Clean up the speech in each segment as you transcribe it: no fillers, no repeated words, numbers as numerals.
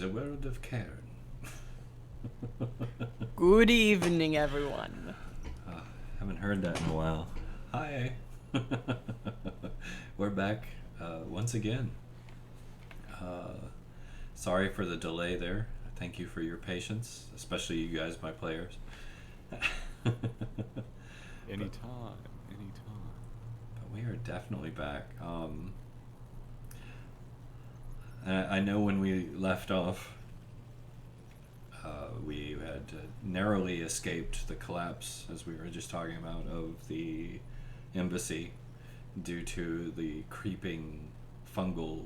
the world of Cairn. Good evening, everyone. Haven't heard that in a while. Hi. We're back once again. Sorry for the delay there. Thank you for your patience, especially you guys, my players. Anytime. But we are definitely back. I know when we left off, we had narrowly escaped the collapse, as we were just talking about, of the embassy due to the creeping fungal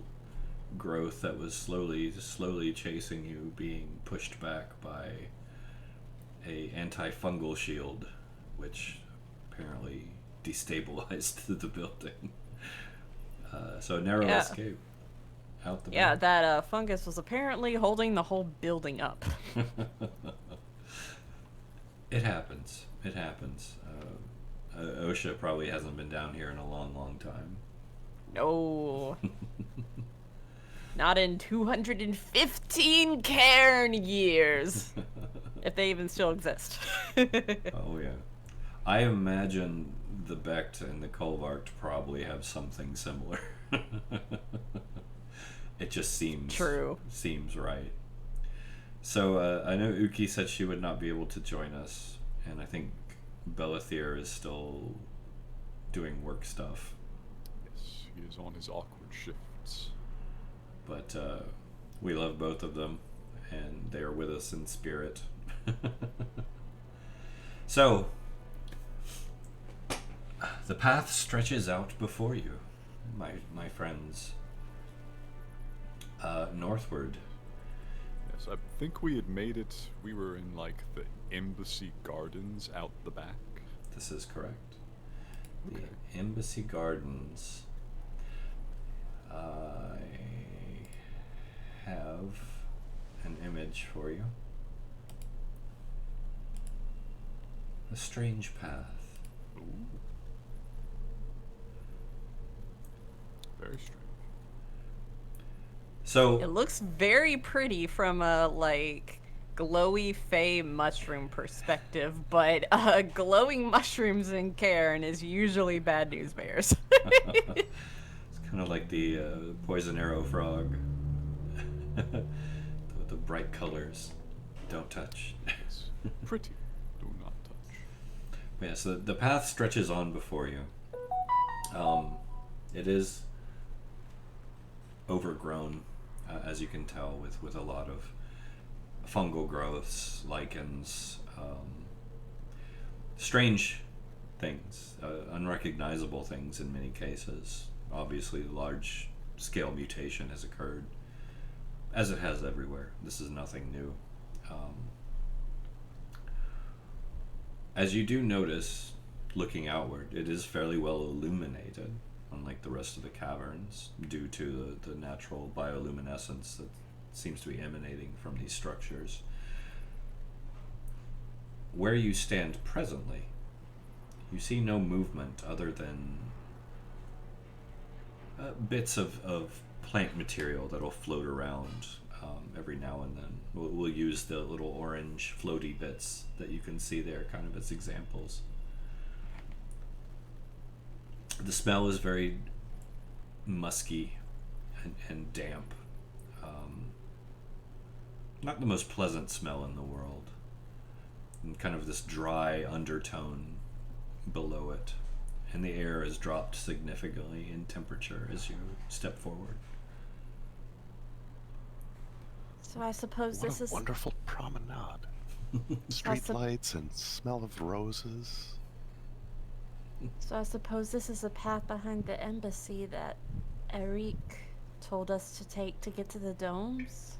growth that was slowly chasing you, being pushed back by a antifungal shield, which apparently destabilized the building. So narrow escape. Out the back. That fungus was apparently holding the whole building up. It happens. OSHA probably hasn't been down here in a long time. No. Not in 215 Cairn years. If they even still exist. Oh, yeah. I imagine the Becht and the Kolvart probably have something similar. It just seems true. Seems right. So I know Uki said she would not be able to join us, and I think Belethir is still doing work stuff. Yes, he is on his awkward shifts. But we love both of them, and they are with us in spirit. So, the path stretches out before you, my friends. Northward. Yes, I think we had made it. We were in, like, the embassy gardens out the back. This is correct. Okay. The embassy gardens. I have an image for you. A strange path. Ooh. Very strange. So it looks very pretty from a glowy fey mushroom perspective, but glowing mushrooms in Cairn is usually bad news bears. It's kind of like the poison arrow frog. the bright colors. Don't touch. It's pretty. Do not touch. Yeah, so the path stretches on before you. It is overgrown, as you can tell, with a lot of fungal growths, lichens, strange things, unrecognizable things in many cases. Obviously, large-scale mutation has occurred, as it has everywhere. This is nothing new. As you do notice, looking outward, it is fairly well illuminated, unlike the rest of the caverns, due to the natural bioluminescence that seems to be emanating from these structures. Where you stand presently, you see no movement other than bits of plant material that'll float around every now and then. We'll use the little orange floaty bits that you can see there kind of as examples. The smell is very musky and damp. Not the most pleasant smell in the world. And kind of this dry undertone below it. And the air has dropped significantly in temperature as you step forward. So I suppose this is... What a wonderful promenade. Street lights and smell of roses. So I suppose this is a path behind the embassy that Eric told us to take to get to the domes?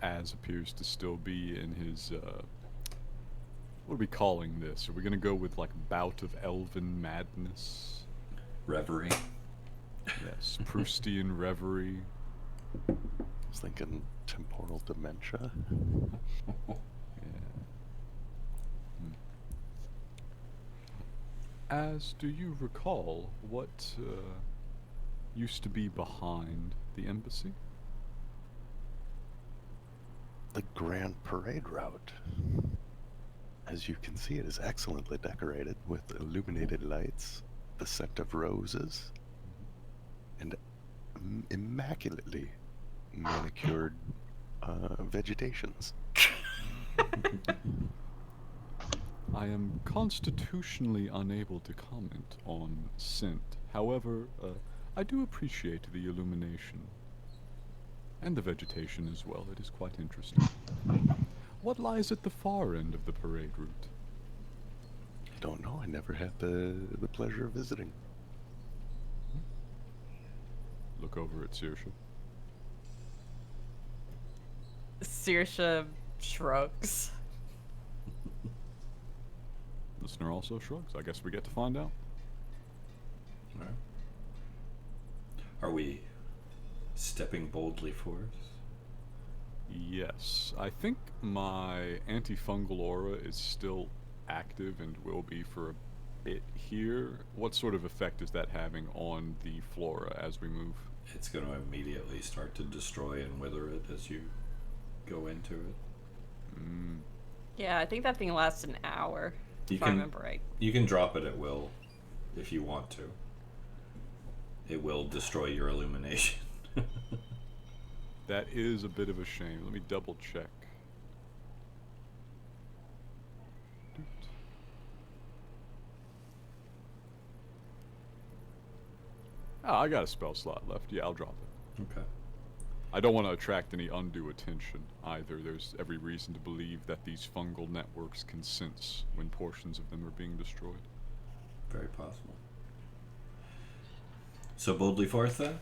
Az appears to still be in his, what are we calling this? Are we gonna go with, like, bout of elven madness? Reverie. Yes, Proustian reverie. I was thinking temporal dementia. Yeah. As do you recall, what used to be behind the embassy? The Grand Parade Route. As you can see, it is excellently decorated with illuminated lights, the scent of roses, and immaculately manicured vegetations. I am constitutionally unable to comment on scent. However, I do appreciate the illumination. And the vegetation as well. It is quite interesting. What lies at the far end of the parade route? I don't know. I never had the pleasure of visiting. Look over at Saoirse. Saoirse shrugs. Listener also shrugs. I guess we get to find out. All right. Are we stepping boldly forth? Yes. I think my antifungal aura is still active and will be for a bit here. What sort of effect is that having on the flora as we move? It's going to immediately start to destroy and wither it as you go into it. Yeah, I think that thing lasts an hour. If I remember right. You can drop it at will if you want to. It will destroy your illumination. That is a bit of a shame. Let me double check. Oh, I got a spell slot left. Yeah, I'll drop it. Okay. I don't want to attract any undue attention either. There's every reason to believe that these fungal networks can sense when portions of them are being destroyed. Very possible. So boldly forth then?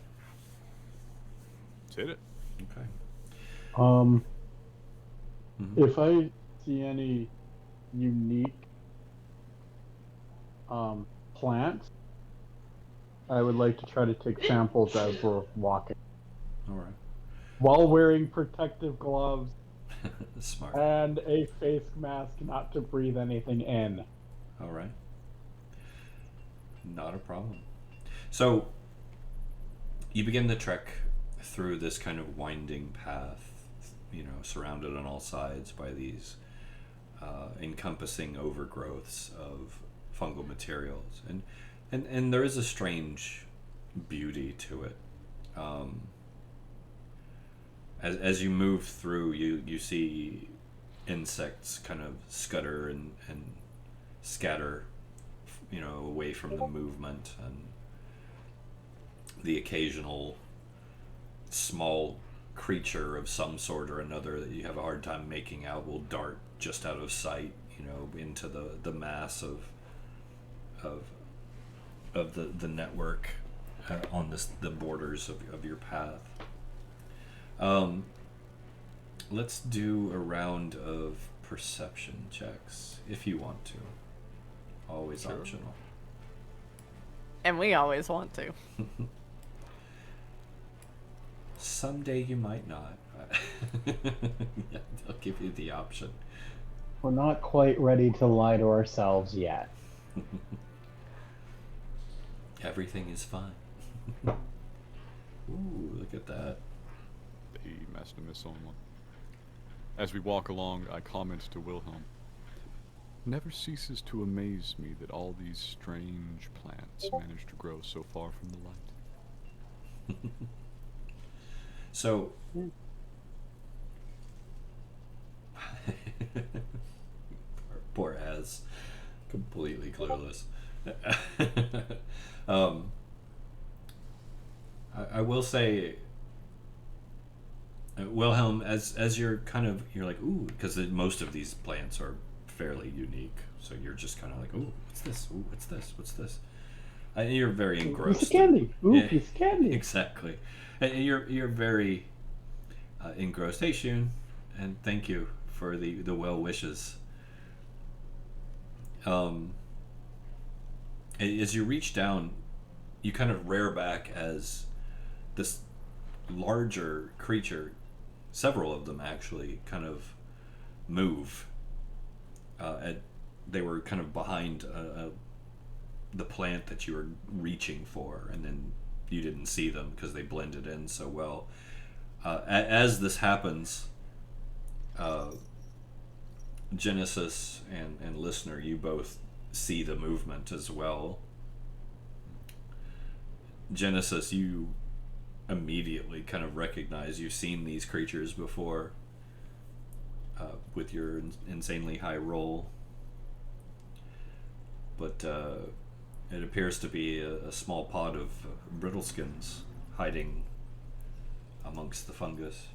Let's hit it. Okay. If I see any unique plants, I would like to try to take samples as we're walking. All right. While wearing protective gloves Smart. and a face mask not to breathe anything in. All right. Not a problem. So you begin the trek through this kind of winding path, surrounded on all sides by these encompassing overgrowths of fungal materials, and there is a strange beauty to it. As you move through, you see insects kind of scutter and scatter, away from the movement, and the occasional small creature of some sort or another that you have a hard time making out will dart just out of sight, into the mass of the network on the borders of your path. Let's do a round of perception checks if you want to. Always Sure. optional. And we always want to. Someday you might not. Yeah, they'll give you the option. We're not quite ready to lie to ourselves yet. Everything is fine. Ooh, look at that. He messed a miss on one. As we walk along, I comment to Wilhelm. Never ceases to amaze me that all these strange plants manage to grow so far from the light. So, poor Az, completely clueless. I will say, Wilhelm, as you're like, ooh, because most of these plants are fairly unique, so you're just kind of like, ooh, what's this? Ooh, what's this? What's this? And you're very engrossed. Piece of candy. Ooh, Yeah, piece of candy. Exactly. And you're very engrossed. Hey, Shun, and thank you for the well wishes. As you reach down, you kind of rear back as this larger creature, several of them actually, kind of move. They were kind of behind the plant that you were reaching for, and then you didn't see them because they blended in so well. As this happens, Genesis and listener, you both see the movement as well. Genesis, you immediately kind of recognize you've seen these creatures before with your insanely high roll. But it appears to be a small pod of brittleskins hiding amongst the fungus.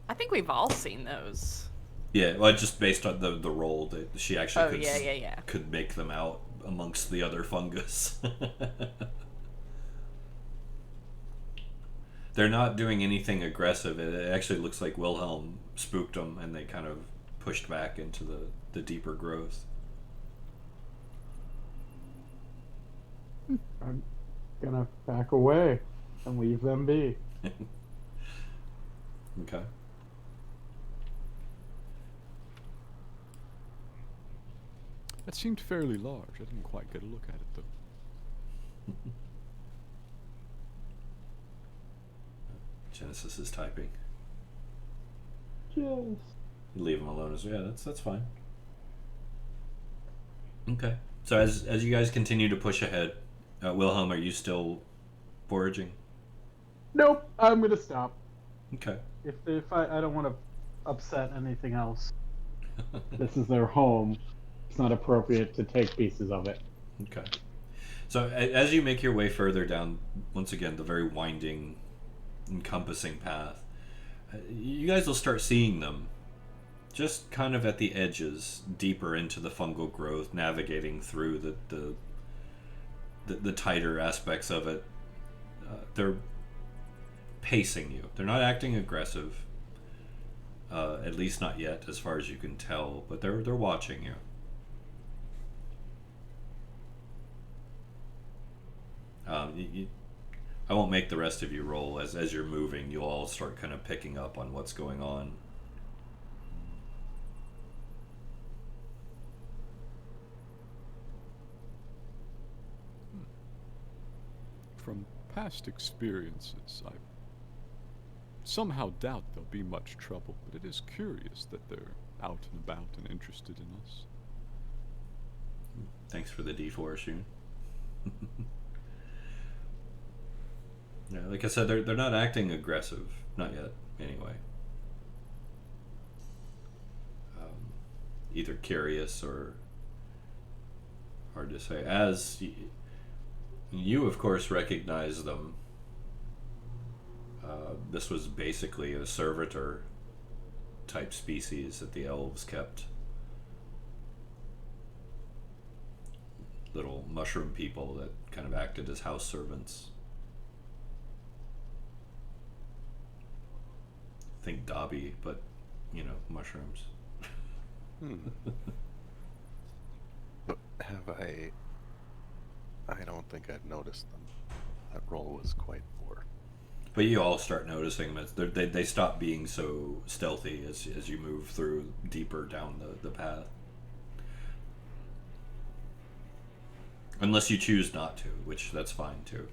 I think we've all seen those. Yeah, well, just based on the roll that she actually Oh, could make them out amongst the other fungus. They're not doing anything aggressive. It actually looks like Wilhelm spooked them, and they kind of pushed back into the deeper growth. I'm gonna back away and leave them be. Okay. That seemed fairly large. I didn't quite get a look at it, though. Genesis is typing. Yes. You leave him alone as well. Yeah, that's fine. Okay. So as you guys continue to push ahead, Wilhelm, are you still foraging? Nope. I'm gonna stop. Okay. If I don't want to upset anything else. This is their home. It's not appropriate to take pieces of it. Okay. So as you make your way further down, once again, the very winding, encompassing path, you guys will start seeing them just kind of at the edges, deeper into the fungal growth, navigating through the tighter aspects of it. They're pacing you. They're not acting aggressive, at least not yet, as far as you can tell. But they're watching you. I won't make the rest of you roll. As you're moving, you'll all start kind of picking up on what's going on. From past experiences, I somehow doubt there'll be much trouble, but it is curious that they're out and about and interested in us. Thanks for the D4, Shun. Yeah, like I said, they're not acting aggressive, not yet, anyway. Either curious or hard to say. As you, of course, recognize them. This was basically a servitor type species that the elves kept. Little mushroom people that kind of acted as house servants. Think Dobby, but, mushrooms. But I don't think I've noticed them. That roll was quite poor. But you all start noticing them. They stop being so stealthy as you move through deeper down the path. Unless you choose not to, which that's fine too.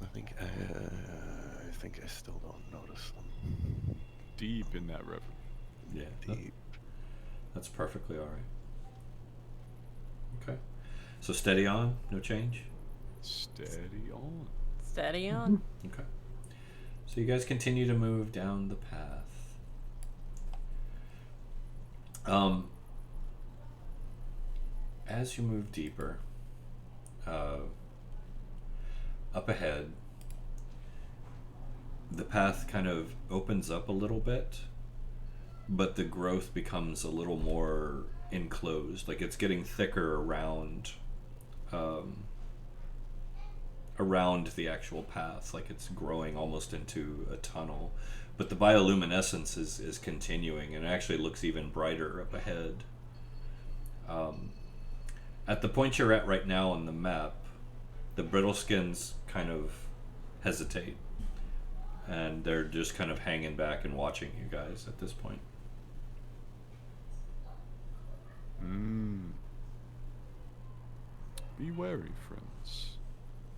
I think I still don't notice them. Deep in that river. Yeah, Deep. that's perfectly all right. Okay, so steady on, no change. Steady on. Steady on. Okay, so you guys continue to move down the path. As you move deeper, up ahead, the path kind of opens up a little bit, but the growth becomes a little more enclosed. Like it's getting thicker around the actual path. Like it's growing almost into a tunnel. But the bioluminescence is continuing, and it actually looks even brighter up ahead. At the point you're at right now on the map, the brittleskins kind of hesitate. And they're just kind of hanging back and watching you guys at this point. Be wary, friends.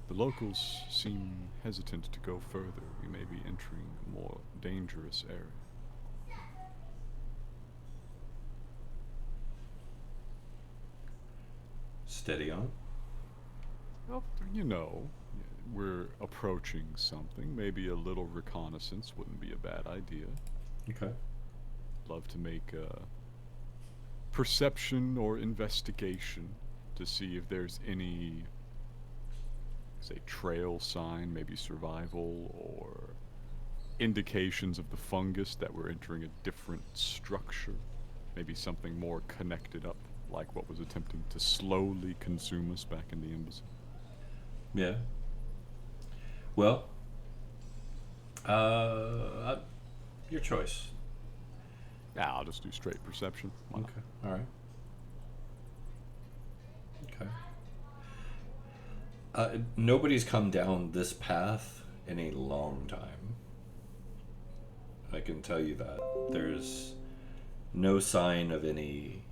The locals seem hesitant to go further. We may be entering a more dangerous area. Steady on. Well, you know, we're approaching something. Maybe a little reconnaissance wouldn't be a bad idea. Okay. Love to make a perception or investigation to see if there's any, say, trail sign, maybe survival, or indications of the fungus that we're entering a different structure. Maybe something more connected up, like what was attempting to slowly consume us back in the embassy. Yeah. Well, your choice. Yeah, I'll just do straight perception. Why not? Okay. All right. Okay. Nobody's come down this path in a long time. I can tell you that. There's no sign of any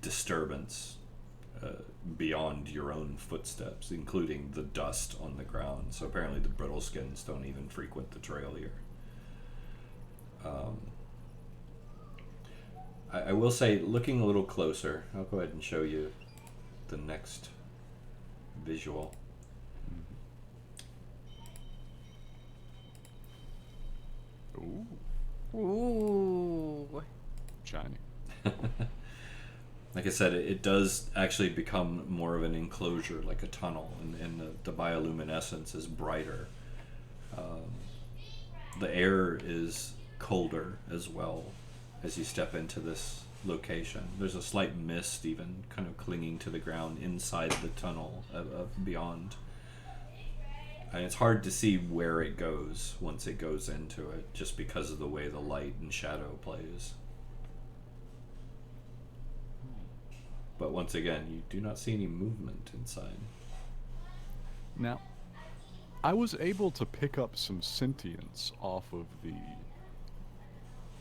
disturbance beyond your own footsteps, including the dust on the ground. So apparently the brittle skins don't even frequent the trail here. I will say, looking a little closer, I'll go ahead and show you the next visual. Ooh, Ooh. shiny. Like I said, it does actually become more of an enclosure, like a tunnel, and the bioluminescence is brighter. The air is colder as well as you step into this location. There's a slight mist even kind of clinging to the ground inside the tunnel beyond. And it's hard to see where it goes once it goes into it, just because of the way the light and shadow plays. But once again, you do not see any movement inside. Now, I was able to pick up some sentience off of the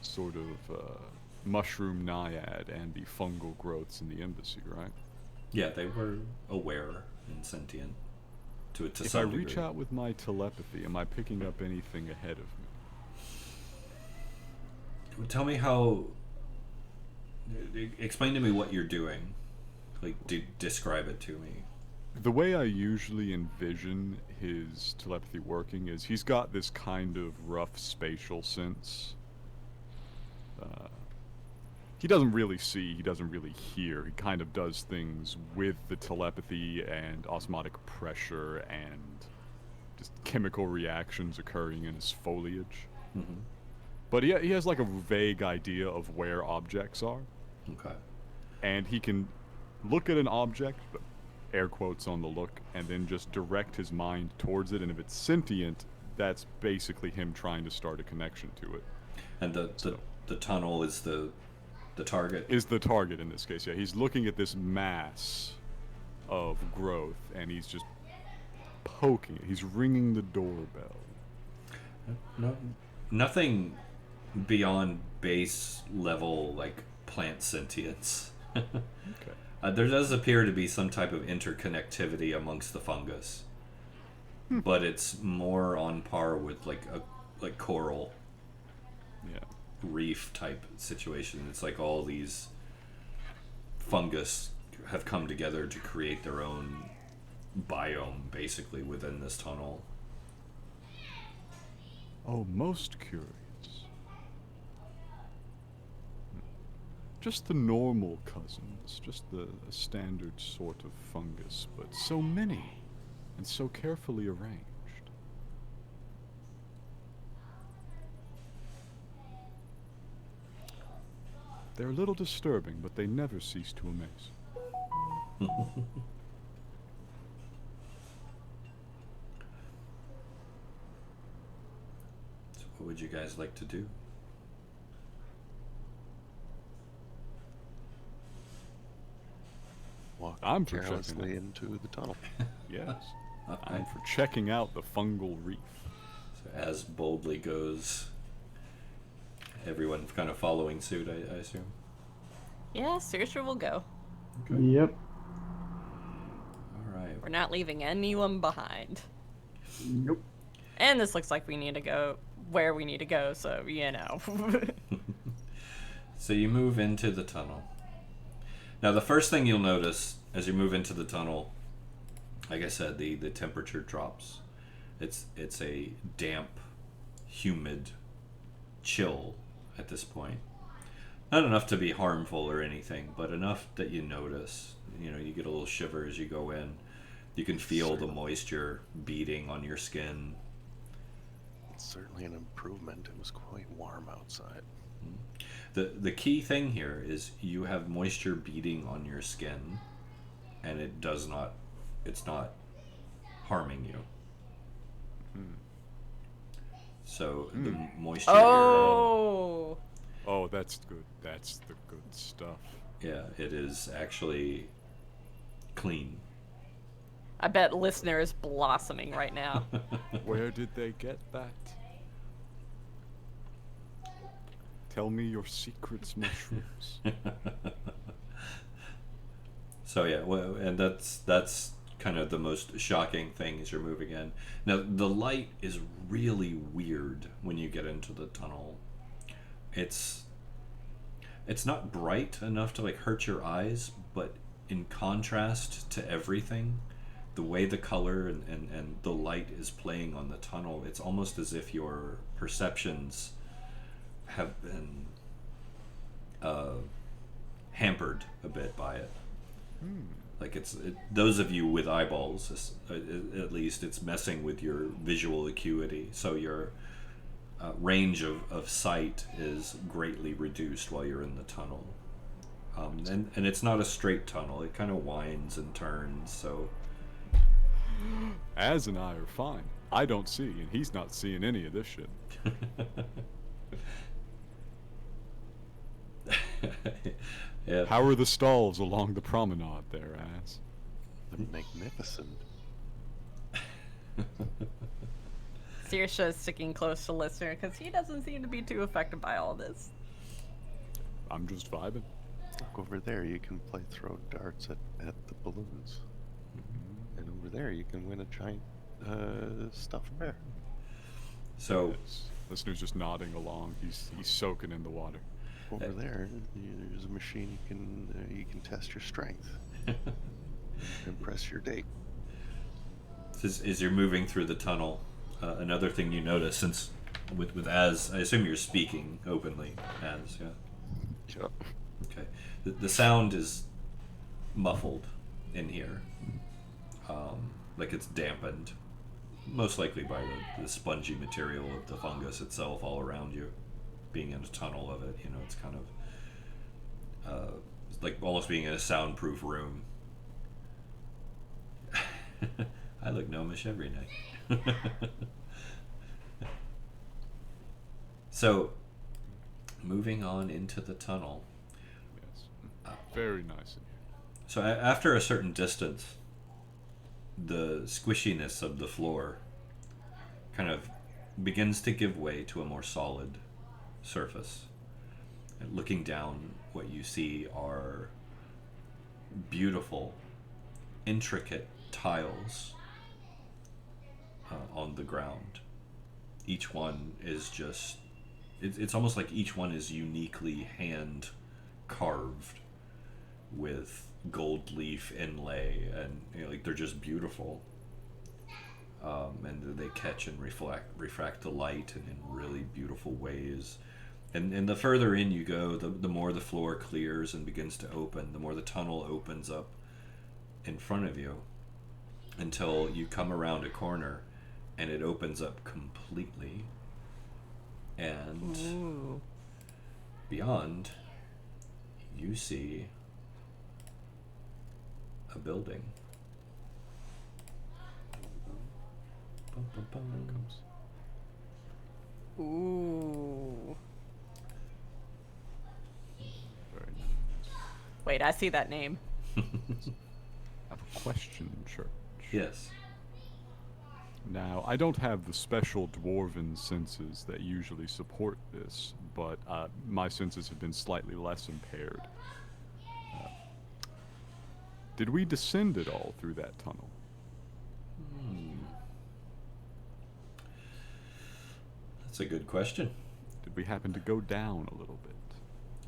sort of mushroom naiad and the fungal growths in the embassy, right? Yeah, they were aware and sentient to If I some reach degree. out with my telepathy, am I picking up anything ahead of me? Tell me how. Explain to me what you're doing. Like, describe it to me. The way I usually envision his telepathy working is he's got this kind of rough spatial sense. He doesn't really see, he doesn't really hear. He kind of does things with the telepathy and osmotic pressure and just chemical reactions occurring in his foliage. Mm-hmm. But he has like a vague idea of where objects are. Okay. And he can look at an object, but air quotes on the look, and then just direct his mind towards it. And if it's sentient, that's basically him trying to start a connection to it. And the tunnel is the target? Is the target in this case, yeah. He's looking at this mass of growth, and he's just poking it. He's ringing the doorbell. No, nothing beyond base level, like, plant sentience. Okay. There does appear to be some type of interconnectivity amongst the fungus, but it's more on par with like coral Yeah. reef type situation. It's like all these fungus have come together to create their own biome, basically, within this tunnel. Oh, most curious. Just the normal cousins, just the standard sort of fungus, but so many, and so carefully arranged. They're a little disturbing, but they never cease to amaze. So what would you guys like to do? Walk I'm for carelessly checking into the tunnel. Yes. Okay. I'm for checking out the fungal reef. So as boldly goes everyone kind of following suit, I assume. Yeah, Saoirse will go. Yep. All right. We're not leaving anyone behind. Nope. And this looks like we need to go where we need to go, so, you know. So you move into the tunnel. Now, the first thing you'll notice as you move into the tunnel, like I said, the temperature drops. It's a damp, humid chill at this point. Not enough to be harmful or anything, but enough that you notice. You know, you get a little shiver as you go in. You can feel the moisture beating on your skin. It's certainly an improvement. It was quite warm outside. The key thing here is you have moisture beating on your skin, and it's not harming you. So the moisture Oh! Oh, that's good. That's the good stuff. yeah, it is actually clean. I bet listener is blossoming right now. Where did they get that? Tell me your secrets, mushrooms. So yeah, well, and that's kind of the most shocking thing as you're moving in. Now the light is really weird when you get into the tunnel. It's not bright enough to like hurt your eyes, but in contrast to everything, the way the color and the light is playing on the tunnel, it's almost as if your perceptions have been hampered a bit by it. Like those of you with eyeballs, at least, it's messing with your visual acuity. So your range of sight is greatly reduced while you're in the tunnel. And it's not a straight tunnel. It kind of winds and turns. So Az and I are fine. I don't see, and he's not seeing any of this shit. yeah. How are the stalls along the promenade there, Az? They're magnificent. Saoirse is sticking close to listener because he doesn't seem to be too affected by all this. I'm just vibing. Look over there, you can throw darts at the balloons. And over there, you can win a giant stuffed bear. So Yes. Listener's just nodding along. He's soaking in the water. Over there, there's a machine you can test your strength. Impress your date. as you're moving through the tunnel, another thing you notice, since with Az, I assume you're speaking openly, Az, yeah. Yep. Okay. The sound is muffled in here, like it's dampened, most likely by the spongy material of the fungus itself all around you, being in a tunnel of it. You know, it's kind of like almost being in a soundproof room. I look gnomish every night. So, moving on into the tunnel. Yes. Very nice in here. So after a certain distance, the squishiness of the floor kind of begins to give way to a more solid surface. And looking down, what you see are beautiful, intricate tiles on the ground. Each one is just, it's almost like each one is uniquely hand carved with gold leaf inlay, and you know, like they're just beautiful, and they catch and refract the light in really beautiful ways. And the further in you go, the more the floor clears and begins to open, the more the tunnel opens up in front of you, until you come around a corner and it opens up completely, and Ooh. beyond you see a building. Bum, bum, bum. Ooh. Very nice. Wait, I see that name. I have a question, Church. Yes. Now, I don't have the special dwarven senses that usually support this, but my senses have been slightly less impaired. Did we descend at all through that tunnel? That's a good question. Did we happen to go down a little bit?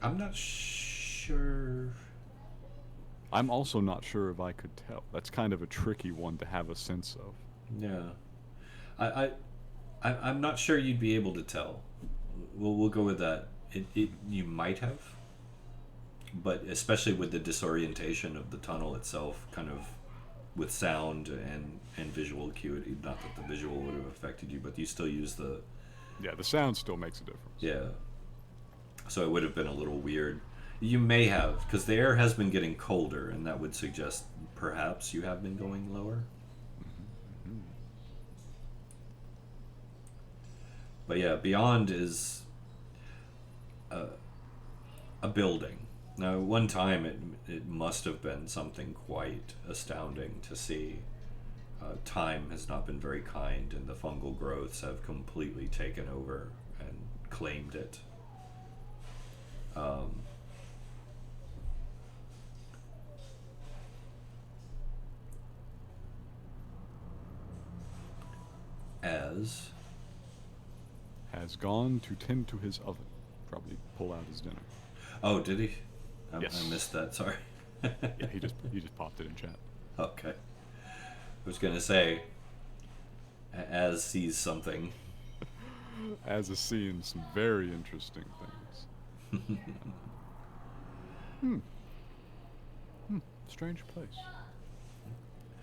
I'm not sure. I'm also not sure if I could tell. That's kind of a tricky one to have a sense of. Yeah, I'm not sure you'd be able to tell. We'll go with that. You might have, but especially with the disorientation of the tunnel itself, kind of with sound and visual acuity. Not that the visual would have affected you, but you still use the. Yeah, the sound still makes a difference. Yeah. So it would have been a little weird. You may have, because the air has been getting colder, and that would suggest perhaps you have been going lower. But yeah, beyond is a building. Now, one time it must have been something quite astounding to see. Time has not been very kind, and the fungal growths have completely taken over and claimed it. Has gone to tend to his oven. Probably pull out his dinner. Oh, did he? Yes. I missed that. Sorry. Yeah, he just popped it in chat. Okay. I was gonna say, Az sees something. Az is seeing some very interesting things. Strange place.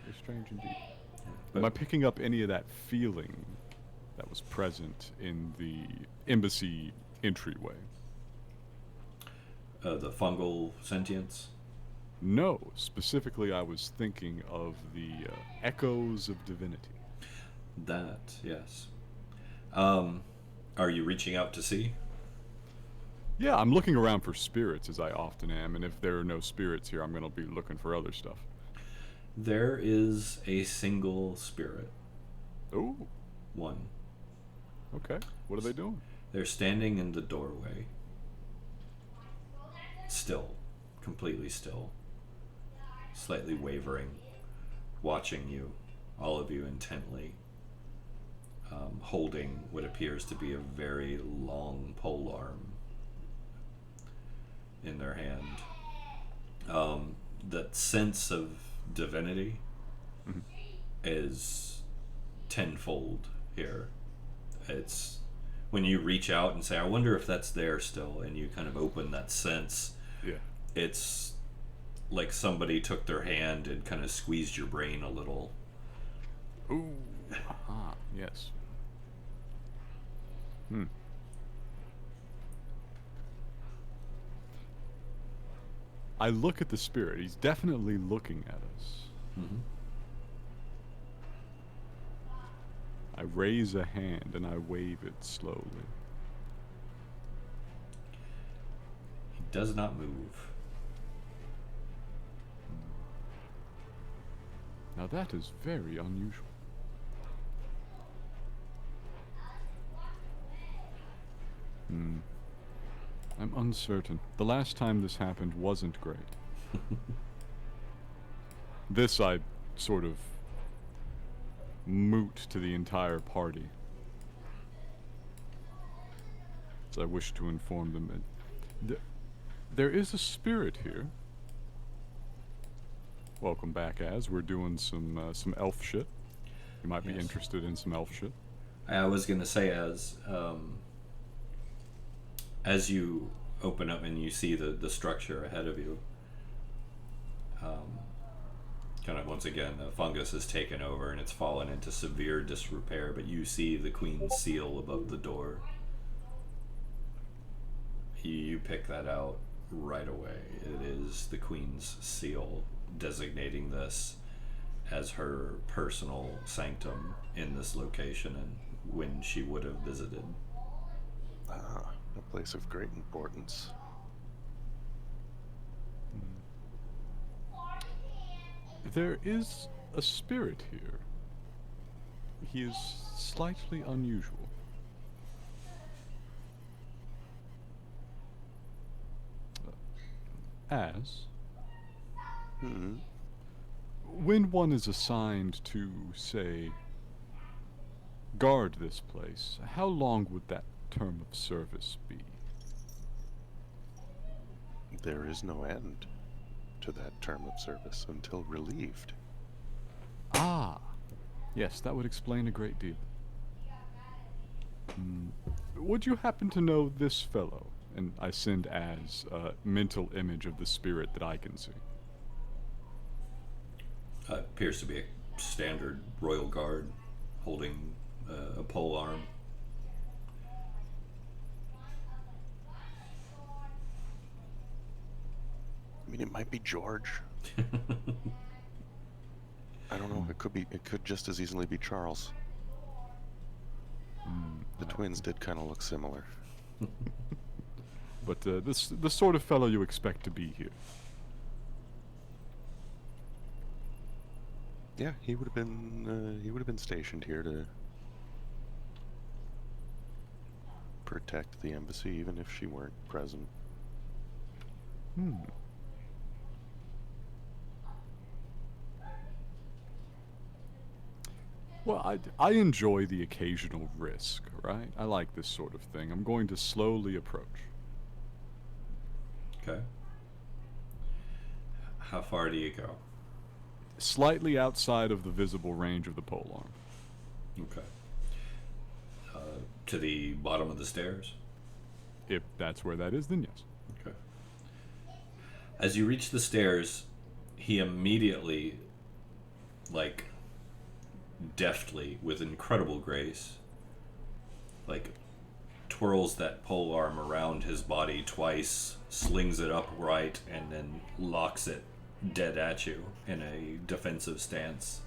Very strange indeed. But Am I picking up any of that feeling that was present in the embassy entryway? The fungal sentience. No, specifically I was thinking of the echoes of divinity. That, yes. Are you reaching out to see? Yeah, I'm looking around for spirits, as I often am, and if there are no spirits here, I'm going to be looking for other stuff. There is a single spirit. Ooh, One. okay. What are they doing? They're standing in the doorway. Still. Completely still. Slightly wavering. Watching you. All of you intently. Holding what appears to be a very long pole arm in their hand. That sense of divinity is tenfold here. It's when you reach out and say, I wonder if that's there still, and you kind of open that sense. Yeah. It's like somebody took their hand and kind of squeezed your brain a little. Ooh. Aha, yes. I look at the spirit. He's definitely looking at us. Mm-hmm. I raise a hand and I wave it slowly. He does not move. Now that is very unusual. I'm uncertain. The last time this happened wasn't great. This I sort of moot to the entire party. So I wish to inform them. There is a spirit here. Welcome back, Az. We're doing some elf shit. You might be Yes. interested in some elf shit. I was gonna say, as you open up and you see the structure ahead of you, kind of once again the fungus has taken over and it's fallen into severe disrepair, but you see the queen's seal above the door. You pick that out right away. It is the queen's seal, designating this as her personal sanctum in this location and when she would have visited. Ah, a place of great importance. There is a spirit here. He is slightly unusual. As when one is assigned to, say, guard this place, how long would that term of service be? There is no end to that term of service until relieved. Ah, yes, that would explain a great deal. Would you happen to know this fellow? And I send as a mental image of the spirit that I can see. Appears to be a standard royal guard holding a pole arm. I mean, it might be George. I don't know. It could just as easily be Charles. The twins did kind of look similar. But the sort of fellow you expect to be here. Yeah, he would have been stationed here to protect the embassy, even if she weren't present. Well, I enjoy the occasional risk, right? I like this sort of thing. I'm going to slowly approach. Okay. How far do you go? Slightly outside of the visible range of the pole arm. Okay. To the bottom of the stairs? If that's where that is, then yes. Okay. As you reach the stairs, he immediately, like, deftly, with incredible grace, like, twirls that pole arm around his body twice, slings it upright, and then locks it dead at you in a defensive stance.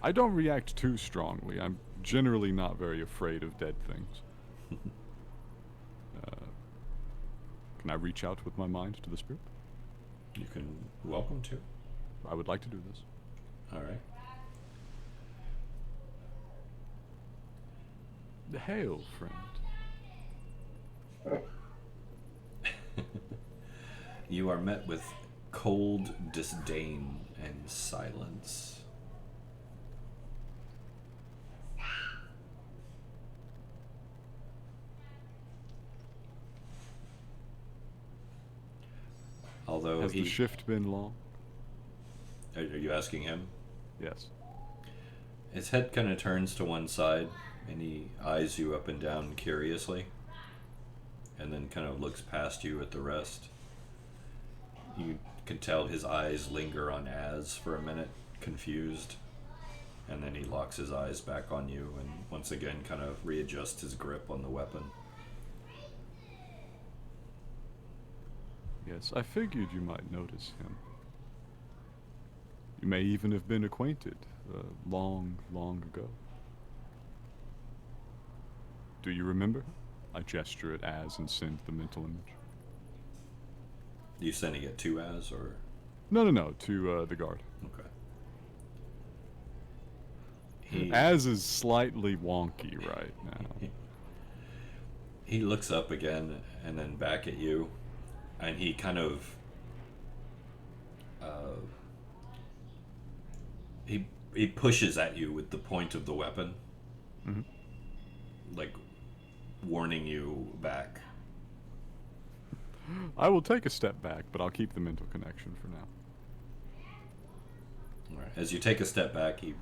I don't react too strongly. I'm generally not very afraid of dead things. Can I reach out with my mind to the spirit? You can welcome to. I would like to do this. All right. Hail, friend. You are met with cold disdain and silence. Although Has the shift been long? Are you asking him? Yes. His head kind of turns to one side, and he eyes you up and down curiously, and then kind of looks past you at the rest. You can tell his eyes linger on Az for a minute, confused, and then he locks his eyes back on you and once again kind of readjusts his grip on the weapon. Yes, I figured you might notice him. You may even have been acquainted long, long ago. Do you remember? I gesture at Az and send the mental image. You sending it to Az, or? No, to the guard. Okay. Az is slightly wonky right now. He looks up again and then back at you, and he kind of he pushes at you with the point of the weapon, like warning you back. I will take a step back, but I'll keep the mental connection for now. All right. As you take a step back, he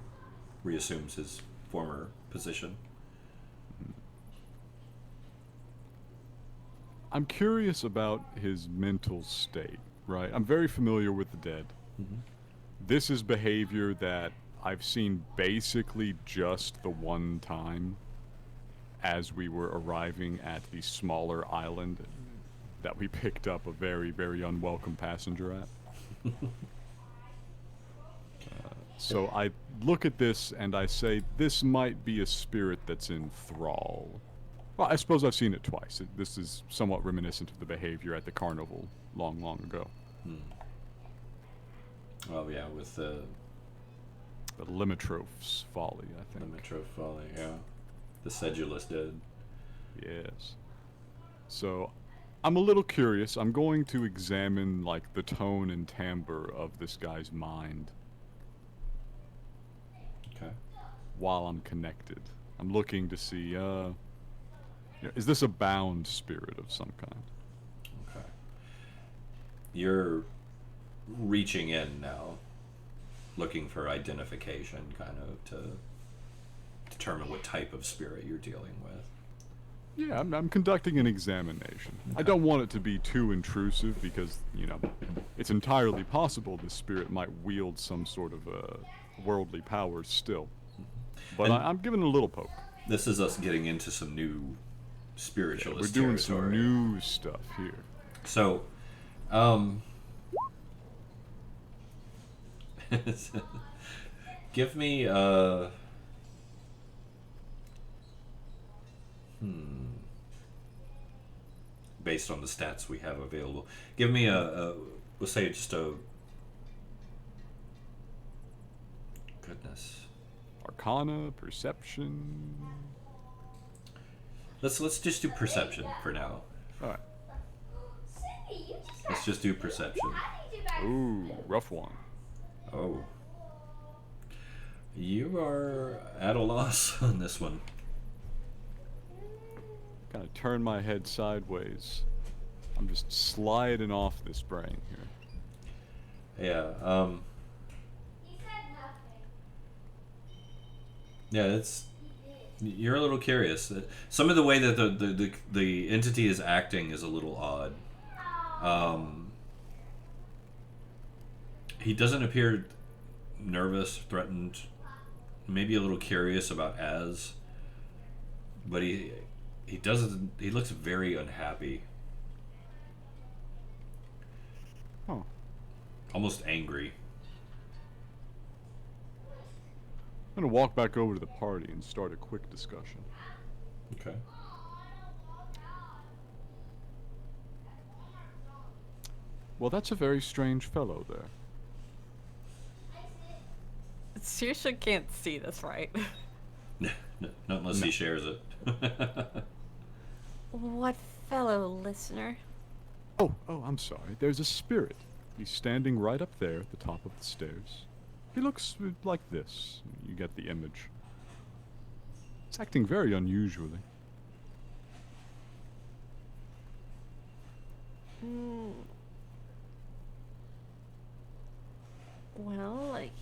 reassumes his former position. I'm curious about his mental state, right? I'm very familiar with the dead. This is behavior that I've seen basically just the one time as we were arriving at the smaller island that we picked up a very, very unwelcome passenger at. So I look at this and I say, this might be a spirit that's in thrall. Well, I suppose I've seen it twice. This is somewhat reminiscent of the behavior at the carnival long, long ago. Oh yeah, with the Limitroph's folly, I think. Limitrof folly, yeah. The sedulous dead. Yes. So, I'm a little curious. I'm going to examine, like, the tone and timbre of this guy's mind. Okay. while I'm connected. I'm looking to see, is this a bound spirit of some kind? Okay. You're reaching in now, looking for identification, kind of, to determine what type of spirit you're dealing with. Yeah, I'm conducting an examination. I don't want it to be too intrusive because, it's entirely possible this spirit might wield some sort of worldly powers still. But And- I'm giving it a little poke. This is us getting into some new spiritualist We're doing some territory. new stuff here. So, give me based on the stats we have available, give me we'll say just a goodness. Arcana, perception. Let's just do perception for now. All right. Let's just do perception. Ooh, rough one. Oh. You are at a loss on this one. Kind of turn my head sideways. I'm just sliding off this brain here. Yeah, yeah, it's you're a little curious. Some of the way that the entity is acting is a little odd. He doesn't appear nervous, threatened, maybe a little curious about Az, but he doesn't. He looks very unhappy, Oh. almost angry. I'm gonna walk back over to the party and start a quick discussion. Okay. Well, that's a very strange fellow there. Saoirse can't see this, right? Not unless he shares it. What fellow listener? Oh, I'm sorry. There's a spirit. He's standing right up there at the top of the stairs. He looks like this. You get the image. It's acting very unusually. Well, like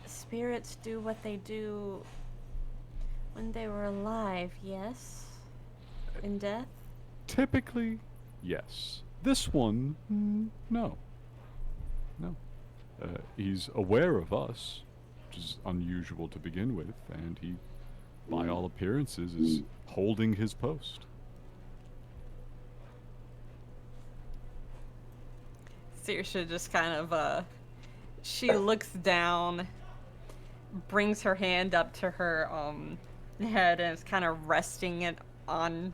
spirits do what they do when they were alive, yes? In death? Typically, yes. This one, no. No. He's aware of us, which is unusual to begin with, and he, by all appearances, is holding his post. Saoirse just kind of, she looks down, brings her hand up to her, head, and is kind of resting it on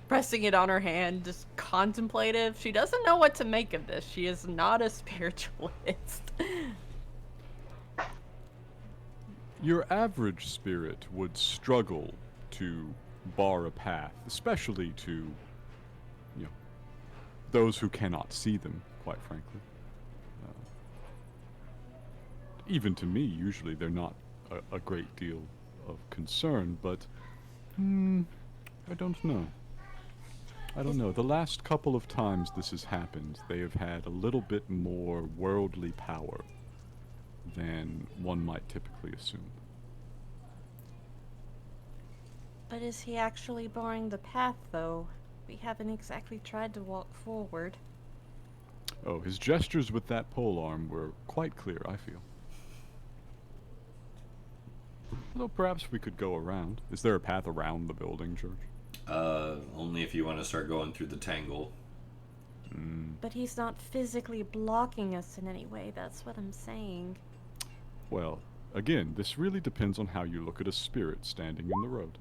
her hand, just contemplative. She doesn't know what to make of this. She is not a spiritualist. Your average spirit would struggle to bar a path, especially to, those who cannot see them, quite frankly. Even to me, usually they're not a great deal of concern, but I don't know. I don't know. The last couple of times this has happened, they have had a little bit more worldly power than one might typically assume. But is he actually barring the path, though? We haven't exactly tried to walk forward. Oh, his gestures with that polearm were quite clear, I feel. Although perhaps we could go around. Is there a path around the building, George? Only if you want to start going through the tangle. But he's not physically blocking us in any way, that's what I'm saying. Well, again, this really depends on how you look at a spirit standing in the road.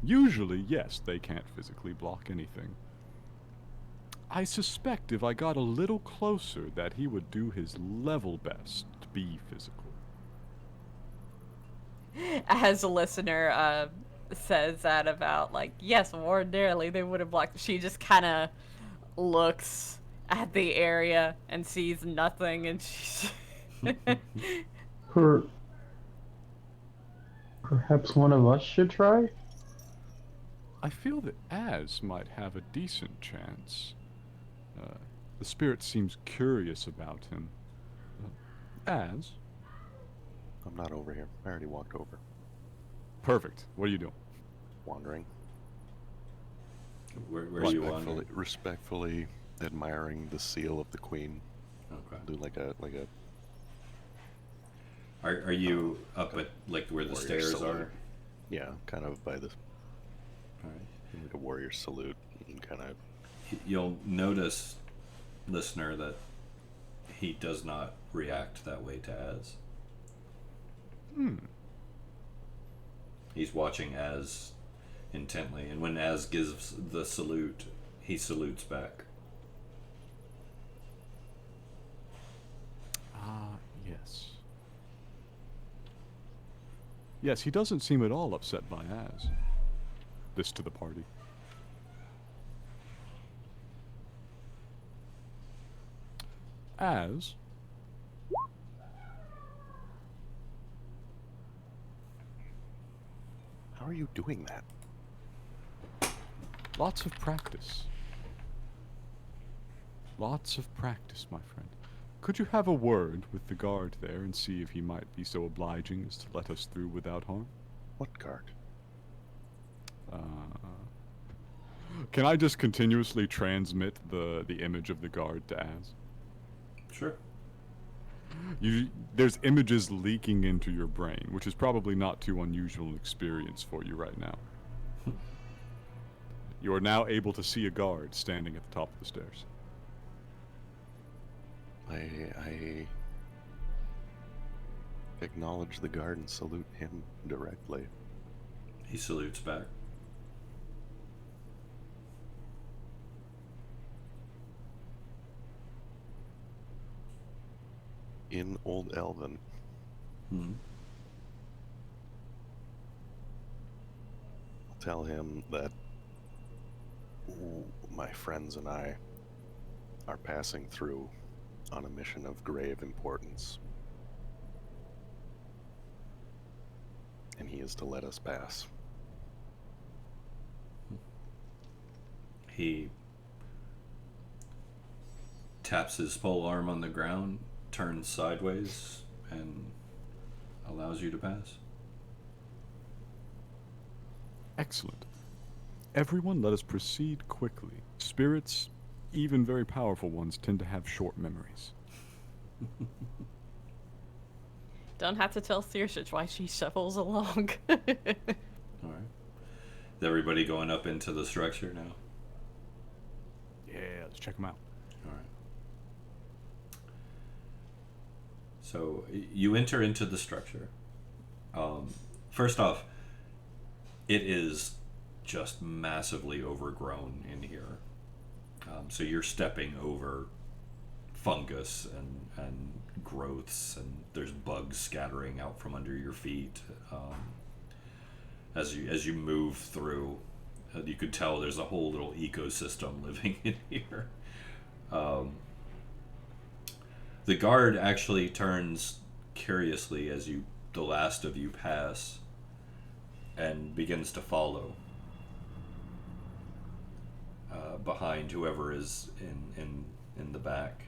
Usually, yes, they can't physically block anything. I suspect if I got a little closer that he would do his level best to be physical. As a listener says that about, like, yes, ordinarily they would have blocked. She just kind of looks at the area and sees nothing, and she's... Per Perhaps one of us should try? I feel that Az might have a decent chance. The spirit seems curious about him. Az? I'm not over here. I already walked over. Perfect. What are you doing? Wandering. Where are you wandering? Respectfully admiring the seal of the queen. Okay. Do like a Are you up at like where the warrior stairs salute. are? Yeah, kind of by the All right. like a warrior salute and kind of. You'll notice, listener, that he does not react that way to Az. He's watching Az intently, and when Az gives the salute, he salutes back. Ah, yes. Yes, he doesn't seem at all upset by Az. This to the party. Az? How are you doing that? Lots of practice. Lots of practice, my friend. Could you have a word with the guard there and see if he might be so obliging as to let us through without harm? What guard? Can I just continuously transmit the image of the guard to Az? Sure. There's images leaking into your brain, which is probably not too unusual an experience for you right now. You are now able to see a guard standing at the top of the stairs. I acknowledge the guard and salute him directly. He salutes back. In Old Elven, Hmm. I'll tell him that my friends and I are passing through on a mission of grave importance. And he is to let us pass. He taps his pole arm on the ground, turns sideways, and allows you to pass. Excellent. Everyone, let us proceed quickly. Spirits, even very powerful ones, tend to have short memories. Don't have to tell Saoirse why she shuffles along. All right. Is everybody going up into the structure now? Yeah, let's check them out. All right. So you enter into the structure. First off, it is just massively overgrown in here. So you're stepping over fungus and growths, and there's bugs scattering out from under your feet. As you move through, you could tell there's a whole little ecosystem living in here. The guard actually turns curiously as the last of you pass, and begins to follow behind whoever is in the back.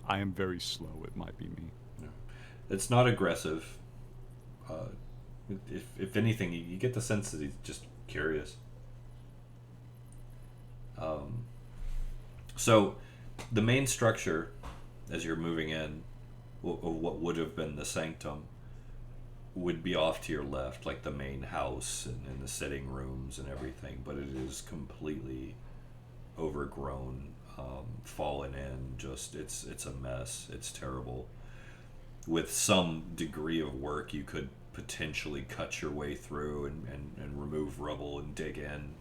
I am very slow. It might be me. No. It's not aggressive. If anything, you get the sense that he's just curious. So the main structure, as you're moving in, of what would have been the sanctum, would be off to your left, like the main house and the sitting rooms and everything, but it is completely overgrown, fallen in. Just it's a mess. It's terrible. With some degree of work, you could potentially cut your way through and remove rubble and dig in.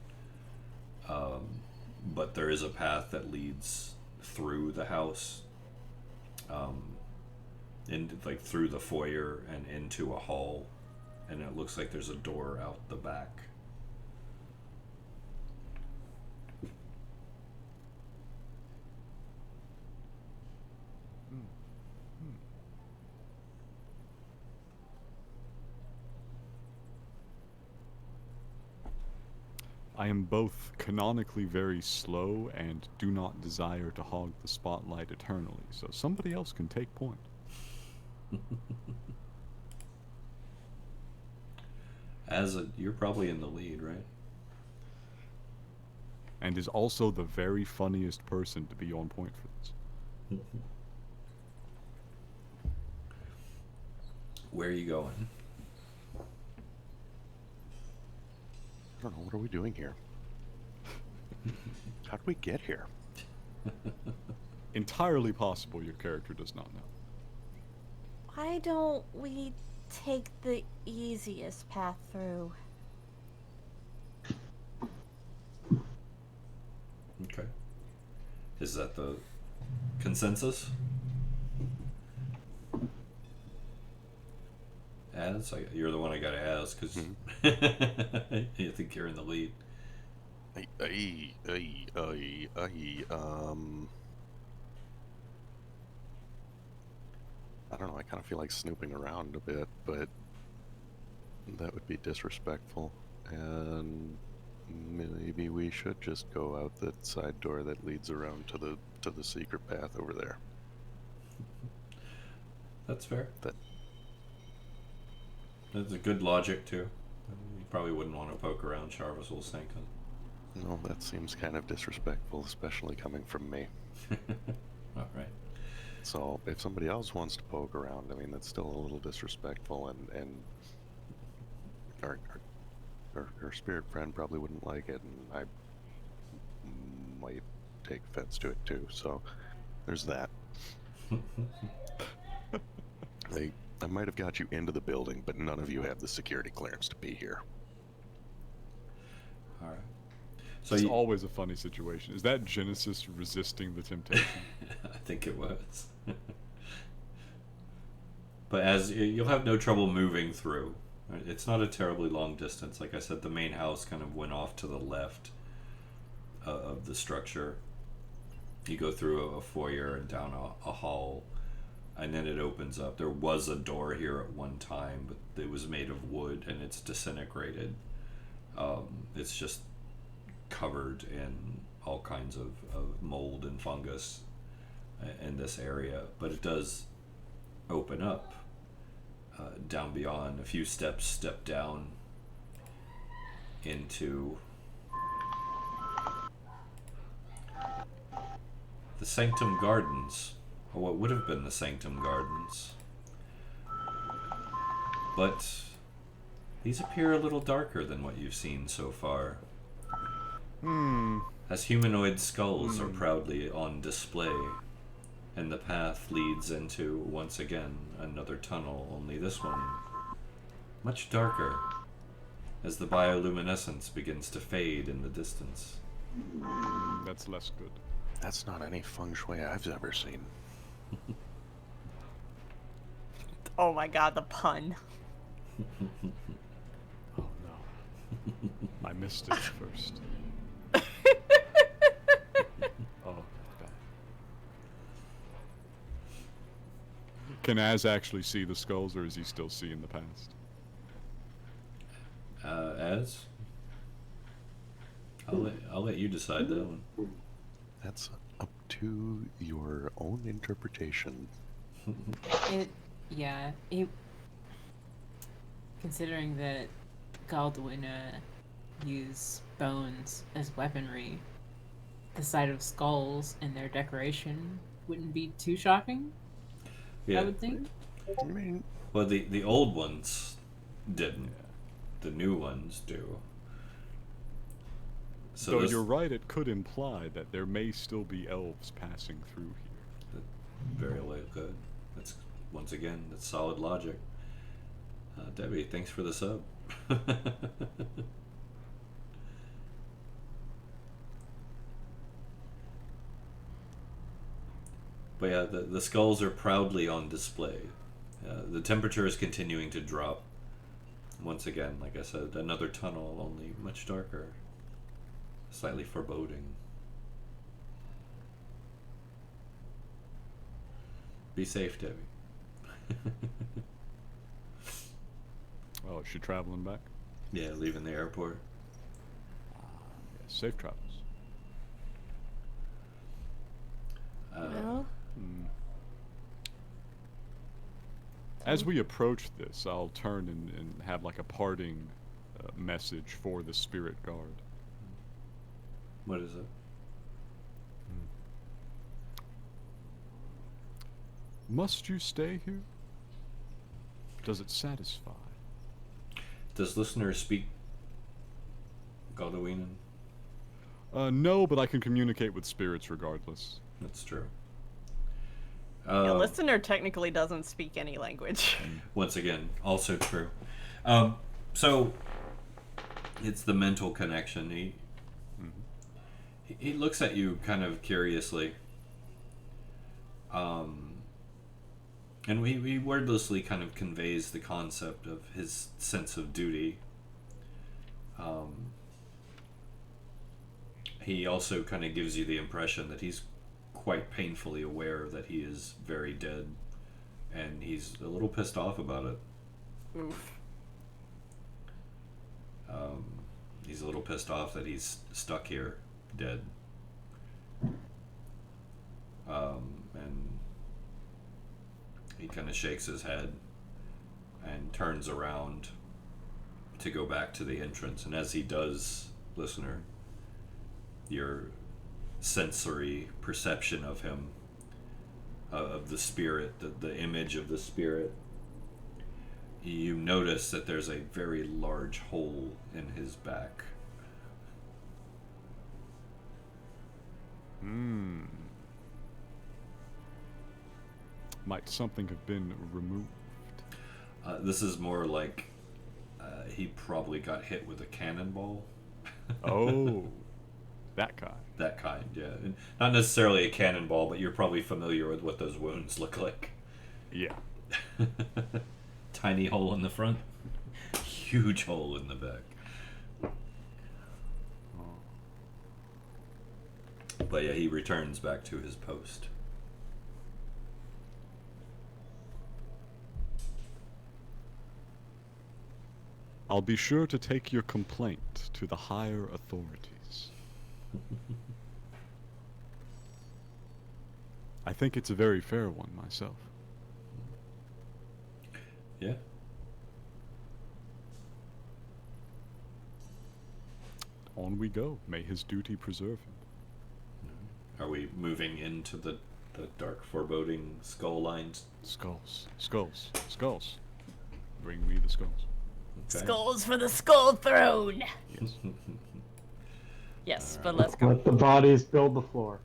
But there is a path that leads through the house, like through the foyer and into a hall, and it looks like there's a door out the back. I am both canonically very slow and do not desire to hog the spotlight eternally, so somebody else can take point. You're probably in the lead, right? And is also the very funniest person to be on point for this. Where are you going? I don't know, what are we doing here? How did we get here? Entirely possible your character does not know. Why don't we take the easiest path through? Okay. Is that the consensus? You're the one I gotta ask, because you think you're in the lead. I don't know, I kind of feel like snooping around a bit, but that would be disrespectful, and maybe we should just go out that side door that leads around to the secret path over there. That's fair. That's a good logic, too. You probably wouldn't want to poke around Charvasel's Sanctum. No, that seems kind of disrespectful, especially coming from me. Alright. So, if somebody else wants to poke around, I mean, that's still a little disrespectful, and our spirit friend probably wouldn't like it, and I might take offense to it too, so there's that. I might have got you into the building, but none of you have the security clearance to be here. Alright. So It's always a funny situation. Is that Genesis resisting the temptation? I think it was. But as you'll have no trouble moving through. It's not a terribly long distance. Like I said, the main house kind of went off to the left of the structure. You go through a foyer and down a hall, and then it opens up. There was a door here at one time, but it was made of wood and it's disintegrated. It's just covered in all kinds of mold and fungus in this area, but it does open up down beyond. A few steps step down into the Sanctum Gardens, or what would have been the Sanctum Gardens. But these appear a little darker than what you've seen so far. As humanoid skulls are proudly on display, and the path leads into, once again, another tunnel, only this one much darker, as the bioluminescence begins to fade in the distance. That's less good. That's not any feng shui I've ever seen. Oh my god, the pun. Oh no. I missed it first. Oh, bad. Can Az actually see the skulls, or is he still seeing the past? Az? I'll let you decide that one. That's up to your own interpretation. Considering that Galdwina use bones as weaponry, the sight of skulls and their decoration wouldn't be too shocking, Yeah. I would think. I mean, Well, the old ones didn't. The new ones do. So Though you're right, it could imply that there may still be elves passing through here. Very good. That's, once again, that's solid logic. Debbie, thanks for the sub. But yeah, the skulls are proudly on display. The temperature is continuing to drop. Once again, like I said, another tunnel, only much darker. Slightly foreboding. Be safe, Debbie. Oh, is she traveling back? Yeah, leaving the airport. Safe travels. Well, As we approach this, I'll turn and have like a parting message for the spirit guard. What is it? Must you stay here? Does it satisfy? Does listener speak Godwinin? No, but I can communicate with spirits regardless. That's true. the listener technically doesn't speak any language. Once again, also true. So it's the mental connection. He looks at you kind of curiously. And he wordlessly kind of conveys the concept of his sense of duty. He also kind of gives you the impression that he's quite painfully aware that he is very dead, and he's a little pissed off about it. Oof. He's a little pissed off that he's stuck here, dead. And he kind of shakes his head and turns around to go back to the entrance. And as he does, listener, your sensory perception of him, of the spirit, the image of the spirit, you notice that there's a very large hole in his back. Might something have been removed? This is more like he probably got hit with a cannonball. Oh, that kind. That kind, yeah. And not necessarily a cannonball, but you're probably familiar with what those wounds look like. Yeah. Tiny hole in the front, huge hole in the back. But yeah, he returns back to his post. I'll be sure to take your complaint to the higher authorities. I think it's a very fair one myself. Yeah. On we go. May his duty preserve him. Are we moving into the dark, foreboding skull-lined? Skulls. Skulls. Skulls. Bring me the skulls. Okay. Skulls for the skull throne! Yes. Yes, but let's go. Let the bodies build the floor.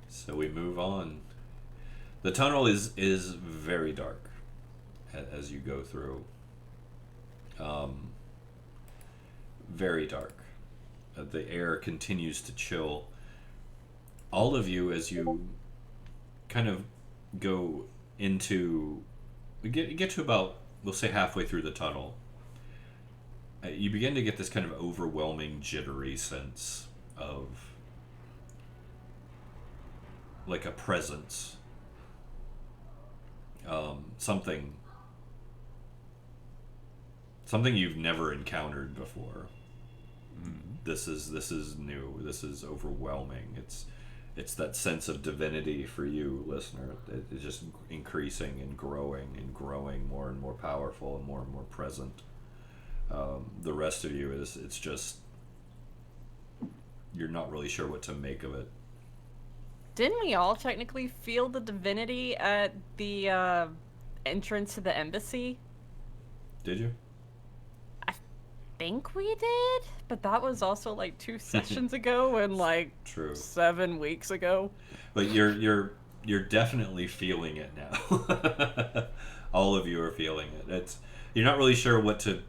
So we move on. The tunnel is very dark as you go through. Very dark. The air continues to chill. All of you, as you kind of go into, get to about, we'll say halfway through the tunnel, you begin to get this kind of overwhelming, jittery sense of like a presence. Something you've never encountered before. This is new. This is overwhelming. It's that sense of divinity for you, listener. It's just increasing and growing more and more powerful and more present. The rest of you it's just, you're not really sure what to make of it. Didn't we all technically feel the divinity at the entrance to the embassy? Did you? I think we did, but that was also like 2 sessions ago and like True. 7 weeks ago. But you're definitely feeling it now. All of you are feeling it. You're not really sure what to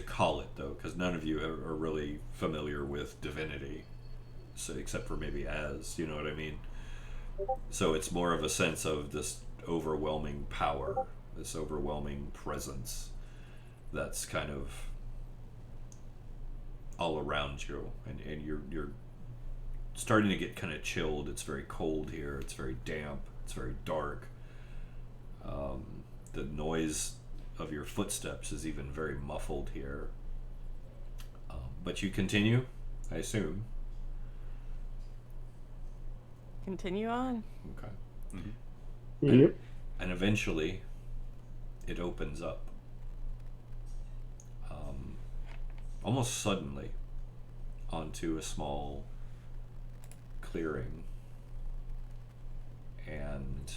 call it though, because none of you are really familiar with divinity, so except for maybe you know what I mean. So it's more of a sense of this overwhelming power, this overwhelming presence that's kind of all around you, and you're starting to get kind of chilled. It's very cold here. It's very damp. It's very dark. The noise of your footsteps is even very muffled here. But you continue, I assume. Continue on. Okay. Yep. And eventually, it opens up. Almost suddenly, onto a small clearing. And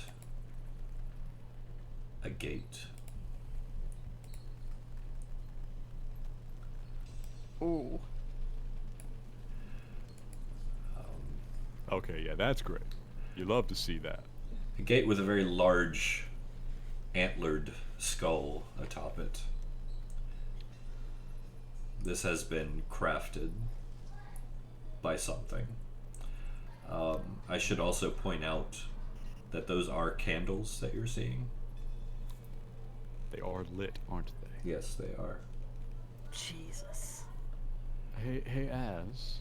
a gate. Ooh. Okay, yeah, that's great. You love to see that. A gate with a very large antlered skull atop it. This has been crafted by something. I should also point out that those are candles that you're seeing. They are lit, aren't they? Yes, they are. Jesus. Hey, Az.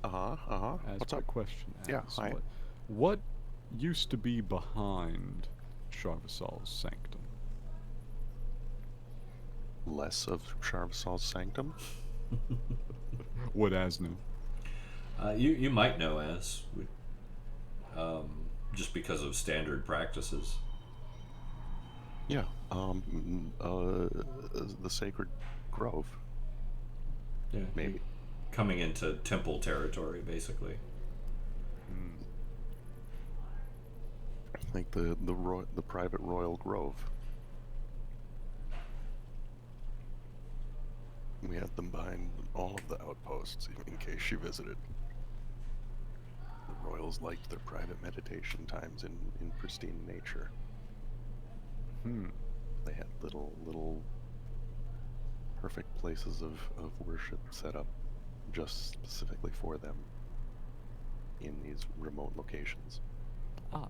Uh-huh, As What's quick up? question, Az. Yeah, hi. What used to be behind Charvasal's sanctum? Less of Charvasal's sanctum? Would Az know? You might know as, just because of standard practices. Yeah, the Sacred Grove, Yeah, maybe. coming into temple territory, basically. Like the private royal grove. We had them behind all of the outposts, in case she visited. The royals liked their private meditation times in pristine nature. They had little perfect places of worship set up just specifically for them in these remote locations. Ah.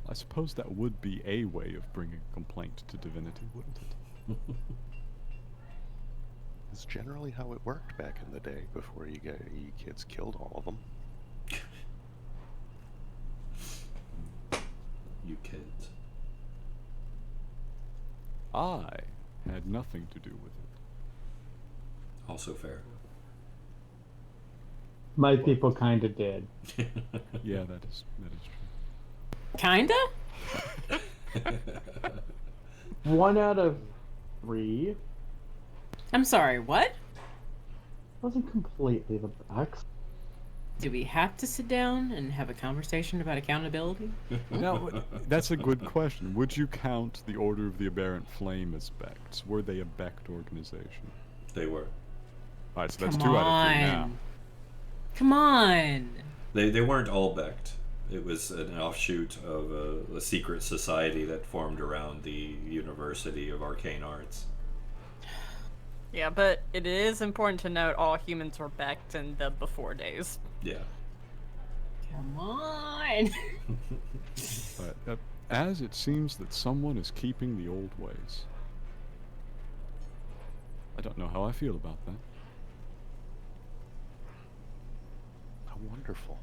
I suppose that would be a way of bringing a complaint to divinity, wouldn't it? It's generally how it worked back in the day before you kids killed all of them. You kids. I had nothing to do with it. Also fair. My people kind of did. Yeah, that is true. Kinda? 1 out of 3 I'm sorry, what? wasn't completely the best. Do we have to sit down and have a conversation about accountability? Now, that's a good question. Would you count the Order of the Aberrant Flame as Bects? Were they a Bect organization? They were. Alright, so that's Come 2 out of 3 now. on. Come on. They weren't all Becht. It was an offshoot of a secret society that formed around the University of Arcane Arts. Yeah, but it is important to note all humans were Becked in the before days. Yeah. Come on. But as it seems that someone is keeping the old ways. I don't know how I feel about that. How wonderful.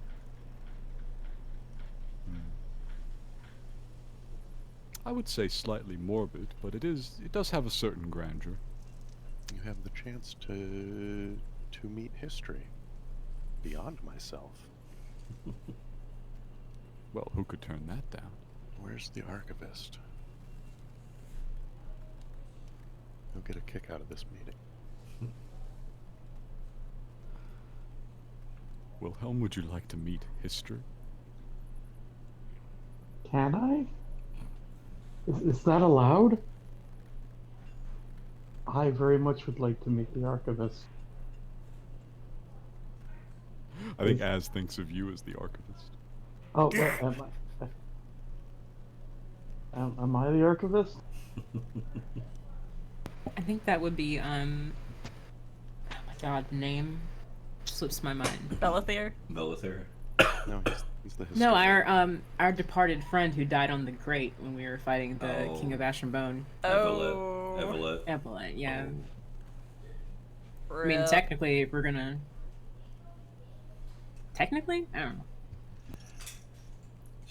I would say slightly morbid, but it does have a certain grandeur. You have the chance to meet history beyond myself. Well, who could turn that down? Where's the archivist? He'll get a kick out of this meeting. Wilhelm, would you like to meet history? Can I? Is that allowed? I very much would like to meet the archivist. I think Az thinks of you as the archivist. Oh, wait, am I the archivist? I think that would be, oh my god, name slips my mind. Belethir? Belethir. No, he's the historian. No, our departed friend who died on the Great when we were fighting the Oh. King of Ash and Bone. Oh. Evelyn. Evelyn, yeah. Oh. I mean, Rip. technically, if we're gonna... Technically? I don't know.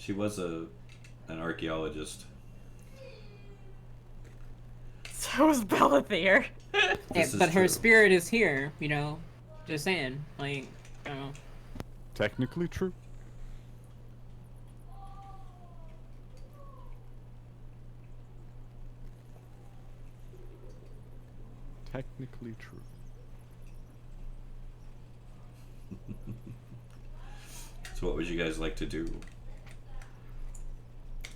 She was an archaeologist. So is Belethir. This is but her true. spirit is here, you know. Just saying, like, you know. Technically true. Technically true. So what would you guys like to do?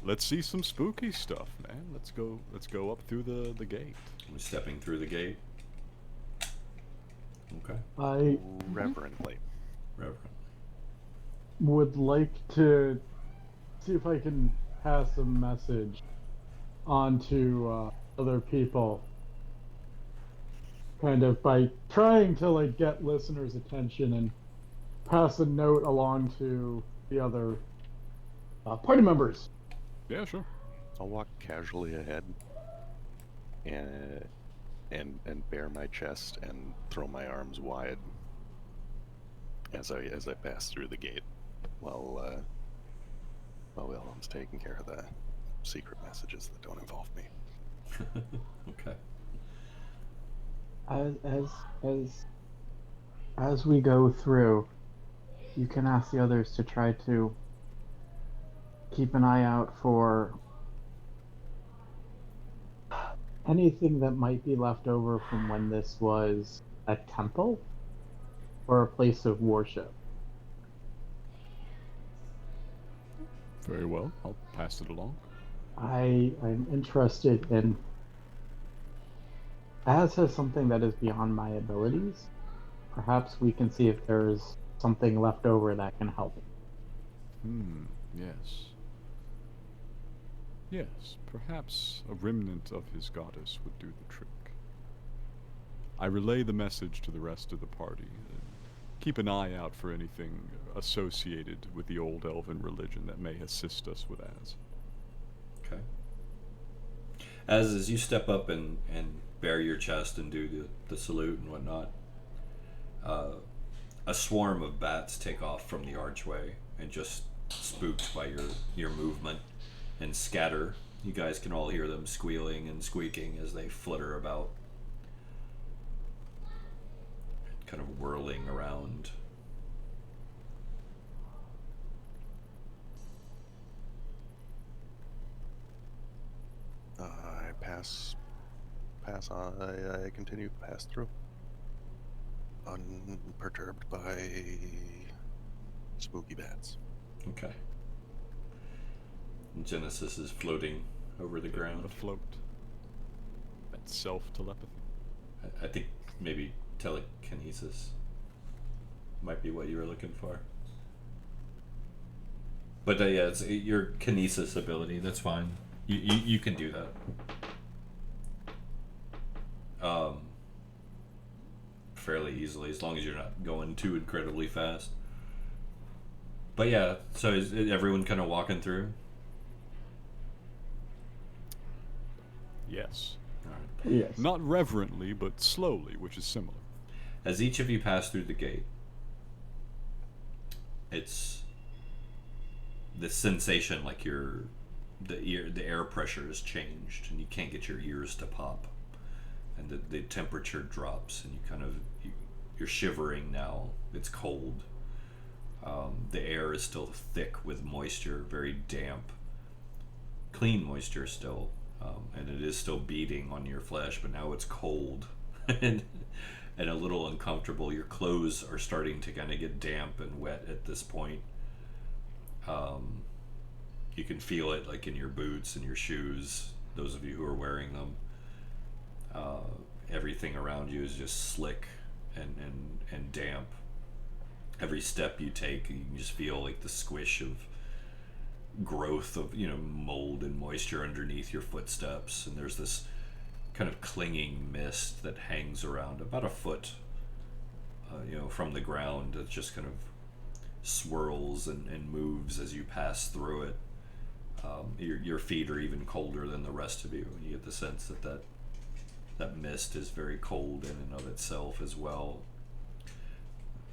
Let's see some spooky stuff, man. Let's go up through the gate. We're stepping through the gate. Okay. I Reverently. Reverend. would like to see if I can pass a message on to other people. Kind of by trying to like get listeners' attention and pass a note along to the other party members. Yeah, sure. I'll walk casually ahead and bare my chest and throw my arms wide as I pass through the gate while Wilhelm's taking care of the secret messages that don't involve me. Okay. As we go through, you can ask the others to try to keep an eye out for anything that might be left over from when this was a temple or a place of worship. Very well. I'll pass it along. I'm interested in, as has something that is beyond my abilities. Perhaps we can see if there's something left over that can help. Yes. Yes, perhaps a remnant of his goddess would do the trick. I relay the message to the rest of the party. Keep an eye out for anything associated with the old elven religion that may assist us with Az. Okay. As you step up and bare your chest and do the salute and whatnot, a swarm of bats take off from the archway and just spooked by your movement and scatter. You guys can all hear them squealing and squeaking as they flutter about, kind of whirling around. I pass on. I continue to pass through, unperturbed by spooky bats. Okay. Genesis is floating over the ground. Afloat. That's self-telepathy. I think maybe telekinesis might be what you were looking for. But yeah, it's your kinesis ability. That's fine. You can do that. Fairly easily, as long as you're not going too incredibly fast. But yeah, so is everyone kind of walking through? Yes. All right. Yes. Not reverently, but slowly, which is similar. As each of you pass through the gate, it's the sensation like the air pressure has changed and you can't get your ears to pop, and the temperature drops and you're shivering now. It's cold. The air is still thick with moisture, very damp, clean moisture still, and it is still beating on your flesh, but now it's cold and a little uncomfortable. Your clothes are starting to kind of get damp and wet at this point. You can feel it like in your boots and your shoes, those of you who are wearing them. Everything around you is just slick and damp. Every step you take, you can just feel like the squish of growth of mold and moisture underneath your footsteps, and there's this kind of clinging mist that hangs around about a foot from the ground. It just kind of swirls and moves as you pass through it. Your feet are even colder than the rest of you. You get the sense that mist is very cold in and of itself as well.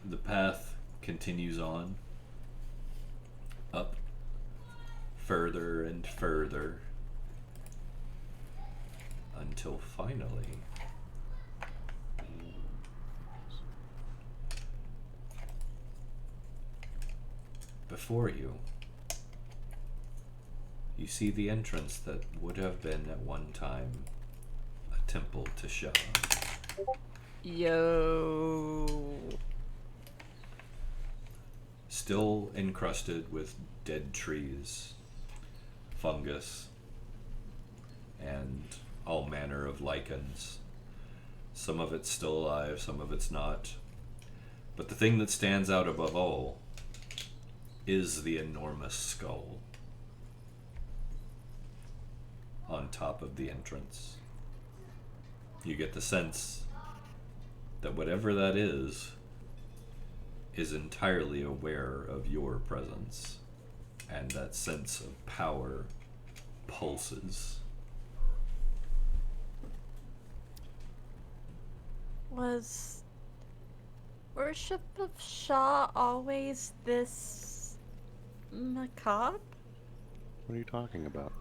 The path continues on up further and further, until finally before you, you see the entrance that would have been at one time a temple to Shah. Yo. Still encrusted with dead trees, fungus, and all manner of lichens. Some of it's still alive, some of it's not. But the thing that stands out above all is the enormous skull on top of the entrance. You get the sense that whatever that is entirely aware of your presence, and that sense of power pulses. Was worship of Shah always this macabre? What are you talking about?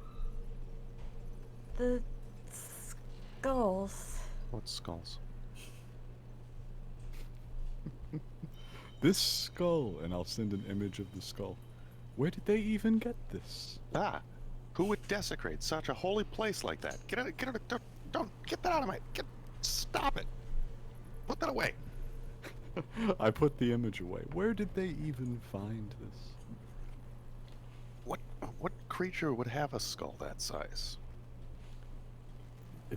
The skulls. What skulls? This skull, and I'll send an image of the skull. Where did they even get this? Ah, who would desecrate such a holy place like that? Get it, don't get that out of my, stop it. Put that away. I put the image away. Where did they even find this? What creature would have a skull that size?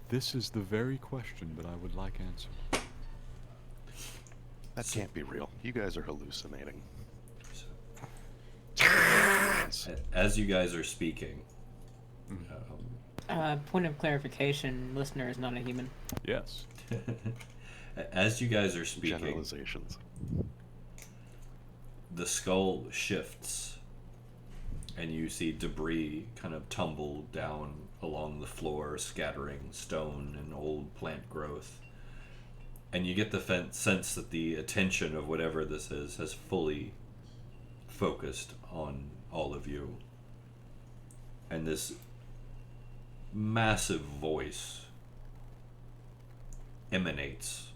This is the very question that I would like answered. That can't be real. You guys are hallucinating. As you guys are speaking, Point of clarification, listener is not a human. Yes. as you guys are speaking, Generalizations. the skull shifts, and you see debris kind of tumble down along the floor, scattering stone and old plant growth. And you get the sense that the attention of whatever this is has fully focused on all of you. And this massive voice emanates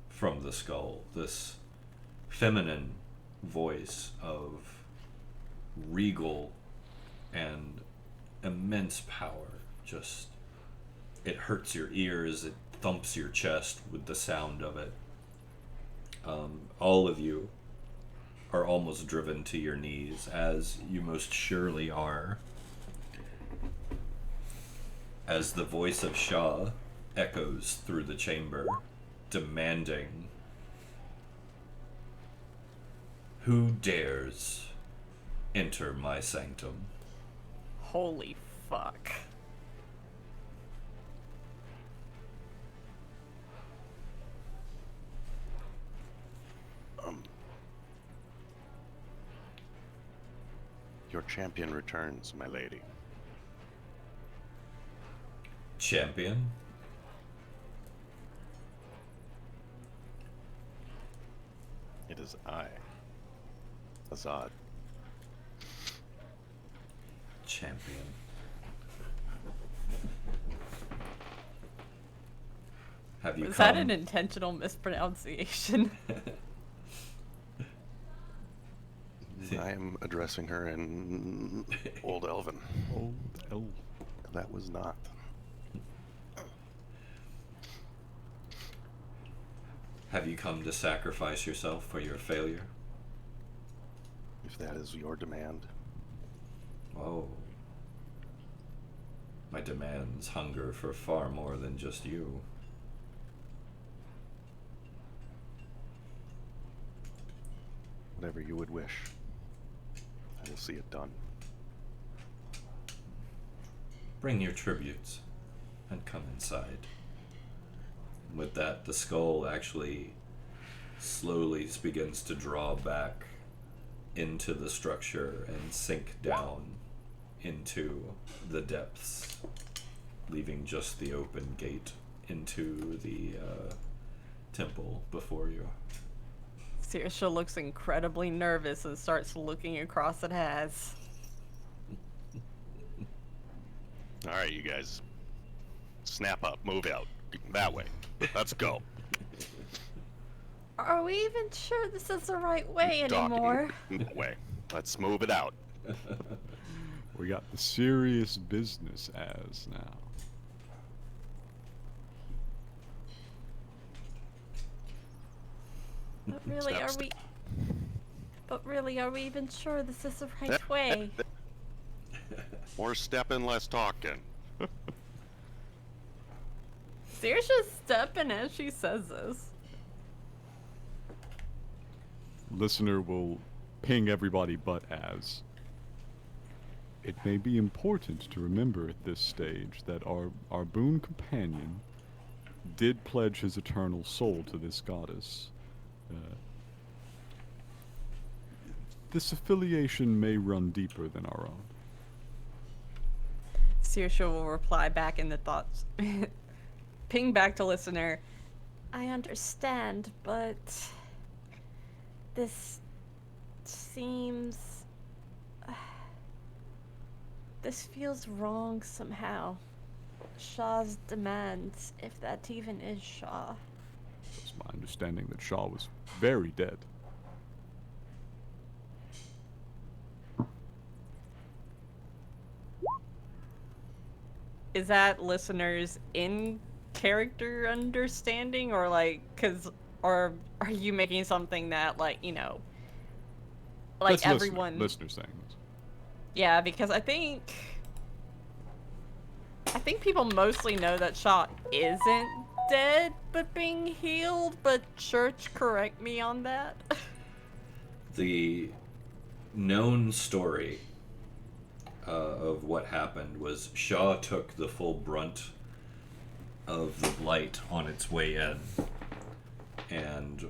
from the skull. This feminine voice of regal and immense power. Just, it hurts your ears, it thumps your chest with the sound of it. All of you are almost driven to your knees, as you most surely are, as the voice of Shah echoes through the chamber, demanding, "Who dares enter my sanctum?" Holy fuck. Your champion returns, my lady. Champion? It is I, Azad. Champion. Have you Was come? that an intentional mispronunciation? I am addressing her in Old Elven. Old elf. That was not. Have you come to sacrifice yourself for your failure? If that is your demand. Oh. My demands hunger for far more than just you. Whatever you would wish. I will see it done. Bring your tributes and come inside. With that, the skull actually slowly begins to draw back into the structure and sink down into the depths, leaving just the open gate into the temple before you. Saoirse looks incredibly nervous and starts looking across at Haz. All right, you guys. Snap up. Move out. That way. Let's go. Are we even sure this is the right way Talking anymore? that way. Let's move it out. We got the serious business as now. But really, Step, are step. we? But really, are we even sure this is the right way? More stepping, less talking. Saoirse's stepping as she says this. Listener will ping everybody but as. It may be important to remember at this stage that our boon companion did pledge his eternal soul to this goddess. This affiliation may run deeper than our own. Saoirse will reply back in the thoughts. Ping back to listener. I understand, but this seems... This feels wrong somehow. Shah's demands, if that even is Shah. It's my understanding that Shah was very dead. Is that listeners in character understanding, or like, or are you making something that, like, you know, like That's everyone... listener saying this. Yeah, because I think people mostly know that Shah isn't dead but being healed, but Church, correct me on that. The known story of what happened was Shah took the full brunt of the blight on its way in, and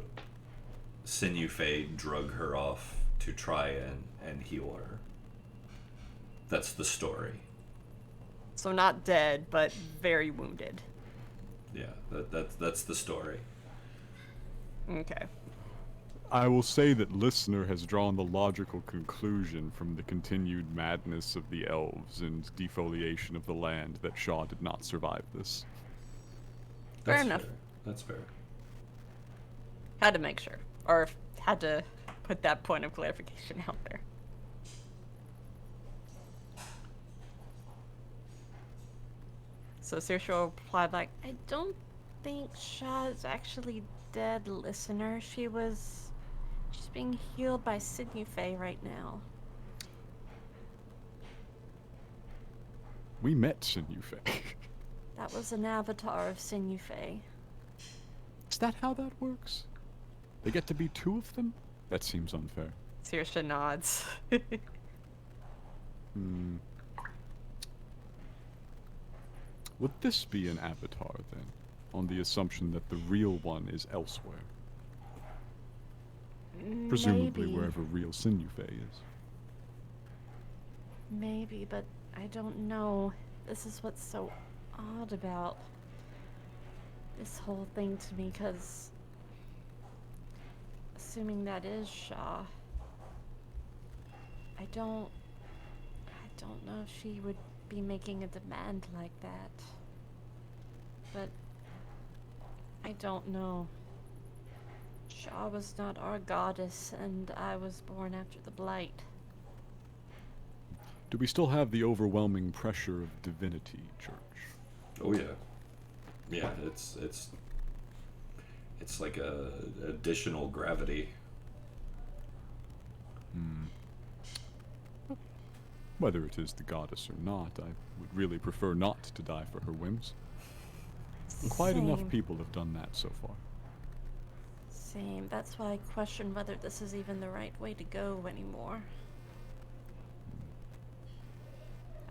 Sinew Fae drug her off to try and heal her. That's the story. So not dead, but very wounded. Yeah, that's the story. Okay. I will say that listener has drawn the logical conclusion from the continued madness of the elves and defoliation of the land that Shah did not survive this. Fair enough. That's fair. Had to make sure. Or had to put that point of clarification out there. So Saoirse replied like, I don't think Shah is actually dead, listener. She's being healed by Sinew Fae right now. We met Sinew Fae. That was an avatar of Sinew Fae. Is that how that works? They get to be two of them? That seems unfair. Saoirse nods. Would this be an avatar, then, on the assumption that the real one is elsewhere? Presumably Maybe. wherever real Sinew Fae is. Maybe, but I don't know. This is what's so odd about this whole thing to me, because assuming that is Shah, I don't know if she would be making a demand like that. But I don't know. Shah was not our goddess, and I was born after the Blight. Do we still have the overwhelming pressure of divinity, Church? Oh yeah. Yeah, it's like a additional gravity. Whether it is the goddess or not, I would really prefer not to die for her whims. Quite enough Same. people have done that so far. Same. That's why I question whether this is even the right way to go anymore.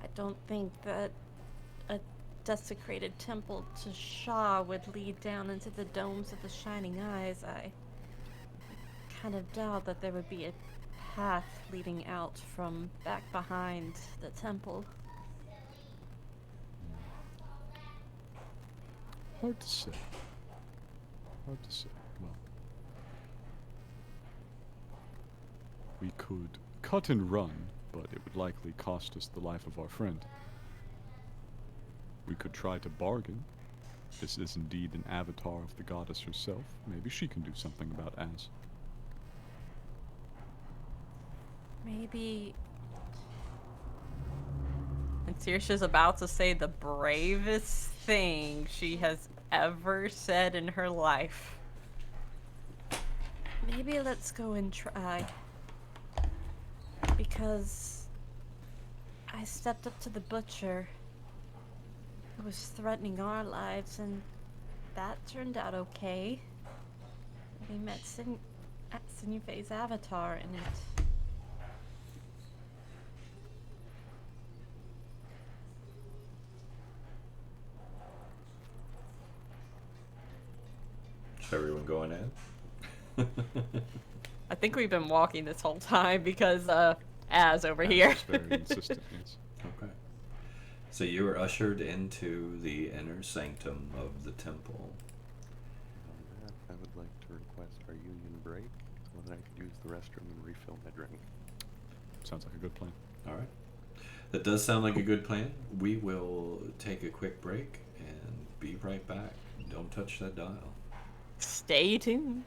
I don't think that a desecrated temple to Shah would lead down into the domes of the Shining Eyes. I kind of doubt that there would be a path leading out from back behind the temple. Hard to say. Hard to say. Well, we could cut and run, but it would likely cost us the life of our friend. We could try to bargain. This is indeed an avatar of the goddess herself. Maybe she can do something about Az. Maybe. And Saoirse's about to say the bravest thing she has ever said in her life. Maybe let's go and try. Because I stepped up to the butcher who was threatening our lives, and that turned out okay. We met Sinufei's avatar in it. Is everyone going in? I think we've been walking this whole time because Az over here. Az is very insistent, yes. Okay. So you are ushered into the inner sanctum of the temple. On that, I would like to request our union break so that I could use the restroom and refill my drink. Sounds like a good plan. All right. That does sound like a good plan. We will take a quick break and be right back. Don't touch that dial. Stay tuned.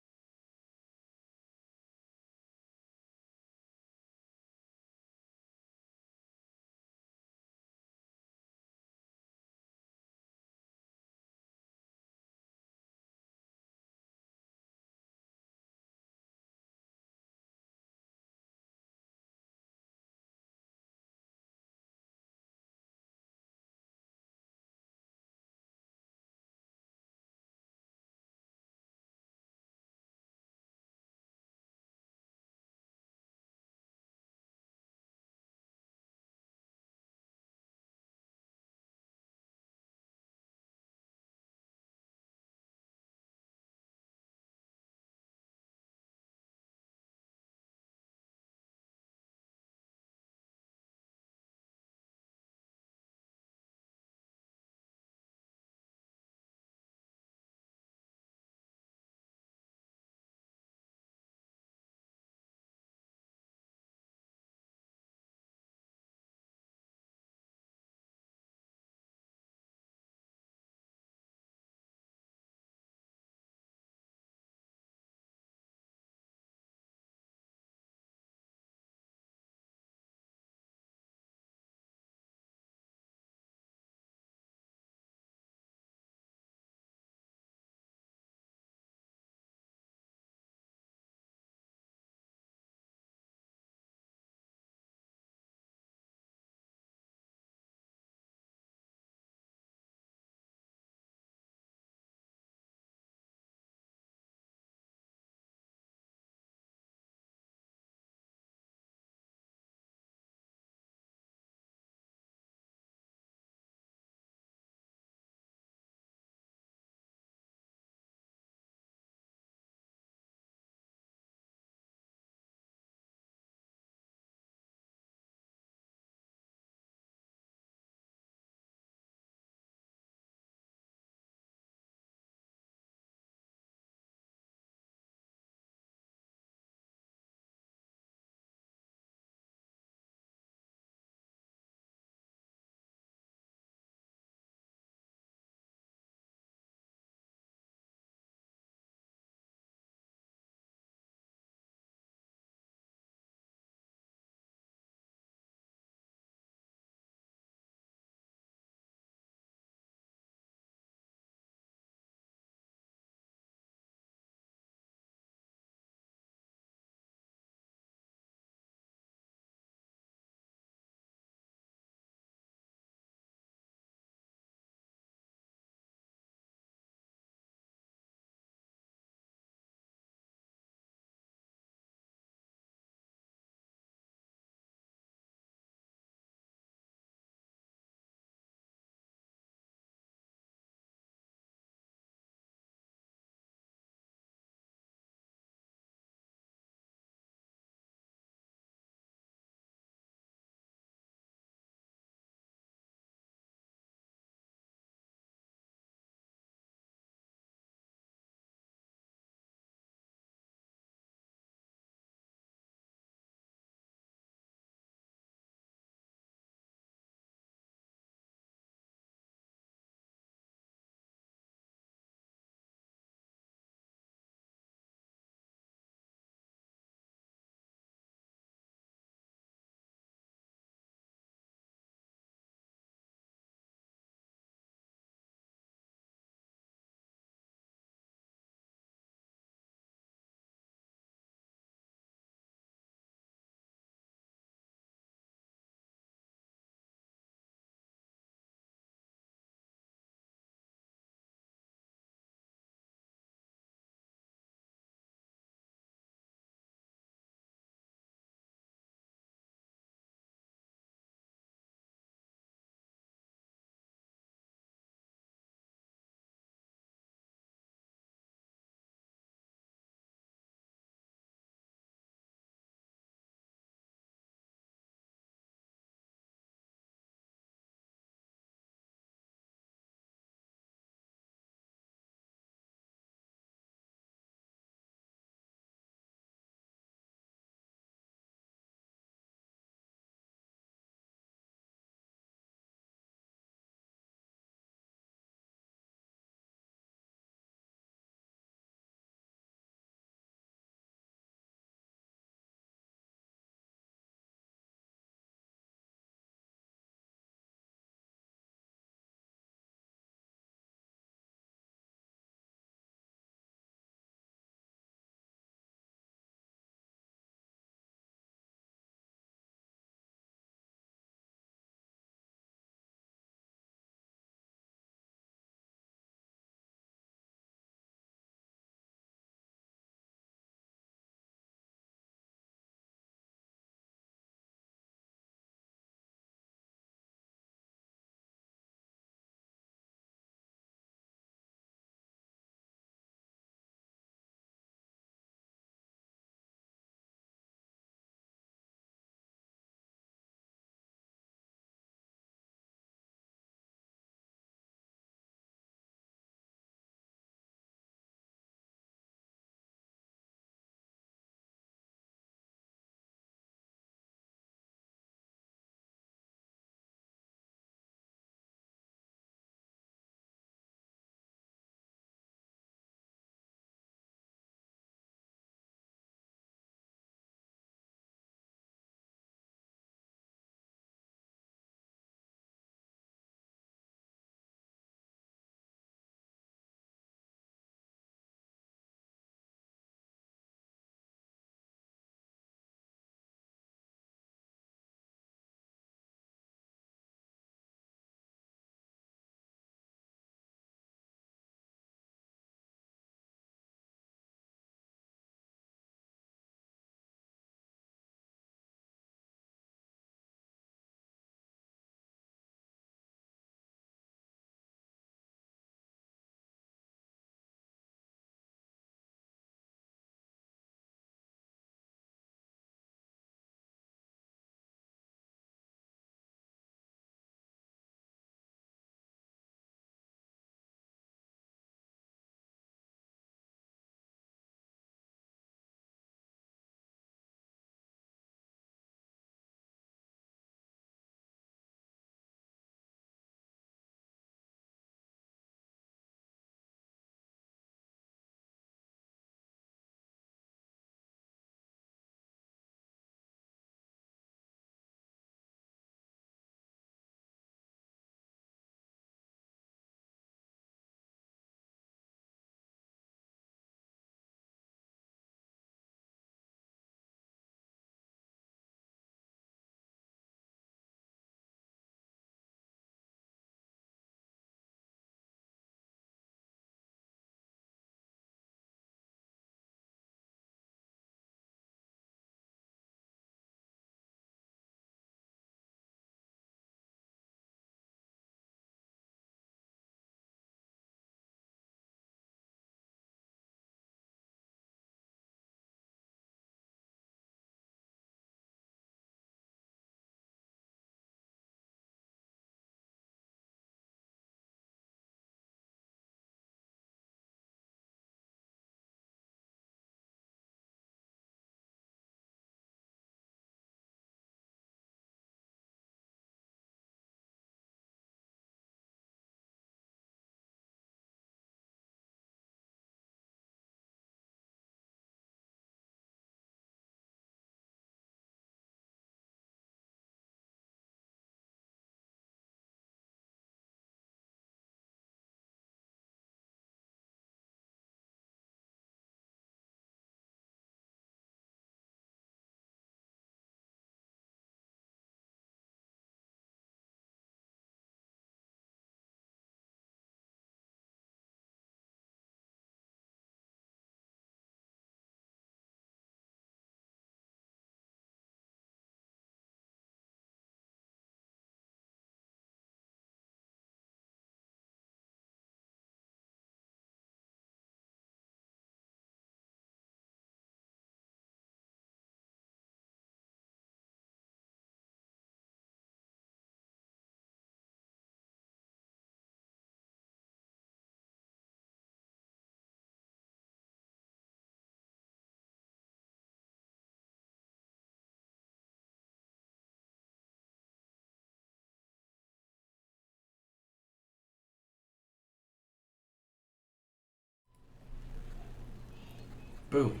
Boom.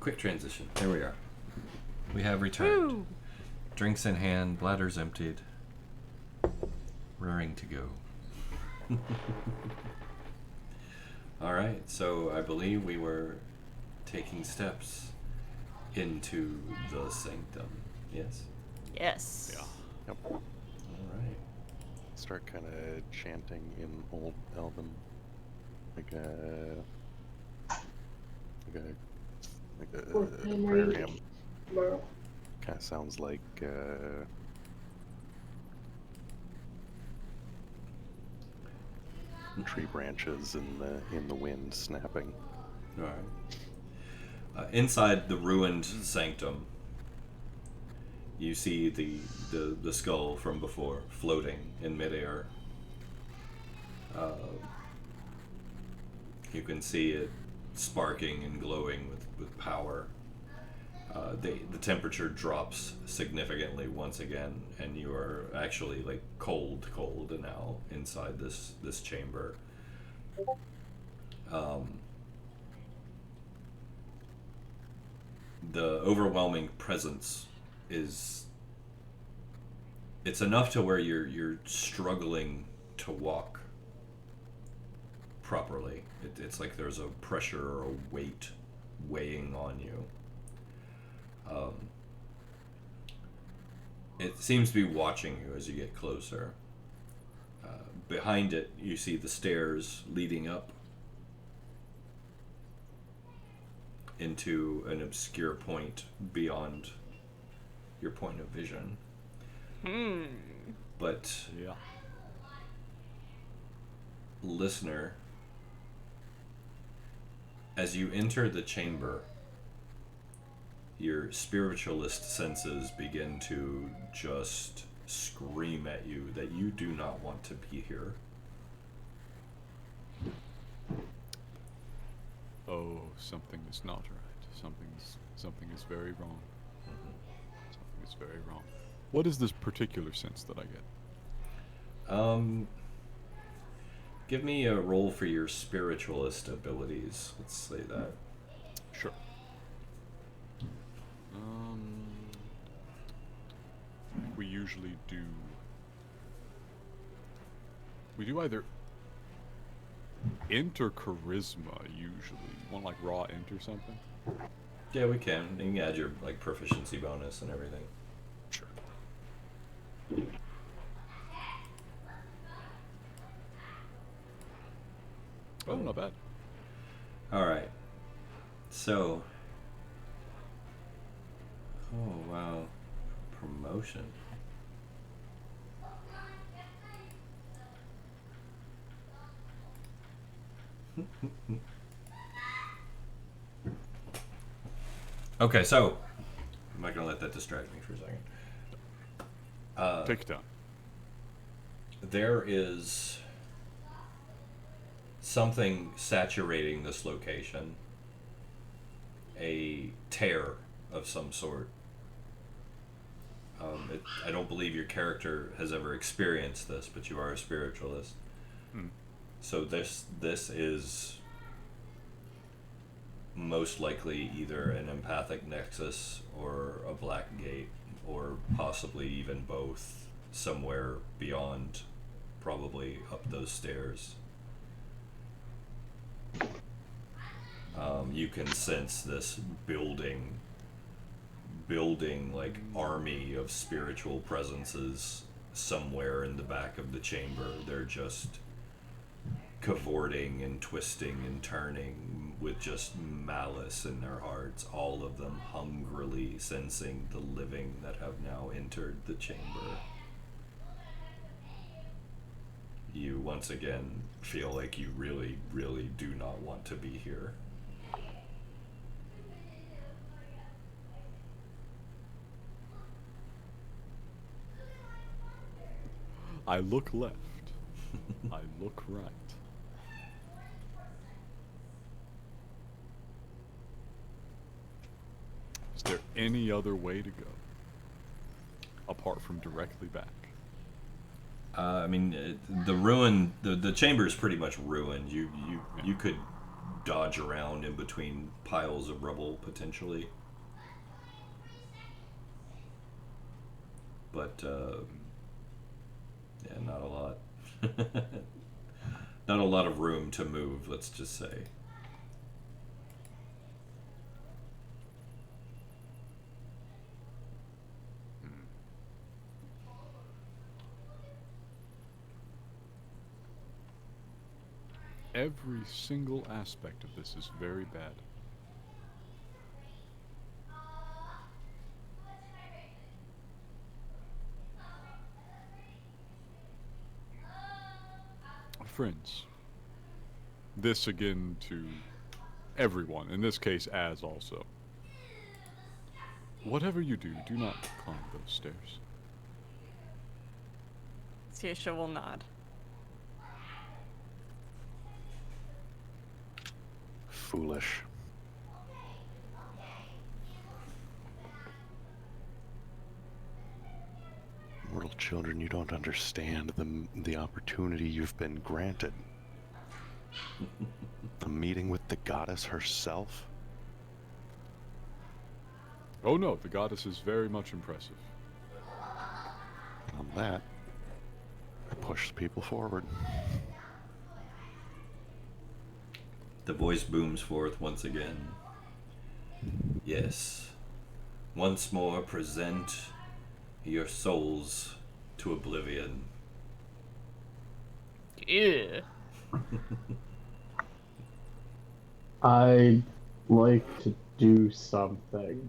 Quick transition. There we are. We have returned. Woo! Drinks in hand, bladders emptied. Raring to go. Alright, so I believe we were taking steps into the sanctum. Yes? Yes. Yeah. Yep. Alright. Start kind of chanting in Old Elven, like a prayer hymn. Kind of sounds like tree branches in the wind snapping. Alright. Inside the ruined sanctum, you see the skull from before floating in midair. You can see it sparking and glowing with power. The temperature drops significantly once again, and you are actually like cold now inside this chamber. The overwhelming presence it's enough to where you're struggling to walk properly. It's like there's a pressure or a weight weighing on you. It seems to be watching you as you get closer. Behind it, you see the stairs leading up into an obscure point beyond your point of vision. But Yeah. listener, as you enter the chamber, your spiritualist senses begin to just scream at you that you do not want to be here. Oh, something is not right. Something is very wrong. Something is very wrong. What is this particular sense that I get? Give me a roll for your spiritualist abilities. Let's say that. Sure. We usually do. We do either int or charisma. Usually, you want like raw int or something? Yeah, we can. You can add your like proficiency bonus and everything. Sure. Oh, not bad. All right. So. Oh wow, promotion. Okay, so I'm not gonna let that distract me for a second. Take it down. There is something saturating this location. A tear of some sort. I don't believe your character has ever experienced this, but you are a spiritualist. So this is most likely either an empathic nexus or a black gate, or possibly even both, somewhere beyond, probably up those stairs. You can sense this building like army of spiritual presences somewhere in the back of the chamber. They're just cavorting and twisting and turning with just malice in their hearts, all of them hungrily sensing the living that have now entered the chamber. You once again feel like you really, really do not want to be here. I look left. I look right. Is there any other way to go? Apart from directly back? I mean, the chamber is pretty much ruined. You could dodge around in between piles of rubble potentially. But yeah, not a lot. Not a lot of room to move, let's just say. Every single aspect of this is very bad. Friends, this again to everyone, in this case Az also. Whatever you do, do not climb those stairs. Tiesha will nod. Foolish. Mortal children, you don't understand the opportunity you've been granted. A meeting with the goddess herself? Oh no, the goddess is very much impressive. On that, I push the people forward. The voice booms forth once again. Yes. Once more present your souls to oblivion. Yeah. I'd like to do something.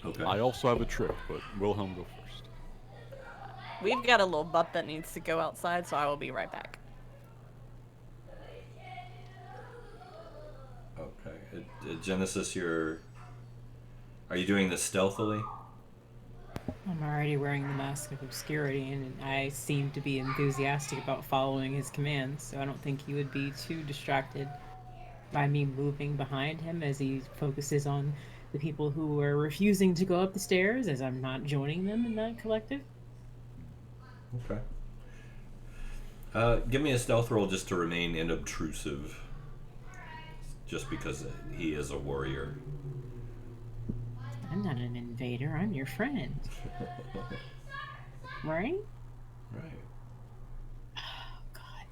Okay. I also have a trick, but Wilhelm go first. We've got a little butt that needs to go outside, so I will be right back. Okay. Genesis, are you doing this stealthily? I'm already wearing the mask of obscurity, and I seem to be enthusiastic about following his commands, so I don't think he would be too distracted by me moving behind him as he focuses on the people who are refusing to go up the stairs, as I'm not joining them in that collective. Okay. Give me a stealth roll just to remain inobtrusive. Just because he is a warrior. I'm not an invader, I'm your friend. Right? Right. Oh, God.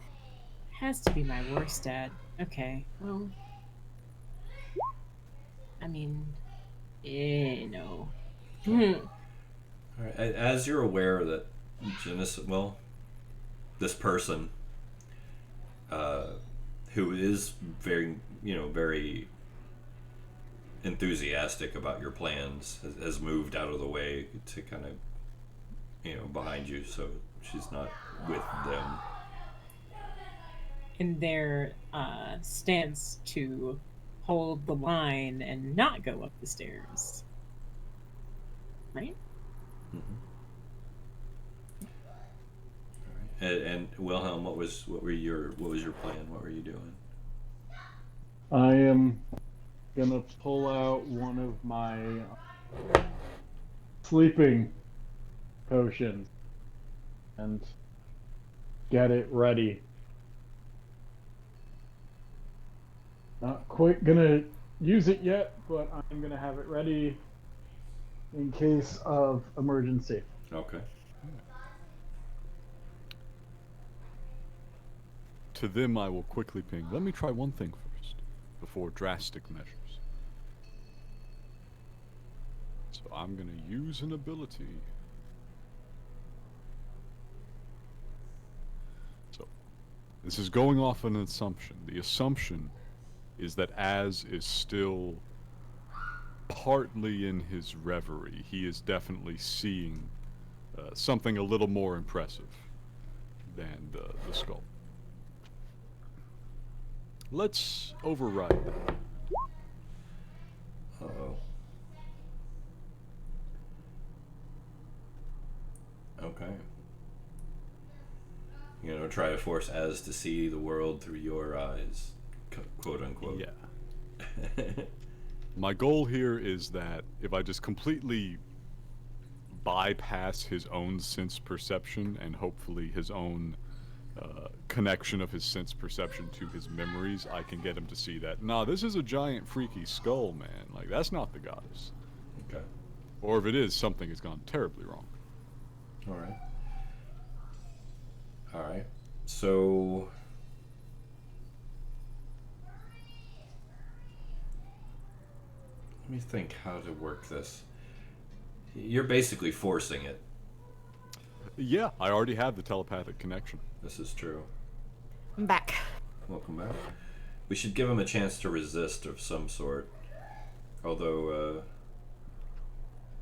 Has to be my worst stat. Okay, well... I mean... no. Alright, as you're aware that Genesis, this person, who is very, very enthusiastic about your plans, has moved out of the way to kind of, behind you, so she's not with them. In their stance to hold the line and not go up the stairs. Right? Mm-hmm. All right. And Wilhelm, what was your plan? What were you doing? I am gonna pull out one of my sleeping potions and get it ready. Not quite gonna use it yet, but I'm gonna have it ready in case of emergency. Okay. To them I will quickly ping. Let me try one thing first, before drastic measures. So I'm gonna use an ability. So, this is going off an assumption. The assumption is that Az is still partly in his reverie. He is definitely seeing something a little more impressive than the skull. Let's override that. Uh-oh. Okay. Try to force Az to see the world through your eyes, quote unquote. Yeah. My goal here is that if I just completely bypass his own sense perception and hopefully his own connection of his sense perception to his memories, I can get him to see that. Nah, this is a giant freaky skull, man. Like, that's not the goddess. Okay. Or if it is, something has gone terribly wrong. All right. All right. So let me think how to work this. You're basically forcing it. Yeah, I already have the telepathic connection. This is true. I'm back. Welcome back. We should give him a chance to resist of some sort. Although,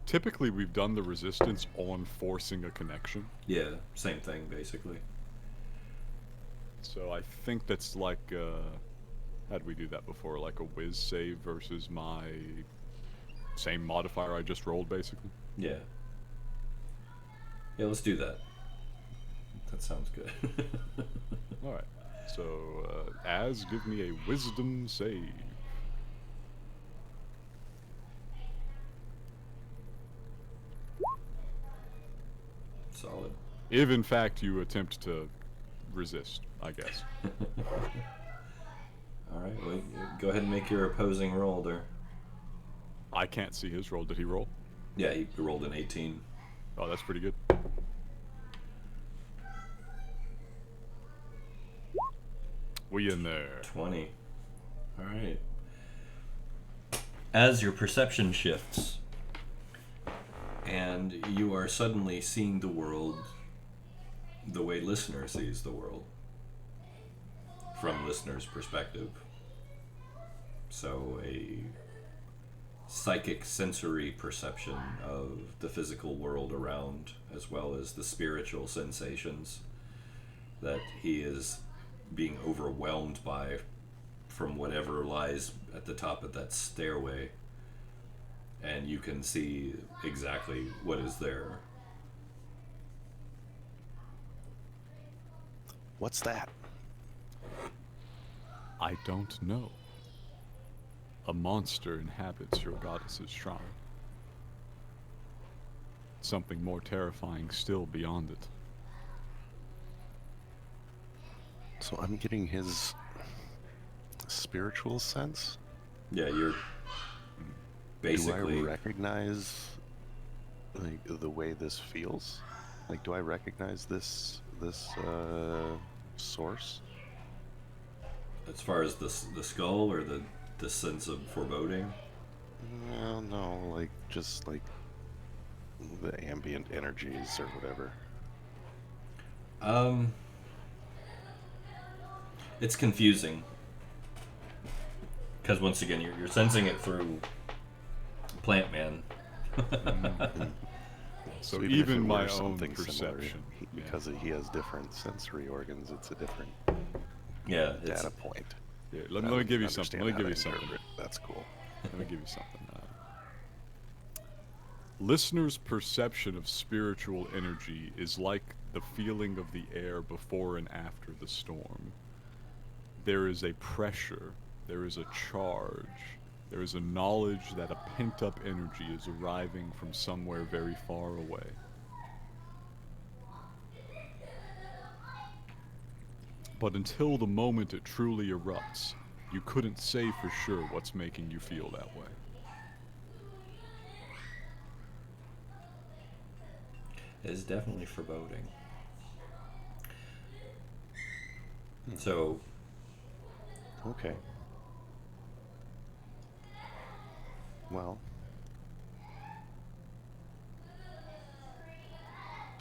Typically, we've done the resistance on forcing a connection. yeah, same thing, basically. So I think that's like, how'd we do that before? Like a whiz save versus my same modifier I just rolled, basically? Yeah. Yeah, let's do that. That sounds good. Alright. So, Az, give me a wisdom save. Solid. If, in fact, you attempt to resist, I guess. Alright, well, go ahead and make your opposing roll there. I can't see his roll. Did he roll? Yeah, he rolled an 18. Oh, that's pretty good. We in there. 20. Alright. As your perception shifts, and you are suddenly seeing the world the way listener sees the world, from listener's perspective. So a psychic sensory perception of the physical world around, as well as the spiritual sensations that he is being overwhelmed by from whatever lies at the top of that stairway. And you can see exactly what is there. What's that? I don't know. A monster inhabits your goddess's shrine. Something more terrifying still beyond it. So I'm getting his spiritual sense? Yeah, you're basically... Do I recognize like the way this feels? Like, do I recognize this source? As far as the skull or the sense of foreboding? Well, no, like just like the ambient energies or whatever. It's confusing. Because once again, you're sensing it through Plant Man. So if it even were my own something similar, perception. because he has different sensory organs, it's a different Yeah, it's, data point. Yeah, let me give you something. Let me give you something. Interpret. That's cool. Let me give you something. Listener's perception of spiritual energy is like the feeling of the air before and after the storm. There is a pressure, there is a charge, there is a knowledge that a pent-up energy is arriving from somewhere very far away. But until the moment it truly erupts, you couldn't say for sure what's making you feel that way. it is definitely foreboding. So, Okay. Well,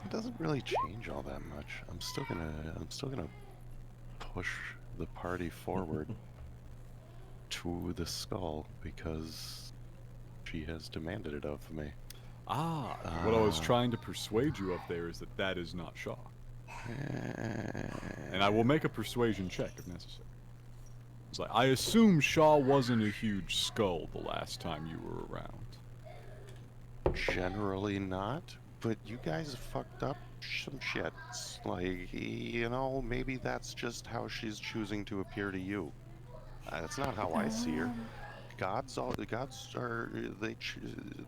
it doesn't really change all that much. I'm still gonna push the party forward to the skull because she has demanded it of me. Ah, what I was trying to persuade you of there is that that is not Shaw. And I will make a persuasion check if necessary. It's like, I assume Shaw wasn't a huge skull the last time you were around. Generally not, but you guys have fucked up some shit. It's like, you know, maybe that's just how she's choosing to appear to you. That's not how I see her. The gods are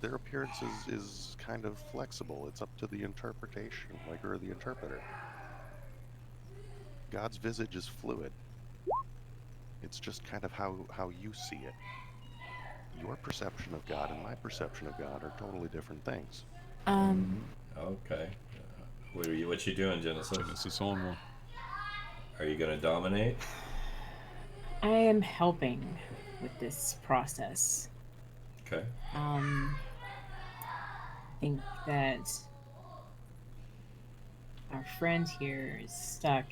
their appearance is kind of flexible. It's up to the interpretation, like, or the interpreter. God's visage is fluid. It's just kind of how you see it. Your perception of God and my perception of God are totally different things. Okay. What you doing, Genesis? Genesis on one. Are you gonna dominate? I am helping with this process. Okay. I think that our friend here is stuck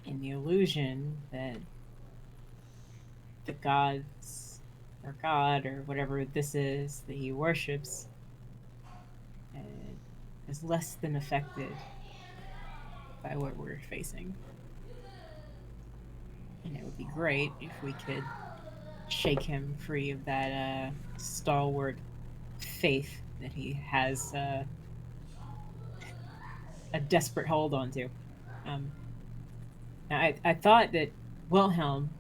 in the illusion that the gods, or God, or whatever this is that he worships, is less than affected by what we're facing. And it would be great if we could shake him free of that stalwart faith that he has a desperate hold onto. Now I thought that Wilhelm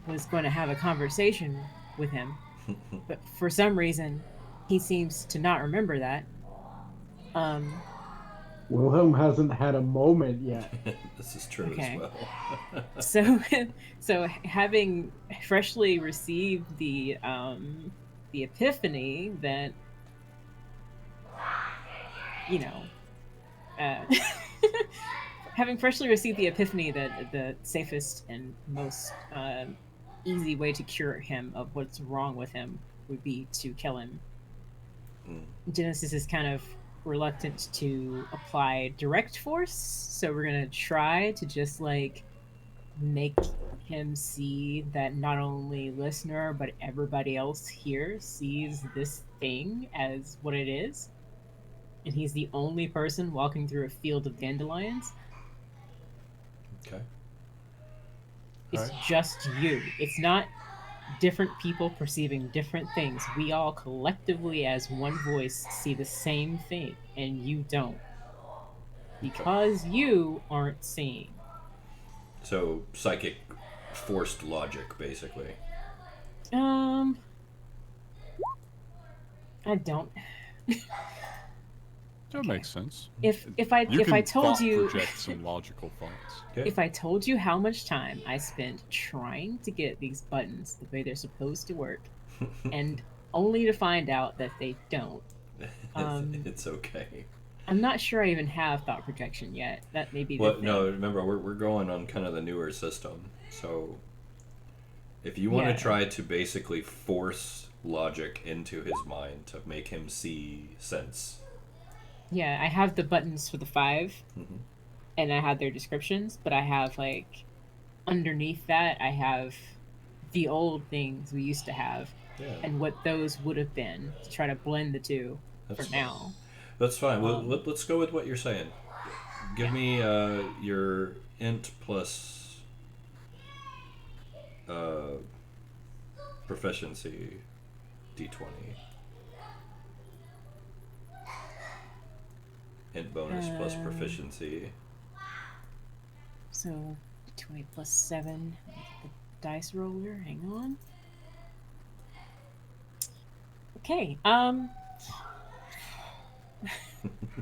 was going to have a conversation with him, but for some reason he seems to not remember that. Wilhelm hasn't had a moment yet. This is true Okay. as well. So having freshly received the epiphany that, you know, having freshly received the epiphany that the safest and most easy way to cure him of what's wrong with him would be to kill him. Genesis is kind of reluctant to apply direct force, so we're gonna try to just like make him see that not only listener but everybody else here sees this thing as what it is, and he's the only person walking through a field of dandelions. Okay. It's Alright. just you. It's not different people perceiving different things. We all collectively as one voice see the same thing, and you don't. Because you aren't seeing. So psychic forced logic, basically. I don't. That makes sense. If You I can told you project some logical thoughts. Okay. if I told you how much time I spent trying to get these buttons the way they're supposed to work, and only to find out that they don't, It's okay. I'm not sure I even have thought projection yet. That may be the Well, thing. no, remember we're going on kind of the newer system. So if you want Yeah. to try to basically force logic into his mind to make him see sense. Yeah, I have the buttons for the 5, Mhm. and I have their descriptions, but I have like underneath that I have the old things we used to have Yeah. and what those would have been to try to blend the two That's for now. That's fine. Well, let's go with what you're saying. Give Yeah. me your int plus proficiency d20. Int bonus plus proficiency. So 20 plus 7. Let me get the dice roller. Hang on. Okay.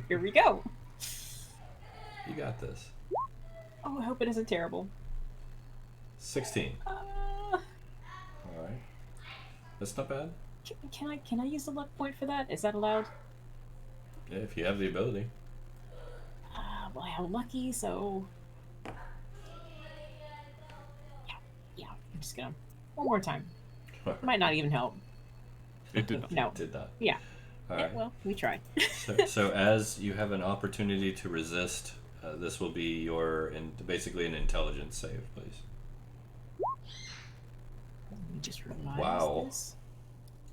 Here we go. You got this. Oh, I hope it isn't terrible. 16. Uh, All right. That's not bad. can I use a luck point for that? Is that allowed? Yeah, if you have the ability. Well, I have lucky, so yeah. I'm just gonna one more time. Might not even help. It did not. No. Did not. Yeah. All Yeah, right. well, we tried. So as you have an opportunity to resist, this will be your basically an intelligence save, please. Let me just revise Wow. this.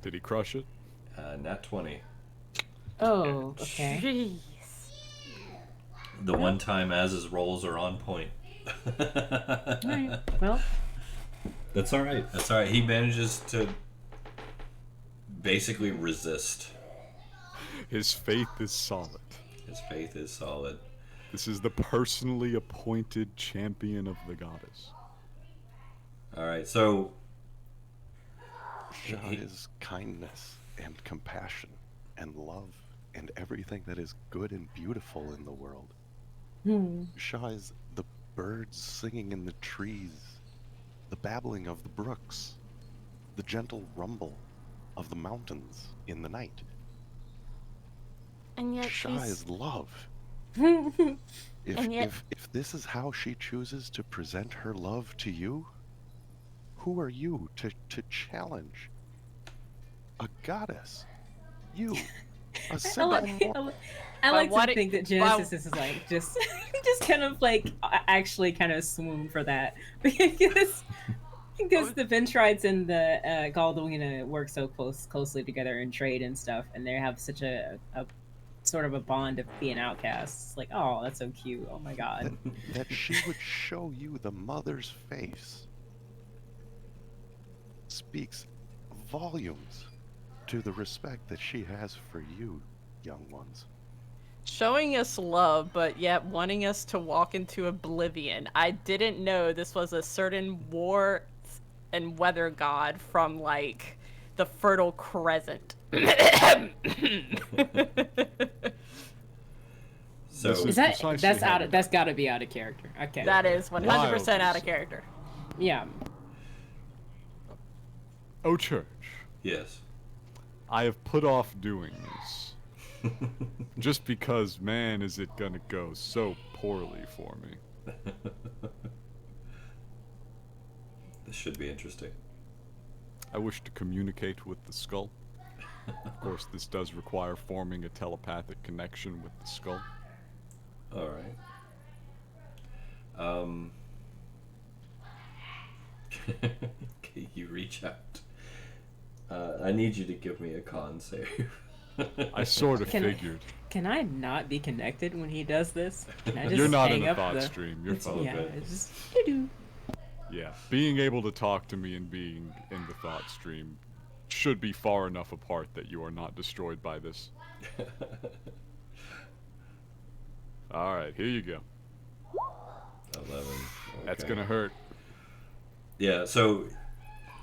Did he crush it? Nat 20. Oh, okay. Jeez. The one time Az's rolls are on point. Alright, well, That's all right. That's all right. He manages to basically resist. His faith is solid. His faith is solid. This is the personally appointed champion of the goddess. All right. So God is kindness and compassion and love and everything that is good and beautiful in the world. Shaw is the birds singing in the trees, the babbling of the brooks, the gentle rumble of the mountains in the night. And yet Shaw she's... is love. And If, yet- if this is how she chooses to present her love to you, who are you to challenge a goddess? You, a simple mortal. I like what to it- think that Genesis is like just kind of like actually kind of swoon for that because the Ventrites and the Galdwina work so closely together in trade and stuff, and they have such a sort of a bond of being outcasts. Like, oh, that's so cute. Oh my god. That she would show you the mother's face speaks volumes to the respect that she has for you, young ones. showing us love, but yet wanting us to walk into oblivion. I didn't know this was a certain war and weather god from, like, the Fertile Crescent. So This Is that precisely that's how out? the- Of, that's got to be out of character. Okay. That is 100% out of Wild. character. Yeah. O church, yes. I have put off doing this. Just because, man, is it gonna go so poorly for me. This should be interesting. I wish to communicate with the skull. Of course, this does require forming a telepathic connection with the skull. All right. Okay, you reach out. I need you to give me a con save. I sort of Can- figured. Can I not be connected when he does this? Can I just You're not hang in the up thought the... stream. You're fine. Yeah, Okay. it's just doo-doo. Yeah, being able to talk to me and being in the thought stream should be far enough apart that you are not destroyed by this. Alright, here you go. 11. That's okay. gonna hurt. Yeah, so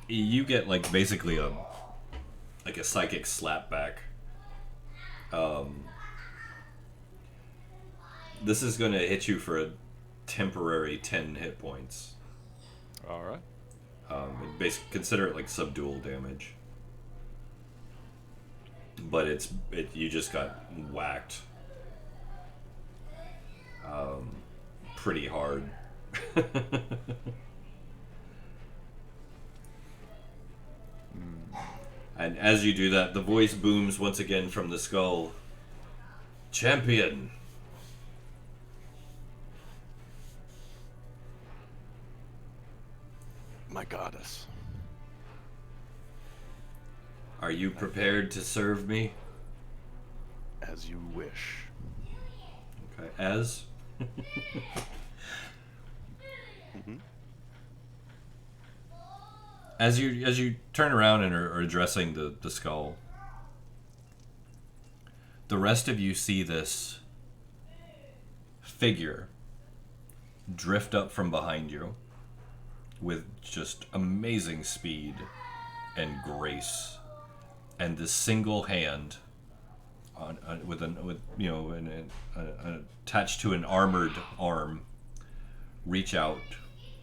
you get like basically a psychic slapback. This is going to hit you for a temporary 10 hit points. Alright. Basically, consider it like subdual damage. But you just got whacked. Pretty hard. And as you do that, the voice booms once again from the skull. Champion! My goddess. Are you prepared to serve me? As you wish. Okay, as? Mhm. As you turn around and are addressing the skull, the rest of you see this figure drift up from behind you with just amazing speed and grace, and this single hand attached to an armored arm reach out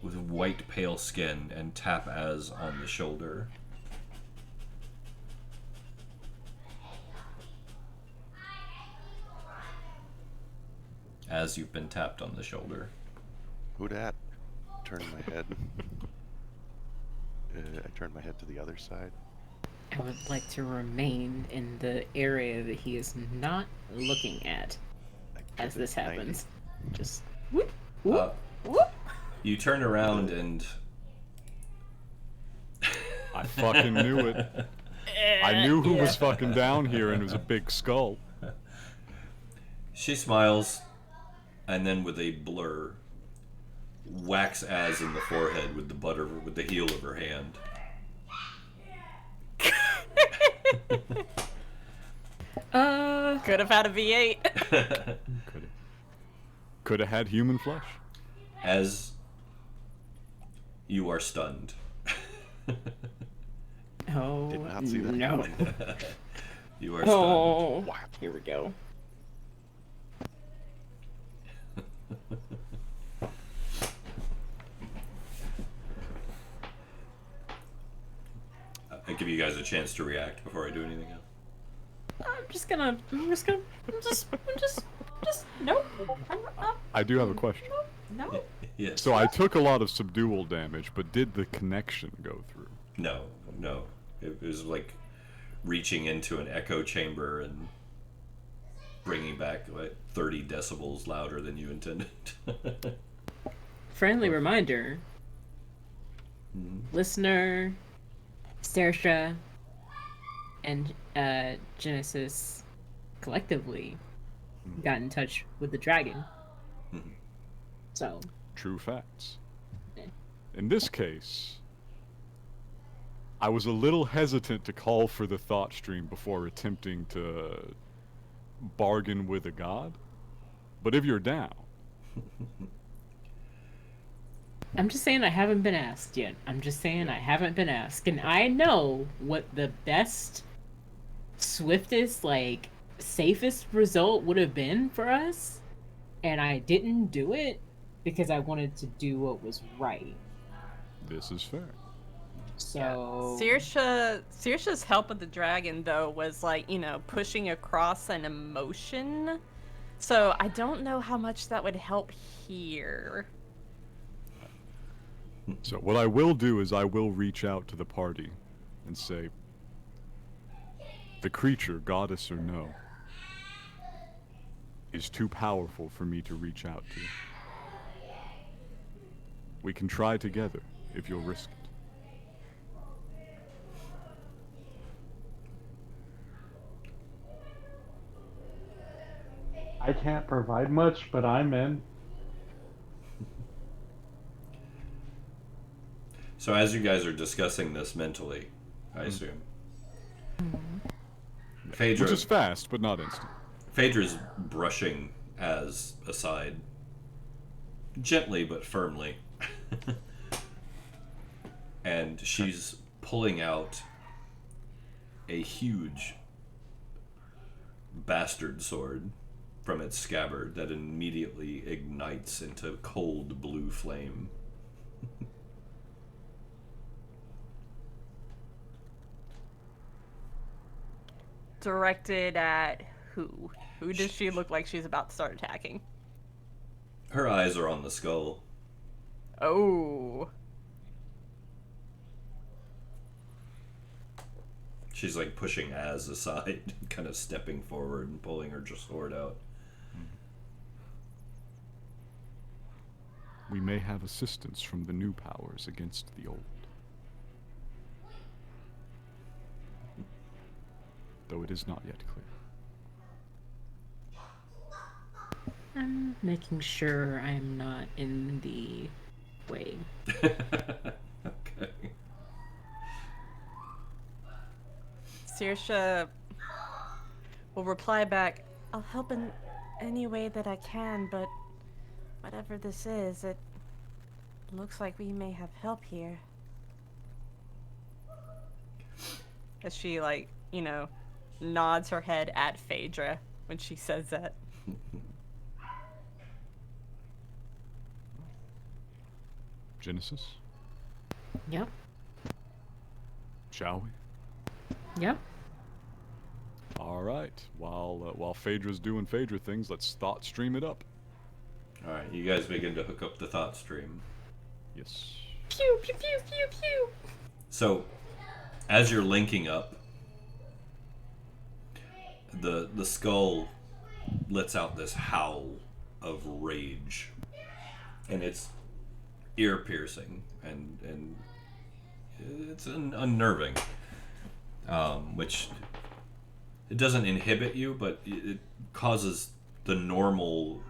with white pale skin and tap Az on the shoulder. As you've been tapped on the shoulder. Who dat? Turn my head. I turn my head to the other side. I would like to remain in the area that he is not looking at I as give this it 90. happens. Just whoop, whoop, Uh, whoop. you turn around and I fucking knew it. I knew who was fucking down here, and it was a big skull. she smiles, and then with a blur, whacks Az in the forehead with the heel of her hand. Could have had a V8. Could have had human flesh. As you are stunned. Oh Did not see that no! coming. You are stunned. Oh, here we go. I give you guys a chance to react before I do anything else. Nope. I do have a question. No. Yes. So I took a lot of subdual damage, but did the connection go through? No. It was like reaching into an echo chamber and bringing back like 30 decibels louder than you intended. Friendly reminder. Listener, Saoirse, and Genesis collectively got in touch with the dragon. So. True facts. In this case, I was a little hesitant to call for the thought stream before attempting to bargain with a god. But if you're down... I'm just saying I haven't been asked yet. I'm just saying I haven't been asked. And I know what the best, swiftest, like, safest result would have been for us. And I didn't do it because I wanted to do what was right. This is fair. So... Saoirse's help with the dragon, though, was, like, pushing across an emotion. So I don't know how much that would help here. So what I will do is I will reach out to the party and say, the creature, goddess or no, is too powerful for me to reach out to. We can try together if you'll risk it. I can't provide much, but I'm in. So as you guys are discussing this mentally, I assume. Phaedra, Which is fast, but not instant. Phaedra's brushing Az aside. Gently but firmly. And she's pulling out a huge bastard sword from its scabbard that immediately ignites into cold blue flame. Directed at who? Who does she look like she's about to start attacking? Her eyes are on the skull. Oh. She's like pushing Az aside, kind of stepping forward and pulling her sword out. We may have assistance from the new powers against the old. Though it is not yet clear. I'm making sure I'm not in the way. Okay. Saoirse will reply back, I'll help in any way that I can, but whatever this is, it looks like we may have help here. As she, nods her head at Phaedra when she says that. Genesis? Yep. Shall we? Yep. All right. While Phaedra's doing Phaedra things, let's thought stream it up. All right, you guys begin to hook up the thought stream. Yes. Pew pew pew pew pew. So, as you're linking up, the skull lets out this howl of rage, and it's ear piercing and it's unnerving. Which it doesn't inhibit you, but it causes the normal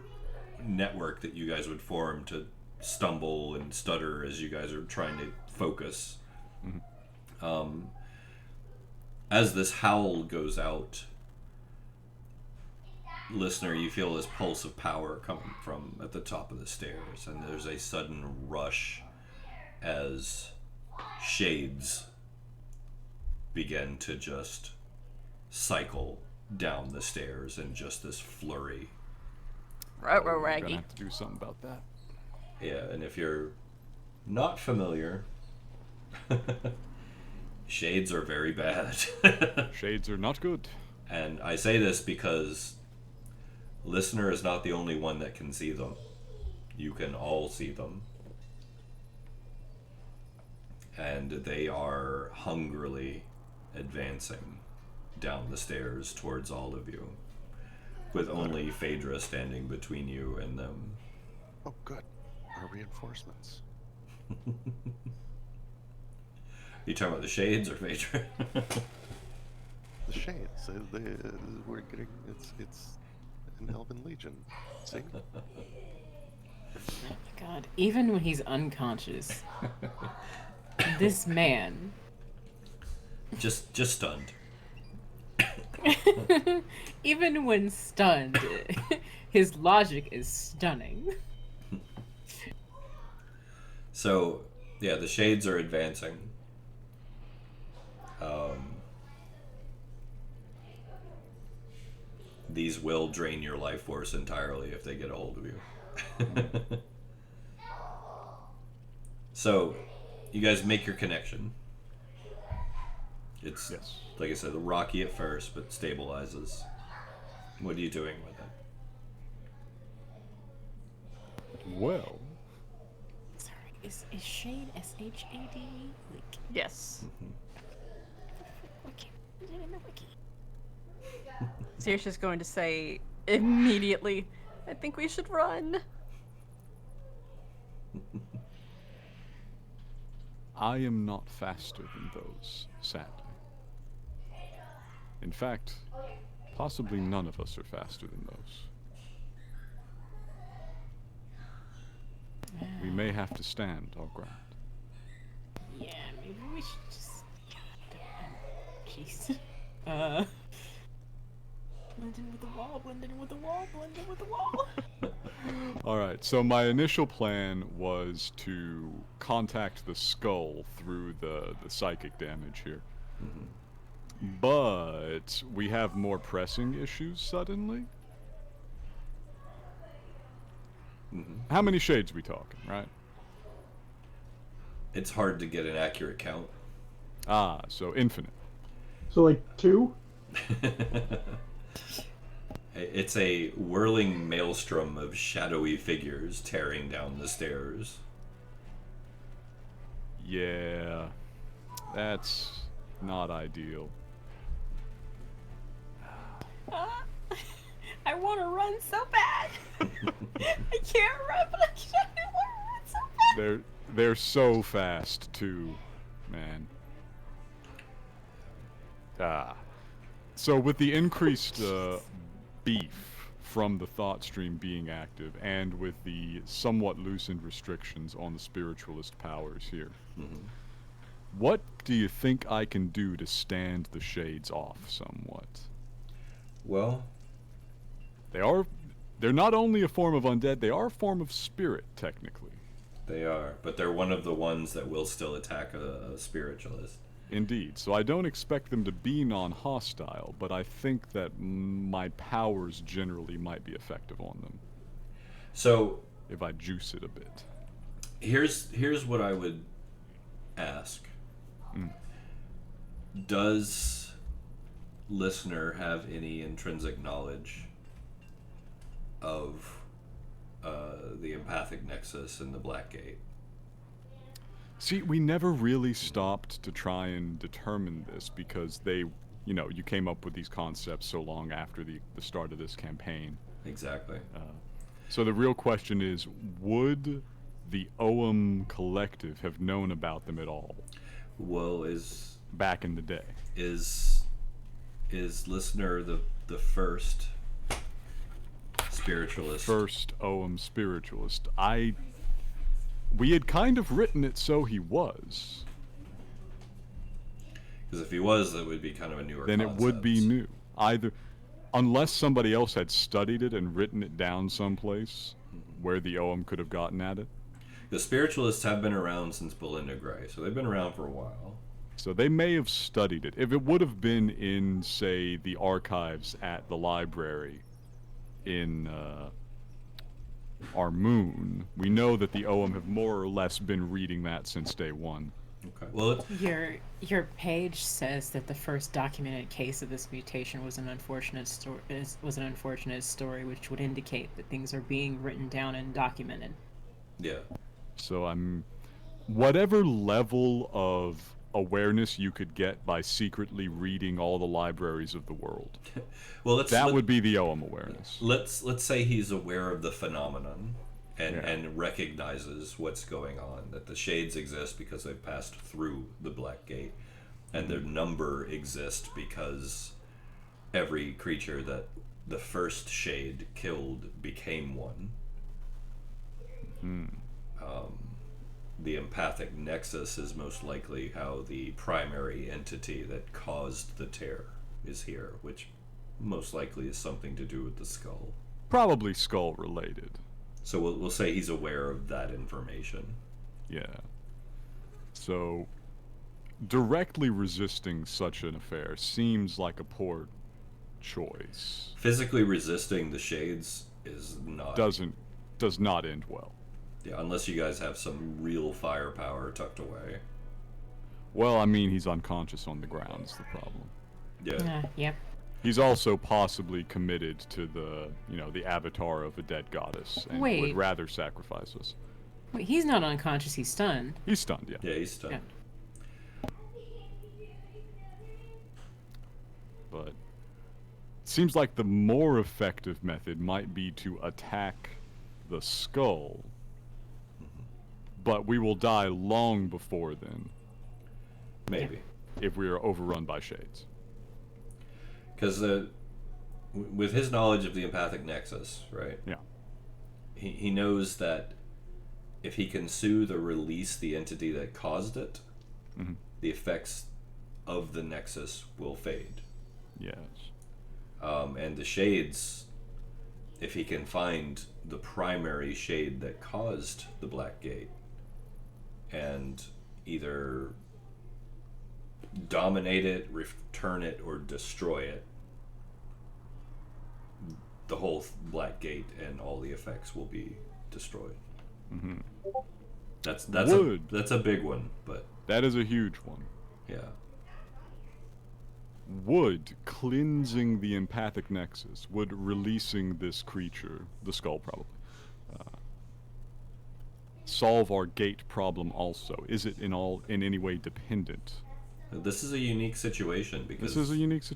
network that you guys would form to stumble and stutter as you guys are trying to focus. As this howl goes out, listener, you feel this pulse of power coming from at the top of the stairs, and there's a sudden rush as shades begin to just cycle down the stairs in just this flurry. Right, We're Raggy. gonna have to do something about that. Yeah, and if you're not familiar, Shades are very bad. Shades are not good. And I say this because listener is not the only one that can see them. You can all see them. And they are hungrily advancing down the stairs towards all of you, with only Phaedra standing between you and them. Oh, good. Our reinforcements. You talking about the Shades or Phaedra? The Shades. We're getting. It's an Elven Legion. See? Oh my god. Even when he's unconscious, this man. Just stunned. Even when stunned, his logic is stunning. So, yeah, the Shades are advancing. These will drain your life force entirely if they get a hold of you. So, you guys make your connection. It's, Yes. like I said, rocky at first, but stabilizes. What are you doing with it? Well, Sorry, is Shade S-H-A-D? Like, Yes. wiki. Is it in the wiki? Saoirse's going to say immediately, I think we should run. I am not faster than those, sadly. In fact, possibly none of us are faster than those. We may have to stand our ground. Yeah, maybe we should just. Jeez. Blend in with the wall, blend in with the wall, blend in with the wall. Alright, so my initial plan was to contact the skull through the psychic damage here. But we have more pressing issues suddenly. How many shades we talking, right? It's hard to get an accurate count. Ah, so infinite. So like 2? It's a whirling maelstrom of shadowy figures tearing down the stairs. Yeah, that's not ideal. I want to run so bad. I can't run, but I want to run so bad. They're so fast too, man. So with the increased beef from the thought stream being active, and with the somewhat loosened restrictions on the spiritualist powers here, what do you think I can do to stand the Shades off somewhat? Well, They're not only a form of undead, they are a form of spirit, technically. they are, but they're one of the ones that will still attack a spiritualist. Indeed. So I don't expect them to be non-hostile, but I think that my powers generally might be effective on them. So, If I juice it a bit. here's what I would ask. Does listener have any intrinsic knowledge of the empathic nexus and the Black Gate? See, we never really stopped to try and determine this because you came up with these concepts so long after the start of this campaign. Exactly. So the real question is, would the Ogham Collective have known about them at all Well, back in the day? is listener the first spiritualist? First Ogham spiritualist. We had kind of written it so he was. Because if he was, that would be kind of a newer Then it would be concept. new. Unless somebody else had studied it and written it down someplace where the Ogham could have gotten at it. The spiritualists have been around since Belinda Gray, so they've been around for a while. So they may have studied it. If it would have been in, say, the archives at the library in our moon, we know that the Ogham have more or less been reading that since day one. Okay. Well, Your page says that the first documented case of this mutation was an unfortunate story, which would indicate that things are being written down and documented. yeah. So whatever level of awareness you could get by secretly reading all the libraries of the world. Well, that would be the OM awareness. Let's say he's aware of the phenomenon and Yeah. and recognizes what's going on, that the shades exist because they've passed through the Black Gate, and their number exists because every creature that the first shade killed became one. The empathic nexus is most likely how the primary entity that caused the tear is here, which most likely is something to do with the skull. Probably skull related. So we'll say he's aware of that information. Yeah. So directly resisting such an affair seems like a poor choice. Physically resisting the shades is not... Does not end well. Yeah, unless you guys have some real firepower tucked away. Well, I mean, he's unconscious on the ground is the problem. Yeah. Yep. He's also possibly committed to the avatar of a dead goddess and Wait. would rather sacrifice us. Wait, he's not unconscious, he's stunned. He's stunned, yeah. Yeah, he's stunned. But it seems like the more effective method might be to attack the skull. But we will die long before then. Maybe. If we are overrun by shades. Because with his knowledge of the empathic nexus, right? Yeah. He knows that if he can soothe or release the entity that caused it, the effects of the nexus will fade. Yes. And the shades, if he can find the primary shade that caused the Black Gate and either dominate it, return it, or destroy it, the whole Black Gate and all the effects will be destroyed. That's a big one, but that is a huge one. yeah. Would cleansing the empathic nexus, would releasing this creature, the skull probably, solve our gate problem also? Is it in any way dependent? This is a unique situation because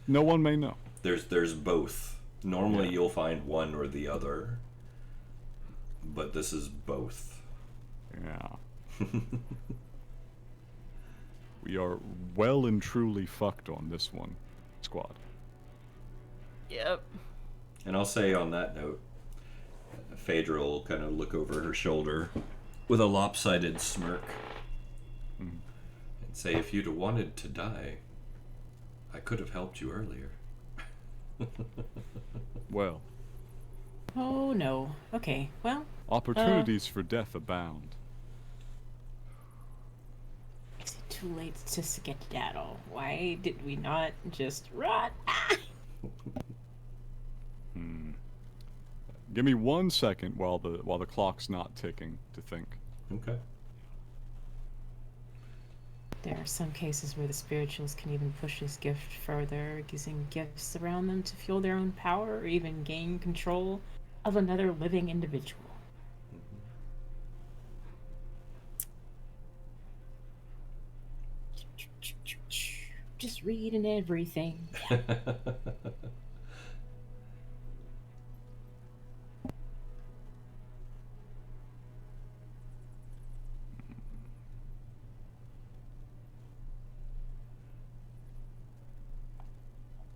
no one may know. There's both. Normally you'll find one or the other, but this is both. Yeah. We are well and truly fucked on this one, squad. Yep. And I'll say on that note, Phaedra will kind of look over her shoulder with a lopsided smirk and say, if you'd have wanted to die, I could have helped you earlier. Well. Oh no. Okay, well. Opportunities for death abound. Is it too late to skedaddle? Why did we not just run? Give me 1 second while the clock's not ticking to think. Okay. There are some cases where the spirituals can even push this gift further, using gifts around them to fuel their own power or even gain control of another living individual. Just reading everything.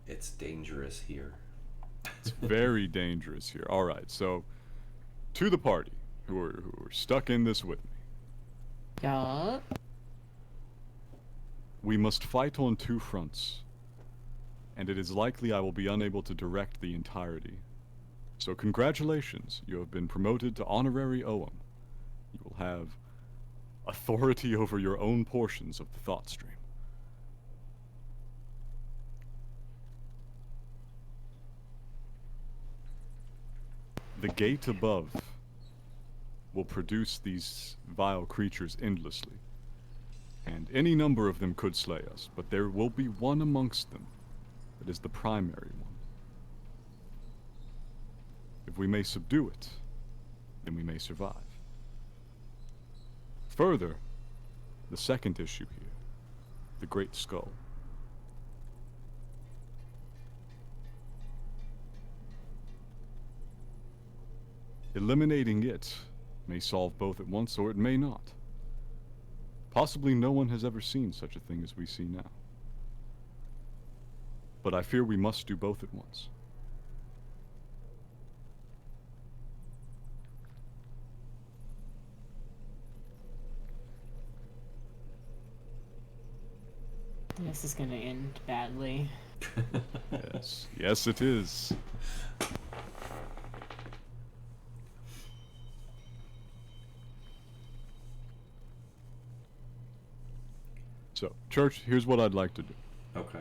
It's dangerous here. It's very dangerous here. All right, so to the party who are stuck in this with me. Yup. We must fight on two fronts, and it is likely I will be unable to direct the entirety. So congratulations, you have been promoted to honorary OM. You will have authority over your own portions of the thought stream. The gate above will produce these vile creatures endlessly. and any number of them could slay us, but there will be one amongst them that is the primary one. If we may subdue it, then we may survive. Further, the second issue here, the Great Skull. Eliminating it may solve both at once, or it may not. Possibly no one has ever seen such a thing as we see now. But I fear we must do both at once. This is gonna end badly. Yes, yes it is. So, Church, here's what I'd like to do. Okay.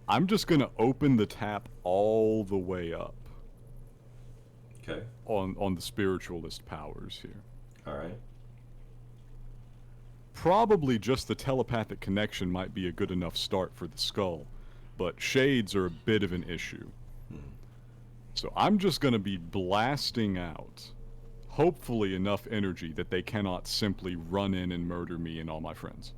I'm just gonna open the tap all the way up Okay. on the spiritualist powers here. All right. Probably just the telepathic connection might be a good enough start for the skull, but shades are a bit of an issue. So I'm just gonna be blasting out, hopefully enough energy that they cannot simply run in and murder me and all my friends.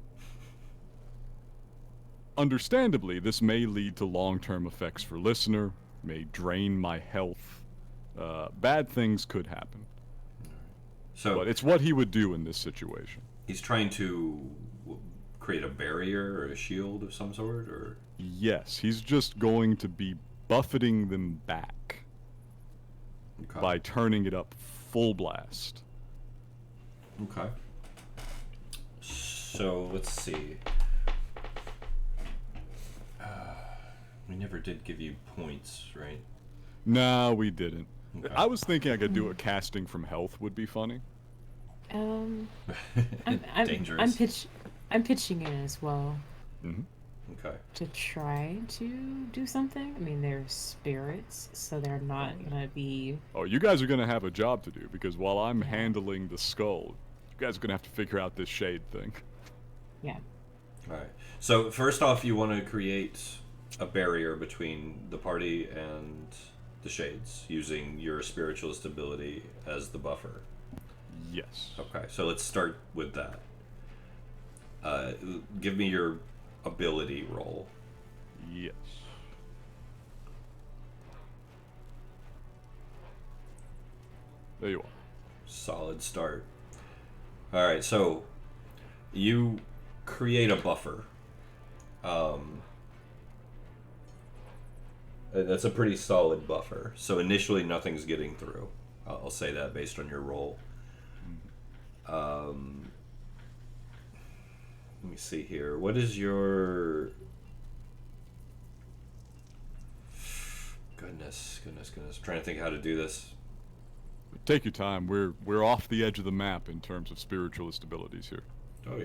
Understandably, this may lead to long-term effects for listener, may drain my health. Bad things could happen. So But it's what he would do in this situation. he's trying to create a barrier or a shield of some sort, or Yes, he's just going to be buffeting them back okay. by turning it up full blast. Okay. So let's see. We never did give you points, right? No, we didn't. Okay. I was thinking I could do a casting from health would be funny. I'm Dangerous. I'm pitching it as well Okay. to try to do something. I mean, they're spirits, so they're not gonna be. Oh, you guys are going to have a job to do, because while I'm handling the skull, you guys are going to have to figure out this shade thing. Yeah. All right. So first off, you want to create a barrier between the party and the shades using your spiritualist ability as the buffer. Yes. Okay. So let's start with that. Give me your ability roll. Yes. There you are. Solid start. All right, so you create a buffer. That's a pretty solid buffer. So initially, nothing's getting through. I'll say that based on your roll. Let me see here. What is your... Goodness. Trying to think how to do this. Take your time. We're off the edge of the map in terms of spiritualist abilities here. Oh,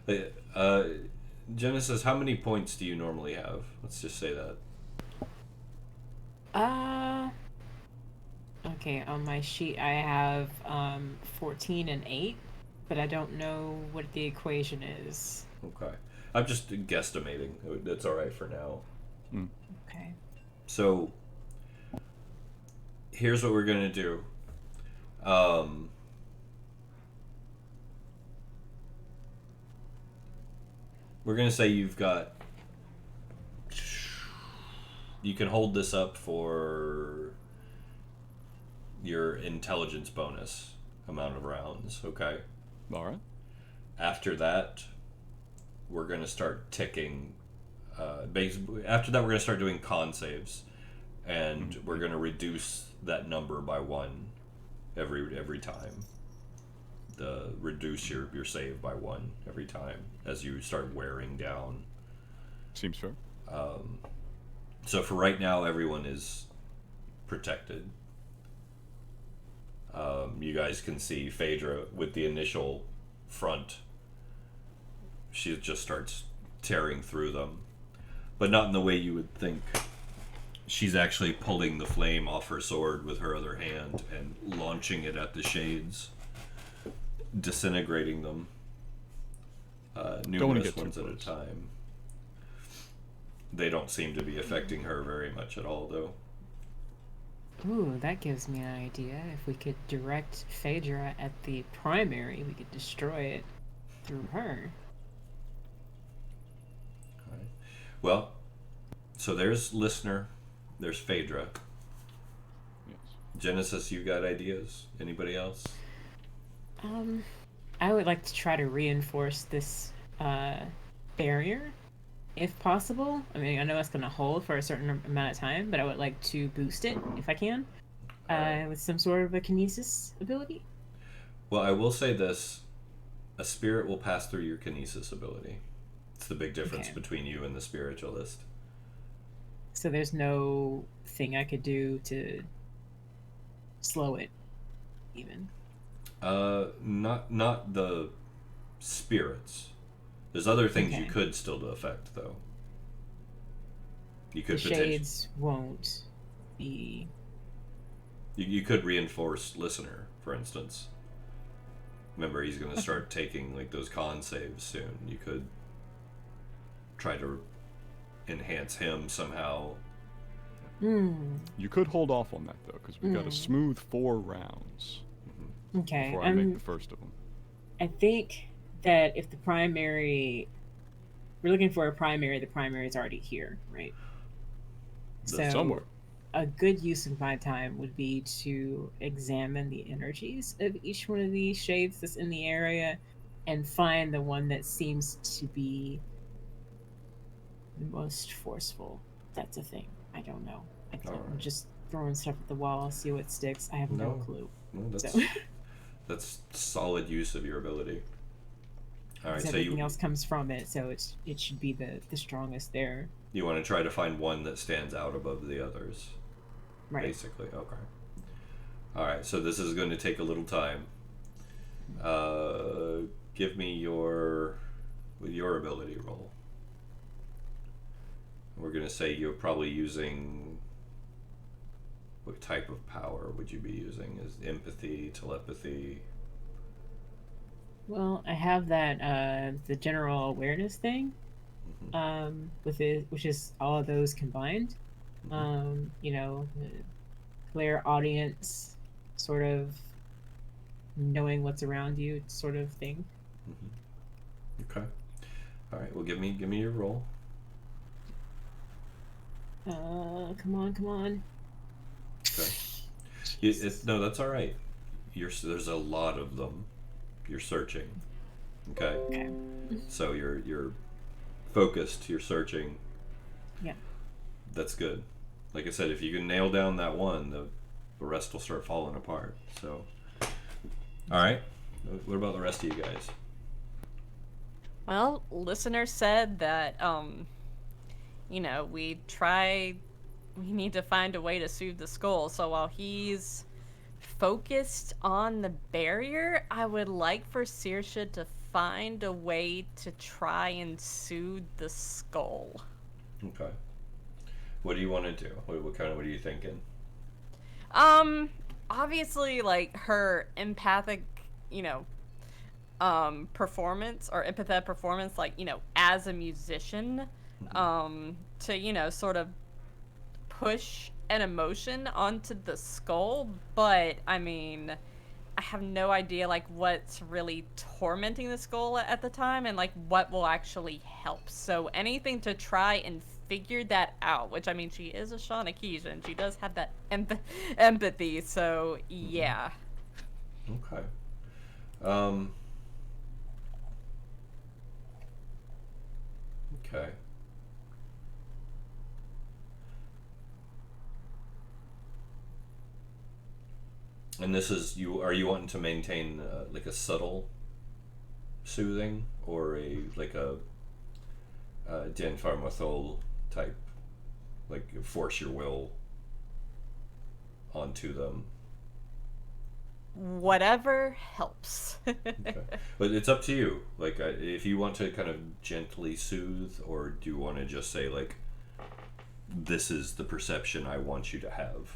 yeah. Genesis, how many points do you normally have? Let's just say that. Okay, on my sheet I have 14 and 8, but I don't know what the equation is. Okay. I'm just guesstimating. That's all right for now. Okay. So, here's what we're going to do. We're going to say you can hold this up for your intelligence bonus amount of rounds, okay? All right. After that, we're going to start ticking. Basically, after that, we're going to start doing con saves, and we're going to reduce that number by 1 every time. Reduce your save by 1 every time as you start wearing down. Seems fair. So for right now, everyone is protected. You guys can see Phaedra with the initial front. She just starts tearing through them, but not in the way you would think. She's actually pulling the flame off her sword with her other hand and launching it at the shades. disintegrating them. wanna Numerous get too ones at a close. time. They don't seem to be affecting her very much at all, though. Ooh, that gives me an idea. If we could direct Phaedra at the primary, we could destroy it through her. Alright. Well, so there's Listener, there's Phaedra. Yes. Genesis, you got ideas? Anybody else? I would like to try to reinforce this barrier, if possible. I mean, I know it's going to hold for a certain amount of time, but I would like to boost it, if I can, with some sort of a kinesis ability. Well, I will say this. A spirit will pass through your kinesis ability. It's the big difference Okay. between you and the spiritualist. So there's no thing I could do to slow it, even. Not the spirits. There's other things you Okay. could still affect, though. You The could potentially. shades won't be... You could reinforce Listener, for instance. Remember, he's going to start taking like those con saves soon. You could try to enhance him somehow. You could hold off on that though, because we got a smooth 4 rounds Okay, before I make the first of them. I think that if the primary... We're looking for a primary, the primary is already here, right? So Somewhere. a good use of my time would be to examine the energies of each one of these shades that's in the area and find the one that seems to be the most forceful. That's a thing. I don't know. I'm Alright. just throwing stuff at the wall, see what sticks. I have no No. clue. Well, that's So, that's solid use of your ability. All right, because so everything else comes from it, so it should be the strongest there. you want to try to find one that stands out above the others, Right. basically. Okay. All right, so this is going to take a little time. Give me your ability roll. We're going to say you're probably using. What type of power would you be using? Is empathy, telepathy? Well, I have that the general awareness thing, with it, which is all of those combined. You know, the clear audience, sort of knowing what's around you, sort of thing. Okay. All right. Well, give me your roll. Come on. Okay. No, that's all right. There's a lot of them. You're searching. Okay. Okay. So you're focused. You're searching. Yeah. That's good. Like I said, if you can nail down that one, the rest will start falling apart. So. All right. What about the rest of you guys? Well, Listener said that, you know, we need to find a way to soothe the skull. So while he's focused on the barrier, I would like for Saoirse to find a way to try and soothe the skull. Okay. What do you want to do? What are you thinking? Obviously, like, her empathic, you know, performance or empathetic performance, like, you know, as a musician, to, you know, sort of push an emotion onto the skull, but I mean, I have no idea like what's really tormenting the skull at the time and like what will actually help. So anything to try and figure that out, which I mean, she is a Shawnakesian, she does have that empathy, so yeah. Okay. Okay. And this is you. Are you wanting to maintain like a subtle soothing, or a Den Farmathol type, like force your will onto them? Whatever helps. Okay. But it's up to you. Like, if you want to kind of gently soothe, or do you want to just say like, "This is the perception I want you to have."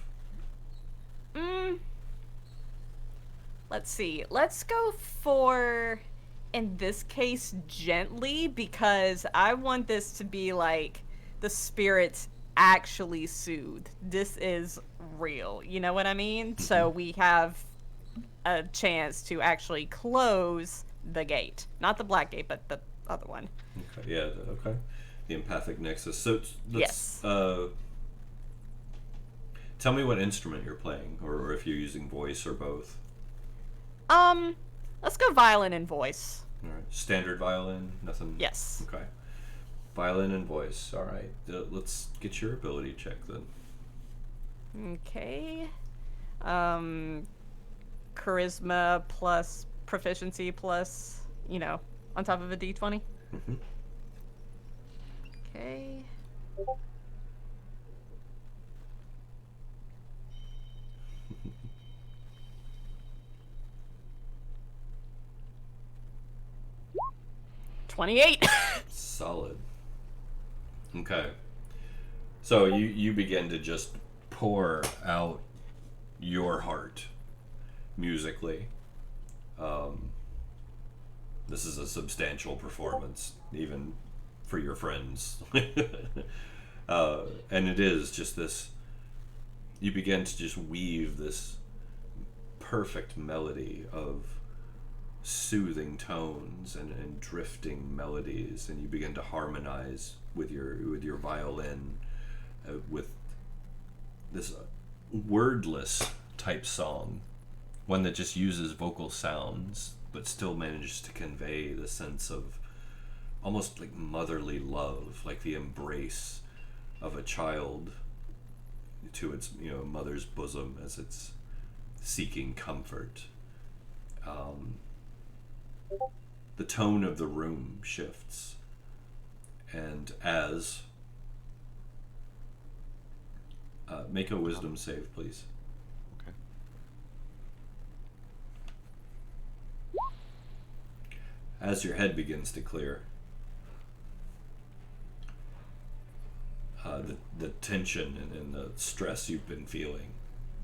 Let's see. Let's go for, in this case, gently, because I want this to be like the spirits actually soothed. This is real. You know what I mean? So we have a chance to actually close the gate. Not the black gate, but the other one. Okay, yeah, okay. The empathic nexus. So let's tell me what instrument you're playing, or if you're using voice or both. Let's go violin and voice. All right. Standard violin, nothing. Yes. Okay. Violin and voice. All right. Let's get your ability check then. Okay. Charisma plus proficiency plus, on top of a d20. Mm-hmm. Okay. $28. Solid. Okay. So you begin to just pour out your heart musically. This is a substantial performance, even for your friends. And it is just this, you begin to just weave this perfect melody of soothing tones and drifting melodies, and you begin to harmonize with your violin with this wordless type song, one that just uses vocal sounds but still manages to convey the sense of almost like motherly love, like the embrace of a child to its mother's bosom as it's seeking comfort. The tone of the room shifts, and as make a wisdom save, please. Okay. As your head begins to clear, the tension and the stress you've been feeling.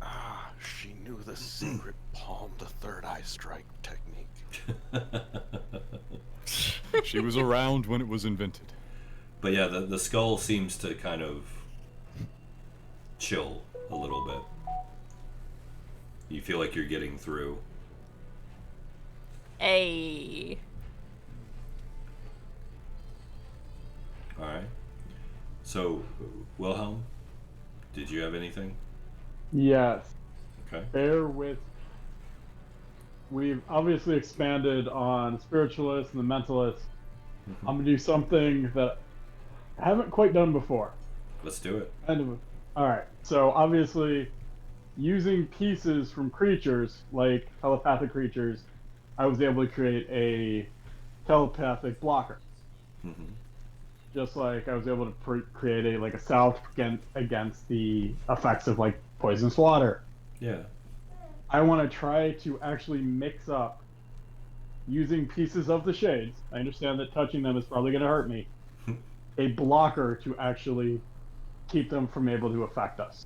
Ah, she knew the secret palm the third eye strike technique. She was around when it was invented. But yeah, the skull seems to kind of chill a little bit. You feel like you're getting through. Hey. Alright. So, Wilhelm, did you have anything? Yes. Okay. Bear with. We've obviously expanded on spiritualists and the mentalists. Mm-hmm. I'm gonna do something that I haven't quite done before. Let's do it. Alright, so obviously, using pieces from creatures, like telepathic creatures, I was able to create a telepathic blocker. Mm-hmm. Just like I was able to create a salve against the effects of poisonous water. Yeah. I want to try to actually mix up using pieces of the shades. I understand that touching them is probably going to hurt me. A blocker to actually keep them from able to affect us.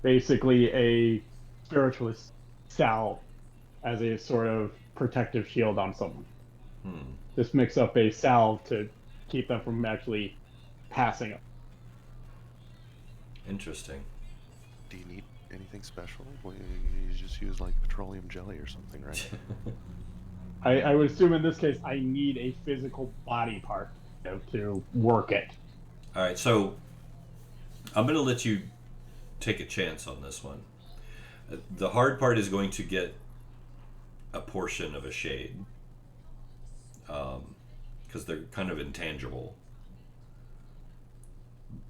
Basically a spiritualist salve as a sort of protective shield on someone. Just mix up a salve to keep them from actually passing it. Interesting. Do you need anything special? Well, you just use petroleum jelly or something, right? I would assume in this case I need a physical body part to work it. Alright, so I'm going to let you take a chance on this one. The hard part is going to get a portion of a shade. Because they're kind of intangible.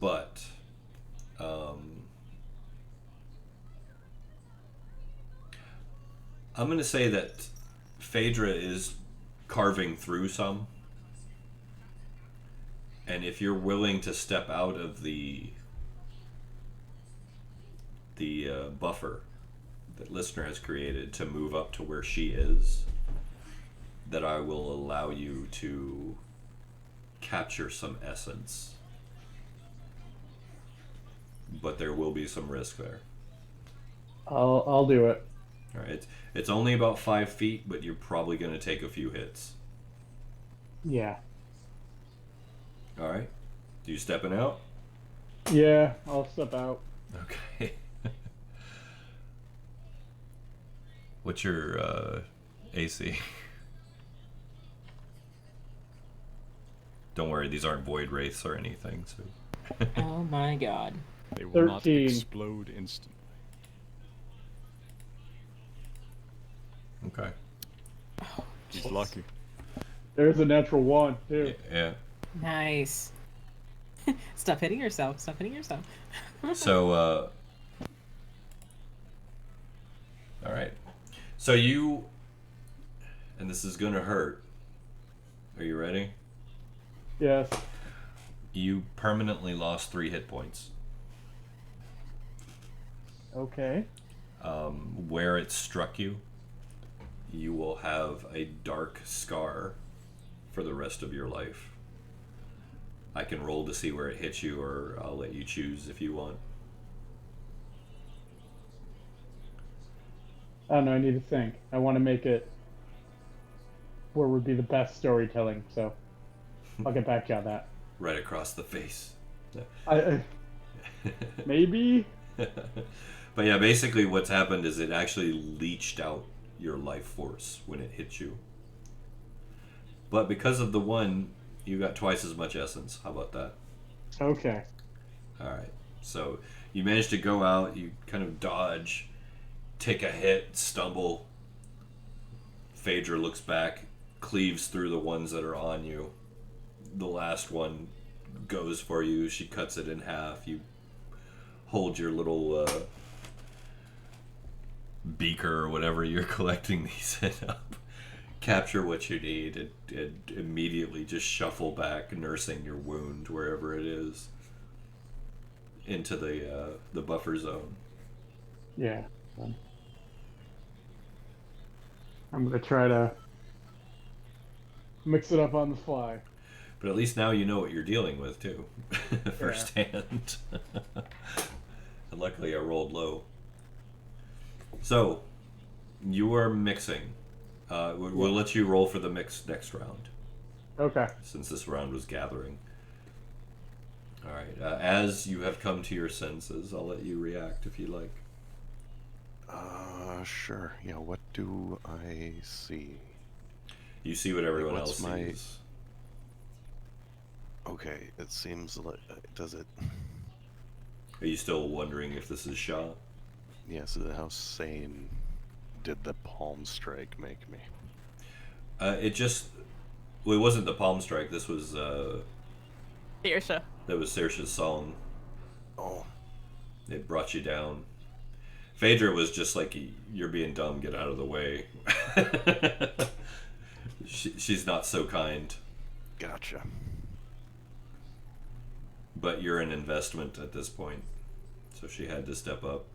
But I'm going to say that Phaedra is carving through some. And if you're willing to step out of the buffer that Listener has created to move up to where she is, that I will allow you to capture some essence. But there will be some risk there. I'll do it. All right, it's only about 5 feet, but you're probably going to take a few hits. Yeah. All right, you stepping out? Yeah, I'll step out. Okay. What's your AC? Don't worry, these aren't void wraiths or anything. So. Oh my god. They will not 13. explode instantly. Okay. He's lucky. There's a natural 1 too. Yeah. Nice. Stop hitting yourself. Stop hitting yourself. So, all right. So you, and this is gonna hurt. Are you ready? Yes. You permanently lost 3 hit points. Okay. Where it struck you, you will have a dark scar for the rest of your life. I can roll to see where it hits you, or I'll let you choose if you want. I don't know, I need to think. I want to make it where would be the best storytelling, so I'll get back to you on that. Right across the face. Maybe? But yeah, basically what's happened is it actually leached out your life force when it hit you. But because of the 1, you got twice as much essence. How about that? Okay. Alright. So you managed to go out, you kind of dodge, take a hit, stumble. Phaedra looks back, cleaves through the ones that are on you. The last one goes for you. She cuts it in half. You hold your little beaker or whatever you're collecting these in up. Capture what you need and immediately just shuffle back, nursing your wound wherever it is into the buffer zone. Yeah. I'm going to try to mix it up on the fly. But at least now you know what you're dealing with, too. Firsthand. And luckily I rolled low. So, you are mixing. We'll let you roll for the mix next round, Okay. since this round was gathering. Alright, as you have come to your senses, I'll let you react if you like. Sure. Yeah, what do I see? You see what everyone What's else my- sees. Okay, it seems like... does it... Are you still wondering if this is Shaw? Yes, how sane did the palm strike make me? It wasn't the palm strike. This was Saoirse. that was Saoirse's song. Oh, It brought you down. Phaedra was just like, you're being dumb, get out of the way. She's not so kind. gotcha. But you're an investment at this point. So she had to step up.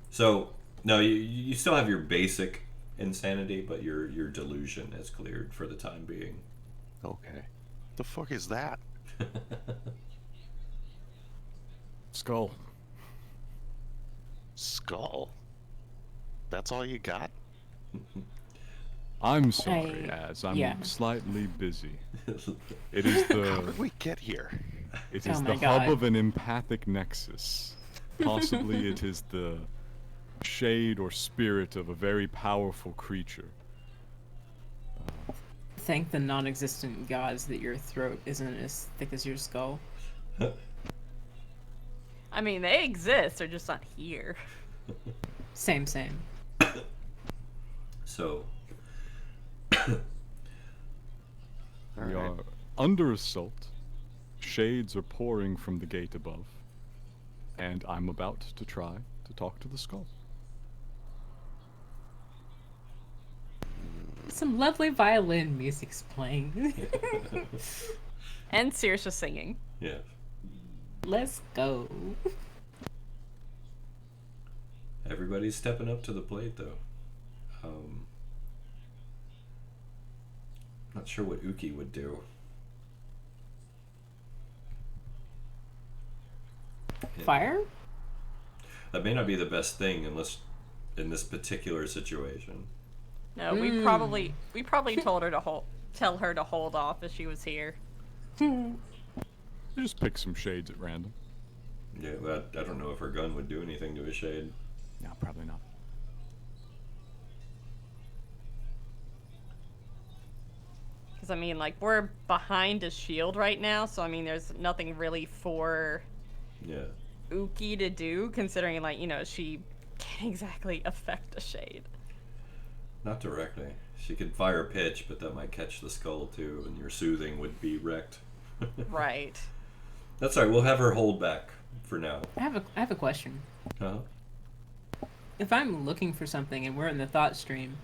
So, no, you still have your basic insanity, but your delusion is cleared for the time being. Okay. The fuck is that? Skull. Skull? That's all you got? I'm sorry, I- as I'm yeah. slightly busy. It is How the did we get here? it Oh is my the hub God. of an empathic nexus. Possibly it is the shade or spirit of a very powerful creature. Thank the non-existent gods that your throat isn't as thick as your skull. I mean, they exist. They're just not here. Same. So, We Alright. are under assault. Shades are pouring from the gate above. And I'm about to try to talk to the skull. Some lovely violin music's playing. And Saoirse singing. yeah. Let's go. Everybody's stepping up to the plate, though. Not sure what Uki would do. Fire? That may not be the best thing unless in this particular situation. No, we probably told her to tell her to hold off if she was here. Just pick some shades at random. Yeah, I don't know if her gun would do anything to a shade. No, probably not. Because, I mean, like, we're behind a shield right now, so, I mean, there's nothing really for Yeah. Uki to do, considering, like, you know, she can't exactly affect a shade. Not directly. She could fire pitch, but that might catch the skull too, and your soothing would be wrecked. Right. That's alright, we'll have her hold back for now. I have a question. Huh? If I'm looking for something and we're in the thought stream,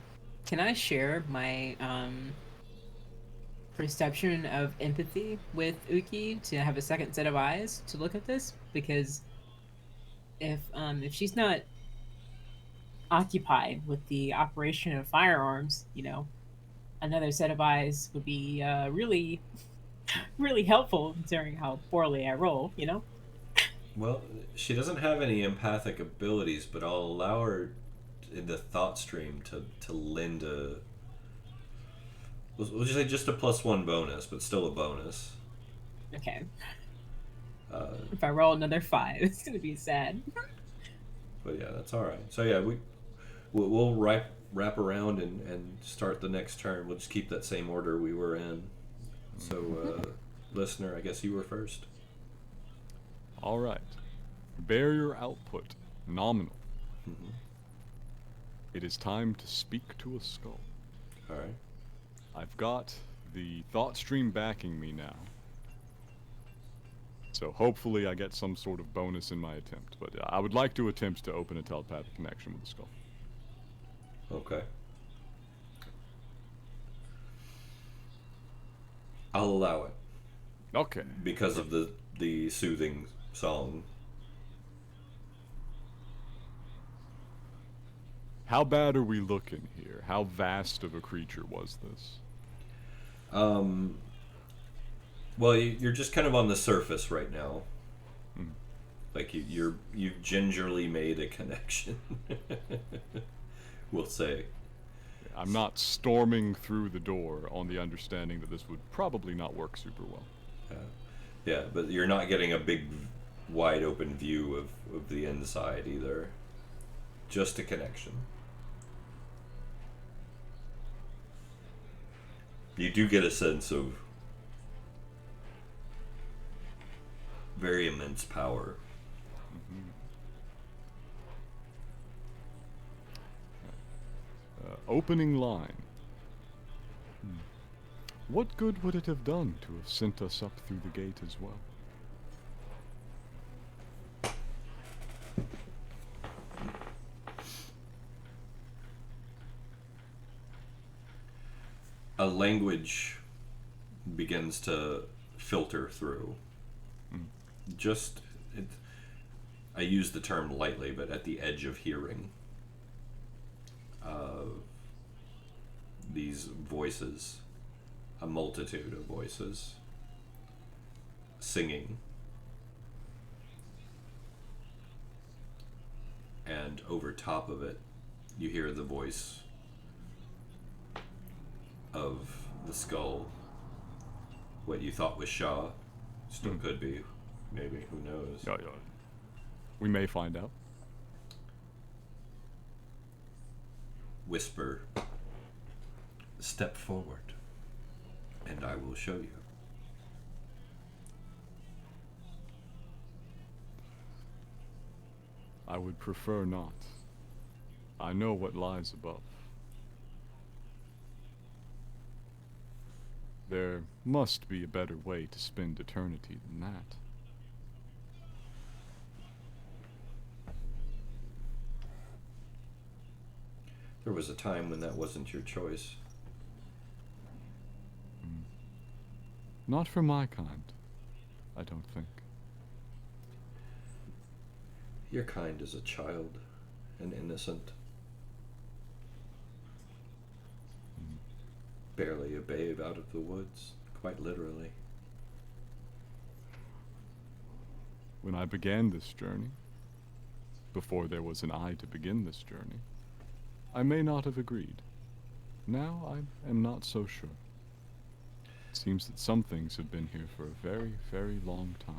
can I share my perception of empathy with Uki to have a second set of eyes to look at this? Because if she's not occupied with the operation of firearms, you know, another set of eyes would be really, really helpful considering how poorly I roll, you know? Well, she doesn't have any empathic abilities, but I'll allow her in the thought stream to lend a... We'll just say just a +1 bonus, but still a bonus. Okay. If I roll another 5, it's gonna be sad. But yeah, that's alright. So yeah, we'll wrap around and start the next turn. We'll just keep that same order we were in. So, listener, I guess you were first. All right. Barrier output nominal. Mm-hmm. It is time to speak to a skull. Alright. I've got the thought stream backing me now. So hopefully I get some sort of bonus in my attempt. But I would like to attempt to open a telepathic connection with the skull. Okay. I'll allow it. Okay. Because of the soothing song. How bad are we looking here? How vast of a creature was this? Well, you're just kind of on the surface right now. Mm. Like you've gingerly made a connection. We'll say. I'm not storming through the door on the understanding that this would probably not work super well. Yeah, but you're not getting a big, wide open view of the inside either. Just a connection. You do get a sense of very immense power. Opening line. What good would it have done to have sent us up through the gate as well? A language begins to filter through. Just, I use the term lightly, but at the edge of hearing. These voices, a multitude of voices, singing. And over top of it, you hear the voice of the skull. What you thought was Shaw still could be, maybe, who knows. Yeah. We may find out. Whisper, step forward, and I will show you. I would prefer not. I know what lies above. There must be a better way to spend eternity than that. There was a time when that wasn't your choice. Not for my kind, I don't think. Your kind is a child, an innocent. Barely a babe out of the woods, quite literally. When I began this journey, before there was an eye to begin this journey, I may not have agreed. Now I am not so sure. It seems that some things have been here for a very, very long time.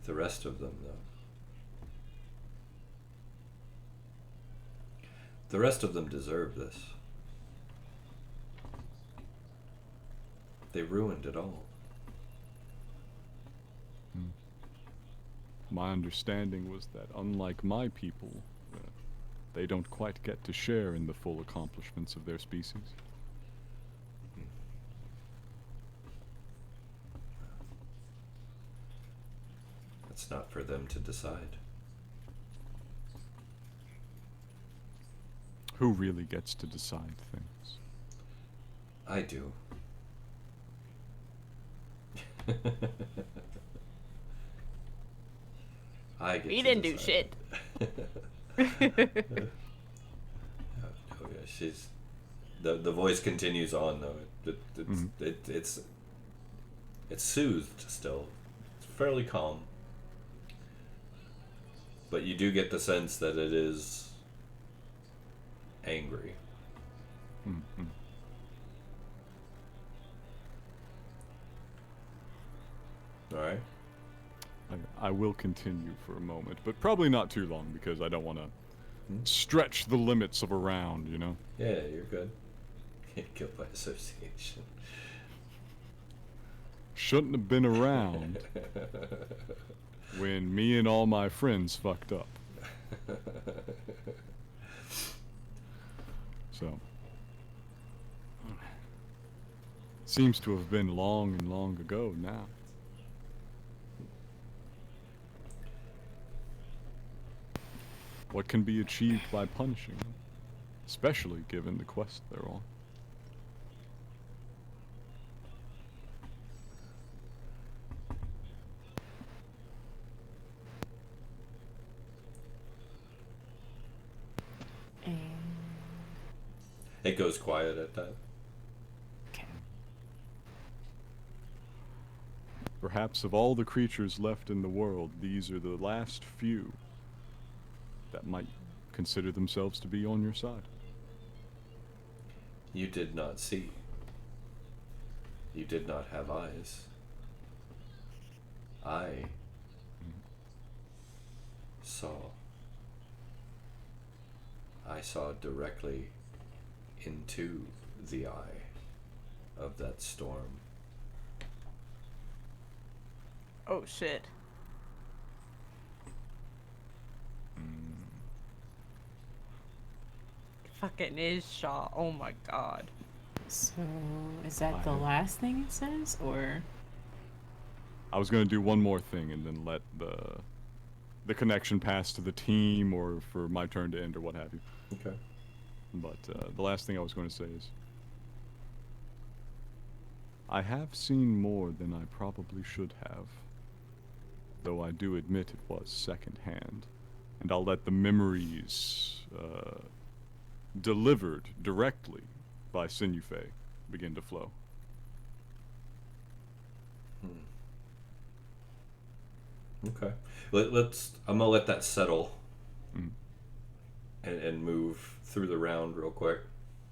The rest of them, though. The rest of them deserve this. They ruined it all. My understanding was that, unlike my people, they don't quite get to share in the full accomplishments of their species. That's not for them to decide. Who really gets to decide things? I do. I get We to didn't do decide. shit. Oh yeah, she's the voice continues on though. It's soothed still. It's fairly calm, but you do get the sense that it is angry. Mm-hmm. All right. I will continue for a moment, but probably not too long because I don't want to stretch the limits of a round, you know? Yeah, you're good. Guilt by association. Shouldn't have been around when me and all my friends fucked up. So, seems to have been long and long ago now. What can be achieved by punishing them, especially given the quest they're on? And It goes quiet at that. okay. Perhaps of all the creatures left in the world, these are the last few that might consider themselves to be on your side. You did not see. You did not have eyes. I saw. I saw directly into the eye of that storm. Oh shit. Fucking is Shaw. Oh my god. So, is that the last thing it says, or? I was going to do one more thing and then let the connection pass to the team or for my turn to end or what have you. Okay. But the last thing I was going to say is, I have seen more than I probably should have, though I do admit it was secondhand, and I'll let the memories delivered directly by Sinufe begin to flow. Okay. Let's. I'm gonna let that settle. Mm. And move through the round real quick.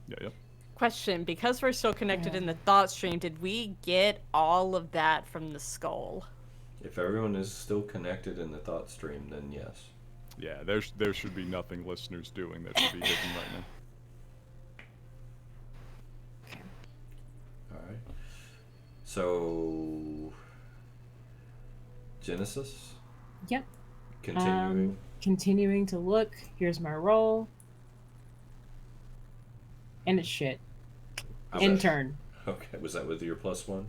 Yeah. Question, because we're still connected in the thought stream, did we get all of that from the skull? If everyone is still connected in the thought stream, then yes. Yeah, there should be nothing listeners doing that should be hidden right now. All right. So, Genesis. Yep. Continuing. Continuing to look. Here's my roll. And it's shit. How's In that? turn. Okay. Was that with your +1?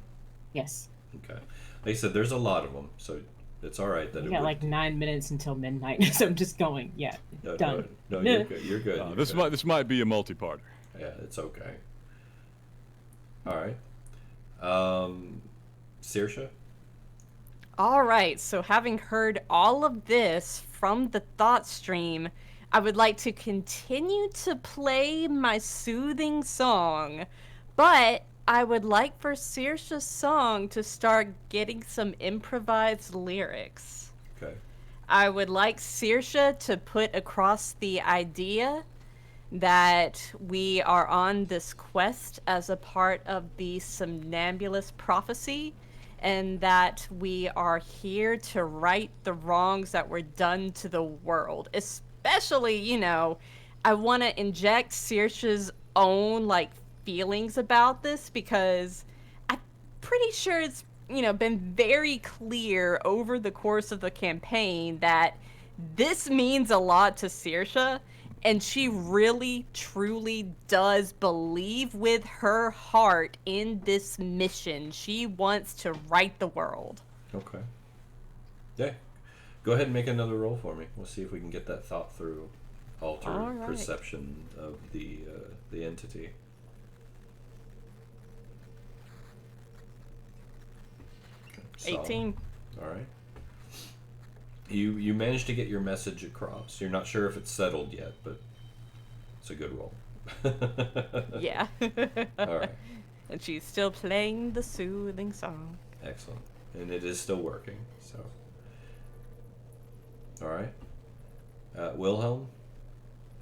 Yes. Okay. Like I said, there's a lot of them, so it's all right that We it got would. like 9 minutes until midnight, so I'm just going. Yeah. No, done. No, you're good. You're good. You're This good. might be a multi-parter. Yeah, it's okay. All right. Saoirse? All right, so having heard all of this from the thought stream, I would like to continue to play my soothing song, but I would like for Saoirse's song to start getting some improvised lyrics. Okay. I would like Saoirse to put across the idea that we are on this quest as a part of the somnambulist prophecy, and that we are here to right the wrongs that were done to the world. Especially, I want to inject Saoirse's own, like, feelings about this, because I'm pretty sure it's, been very clear over the course of the campaign that this means a lot to Saoirse, and she really, truly does believe with her heart in this mission. She wants to right the world. Okay. Yeah. Go ahead and make another roll for me. We'll see if we can get that thought through alter Alright. perception of the entity. Solid. 18. All right. You managed to get your message across. You're not sure if it's settled yet, but it's a good roll. Yeah. All right. And she's still playing the soothing song. Excellent. And it is still working. So. All right. Wilhelm,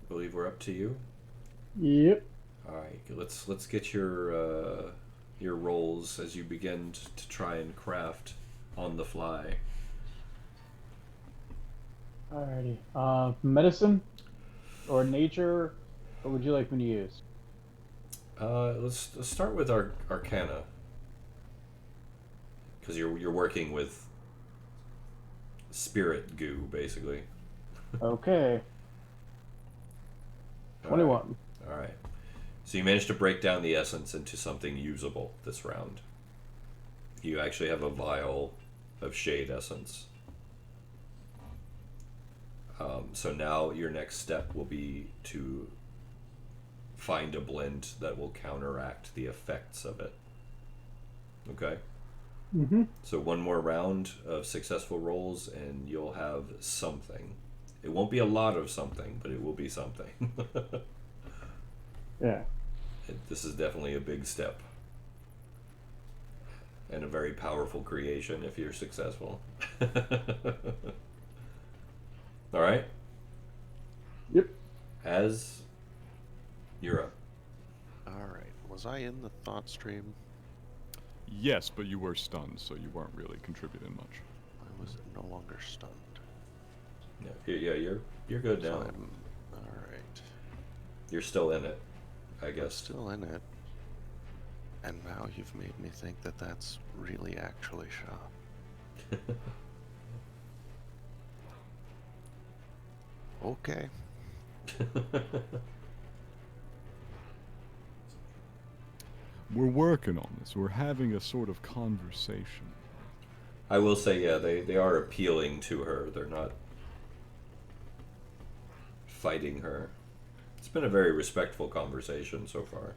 I believe we're up to you. Yep. All right. Let's get your rolls as you begin to try and craft on the fly. Alrighty. Medicine or nature? What would you like me to use? Let's start with our Arcana, because you're working with spirit goo, basically. Okay. 21. All right. So you managed to break down the essence into something usable this round. You actually have a vial of shade essence. So now your next step will be to find a blend that will counteract the effects of it. Okay? Mm-hmm. So one more round of successful rolls and you'll have something. It won't be a lot of something, but it will be something. Yeah. This is definitely a big step. And a very powerful creation if you're successful. Alright? Yep. As you're up. Alright, was I in the thought stream? Yes, but you were stunned, so you weren't really contributing much. I was no longer stunned. Yeah, you're good So now. Alright. You're still in it, I guess. Still in it. And now you've made me think that that's really actually shop. Okay. We're working on this. We're having a sort of conversation. I will say, yeah, they are appealing to her. They're not fighting her. It's been a very respectful conversation so far.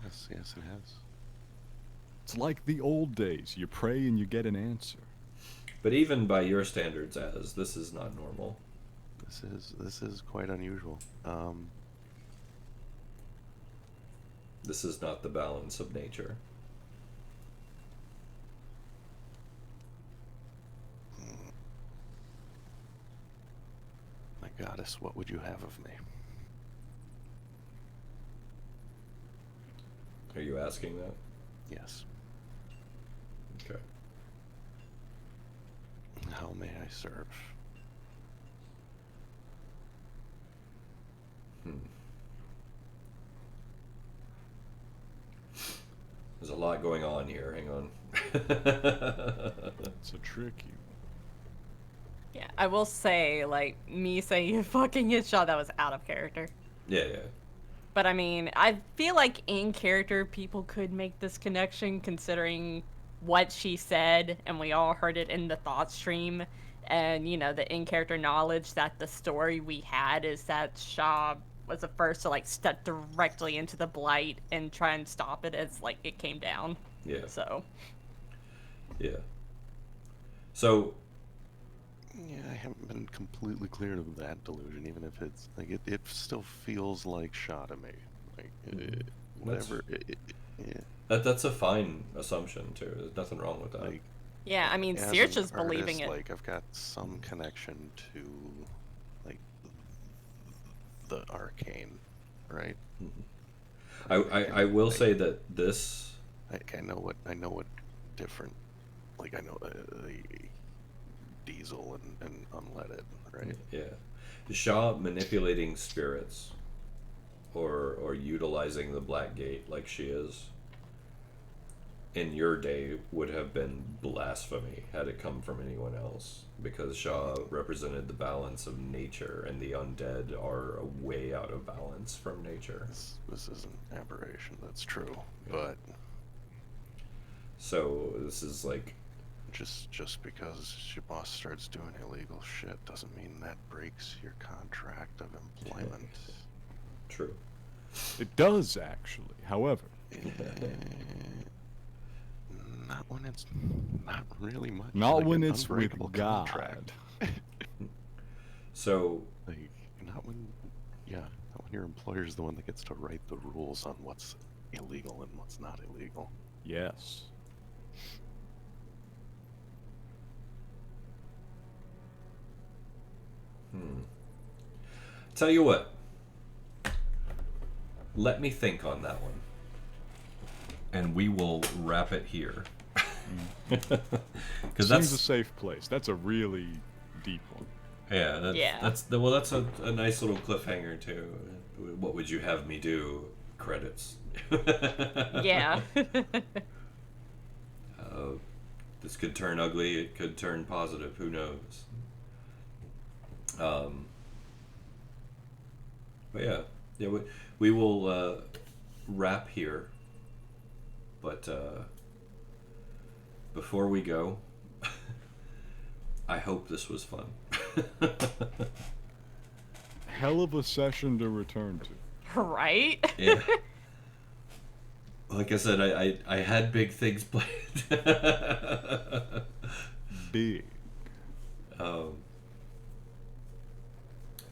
Yes, it has. It's like the old days. You pray and you get an answer. But even by your standards, this is not normal. This is quite unusual. This is not the balance of nature. My goddess, what would you have of me? Are you asking that? Yes. Okay. How may I serve? There's a lot going on here. Hang on. It's a tricky one. Yeah, I will say, like, me saying you fucking get shot, that was out of character. Yeah. But I mean, I feel like in character people could make this connection considering what she said, and we all heard it in the thought stream, and the in character knowledge that the story we had is that Shaw was the first to like step directly into the blight and try and stop it as like it came down. Yeah. So. Yeah. So. Yeah, I haven't been completely clear of that delusion, even if it's like it still feels like shot at me, like whatever. Yeah. That's a fine assumption too. There's nothing wrong with that. Like Yeah, I mean, as Saoirse's an believing artist, it. like I've got some connection to like the arcane, right? I will say that this. I know what different, like I know diesel and unleaded, right? Yeah. Shaw manipulating spirits or utilizing the Black Gate like she is in your day would have been blasphemy had it come from anyone else, because Shaw represented the balance of nature and the undead are way out of balance from nature. This is an aberration, that's true. But so this is like just because your boss starts doing illegal shit doesn't mean that breaks your contract of employment. true. It does, actually. However, Not when it's not really much. not like when an it's with unbreakable God. contract. So Like not when your employer's the one that gets to write the rules on what's illegal and what's not illegal. yes. tell you what, let me think on that one, and we will wrap it here. Because Seems that's a safe place. That's a really deep one. Yeah. That's a nice little cliffhanger too. What would you have me do? Credits. Yeah. This could turn ugly. It could turn positive. Who knows? But yeah, we will wrap here. But before we go, I hope this was fun. Hell of a session to return to. Right? Yeah. Like I said, I had big things planned. Big.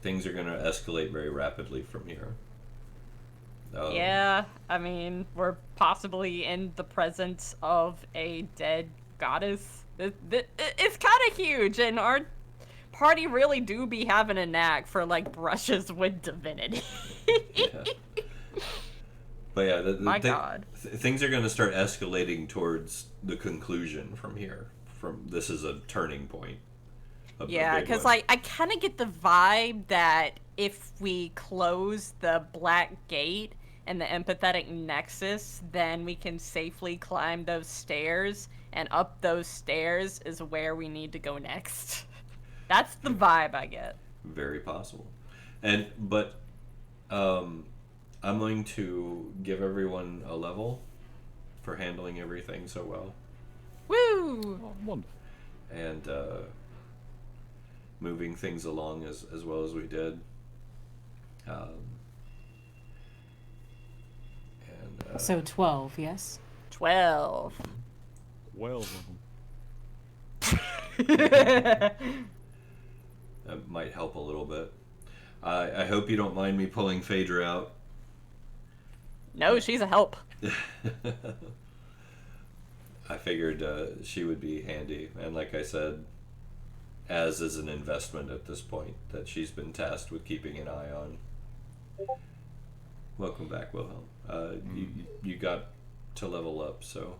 Things are going to escalate very rapidly from here. Yeah, I mean, we're possibly in the presence of a dead goddess. It's kind of huge, and our party really do be having a knack for, like, brushes with divinity. Yeah. But yeah, My God. Things are going to start escalating towards the conclusion from here. This is a turning point. Yeah, because like I kind of get the vibe that if we close the Black Gate and the empathetic nexus, then we can safely climb those stairs, and up those stairs is where we need to go next. That's the vibe I get. Very possible. But I'm going to give everyone a level for handling everything so well. Woo! Oh, wonderful. And moving things along as well as we did. So 12, yes? 12. Well, That might help a little bit. I hope you don't mind me pulling Phaedra out. No, she's a help. I figured she would be handy, and like I said, as is an investment at this point that she's been tasked with keeping an eye on. Welcome back, Wilhelm. You got to level up, so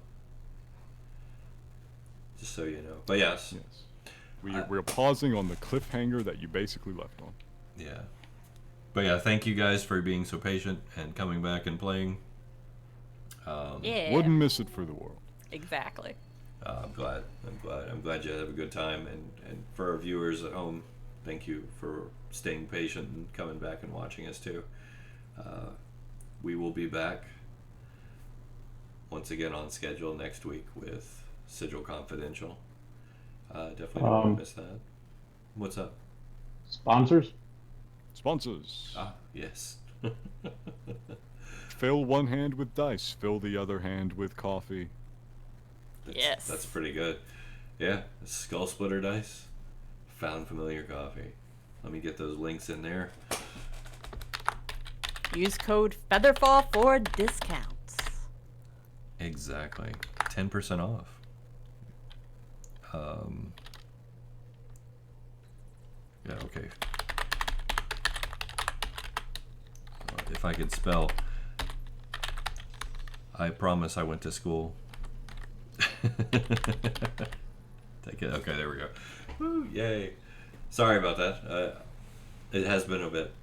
just so you know. But yes. We're pausing on the cliffhanger that you basically left on. Yeah. But yeah, thank you guys for being so patient and coming back and playing. Yeah. Wouldn't miss it for the world. Exactly. I'm glad you had a good time, and for our viewers at home, thank you for staying patient and coming back and watching us too. We will be back once again on schedule next week with Sigil Confidential. Definitely don't want to miss that. What's up? Sponsors? Sponsors. Ah, yes. Fill one hand with dice. Fill the other hand with coffee. Yes. That's pretty good. Yeah, Skull Splitter dice. Found familiar coffee. Let me get those links in there. Use code Featherfall for discounts. Exactly. 10% off. Yeah, okay. If I could spell, I promise I went to school. Take it. Okay, there we go. Woo, yay. Sorry about that. It has been a bit.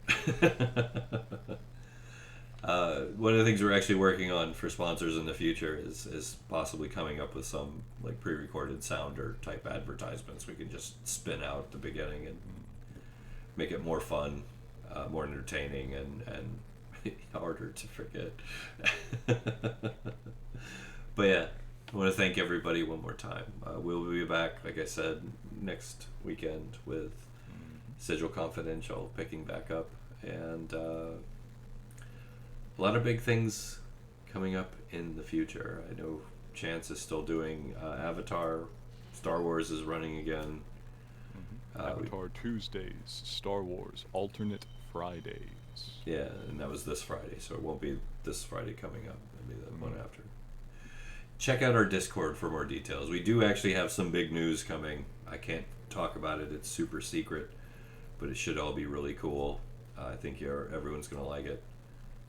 One of the things we're actually working on for sponsors in the future is possibly coming up with some like pre-recorded sounder type advertisements we can just spin out at the beginning and make it more fun, more entertaining, and harder to forget. But yeah, I want to thank everybody one more time. We'll be back, like I said, next weekend with Sigil Confidential picking back up, and a lot of big things coming up in the future. I know Chance is still doing Avatar. Star Wars is running again. Avatar Tuesdays, Star Wars alternate Fridays. Yeah, and that was this Friday, so it won't be this Friday coming up. It'll be the one after. Check out our Discord for more details. We do actually have some big news coming. I can't talk about it. It's super secret, but it should all be really cool. I think everyone's going to like it.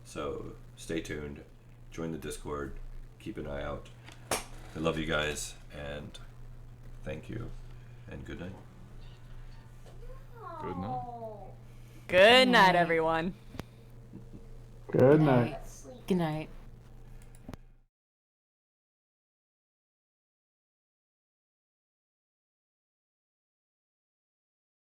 So stay tuned. Join the Discord. Keep an eye out. I love you guys, and thank you, and good night. Good night. Good night, everyone. Good night. Good night.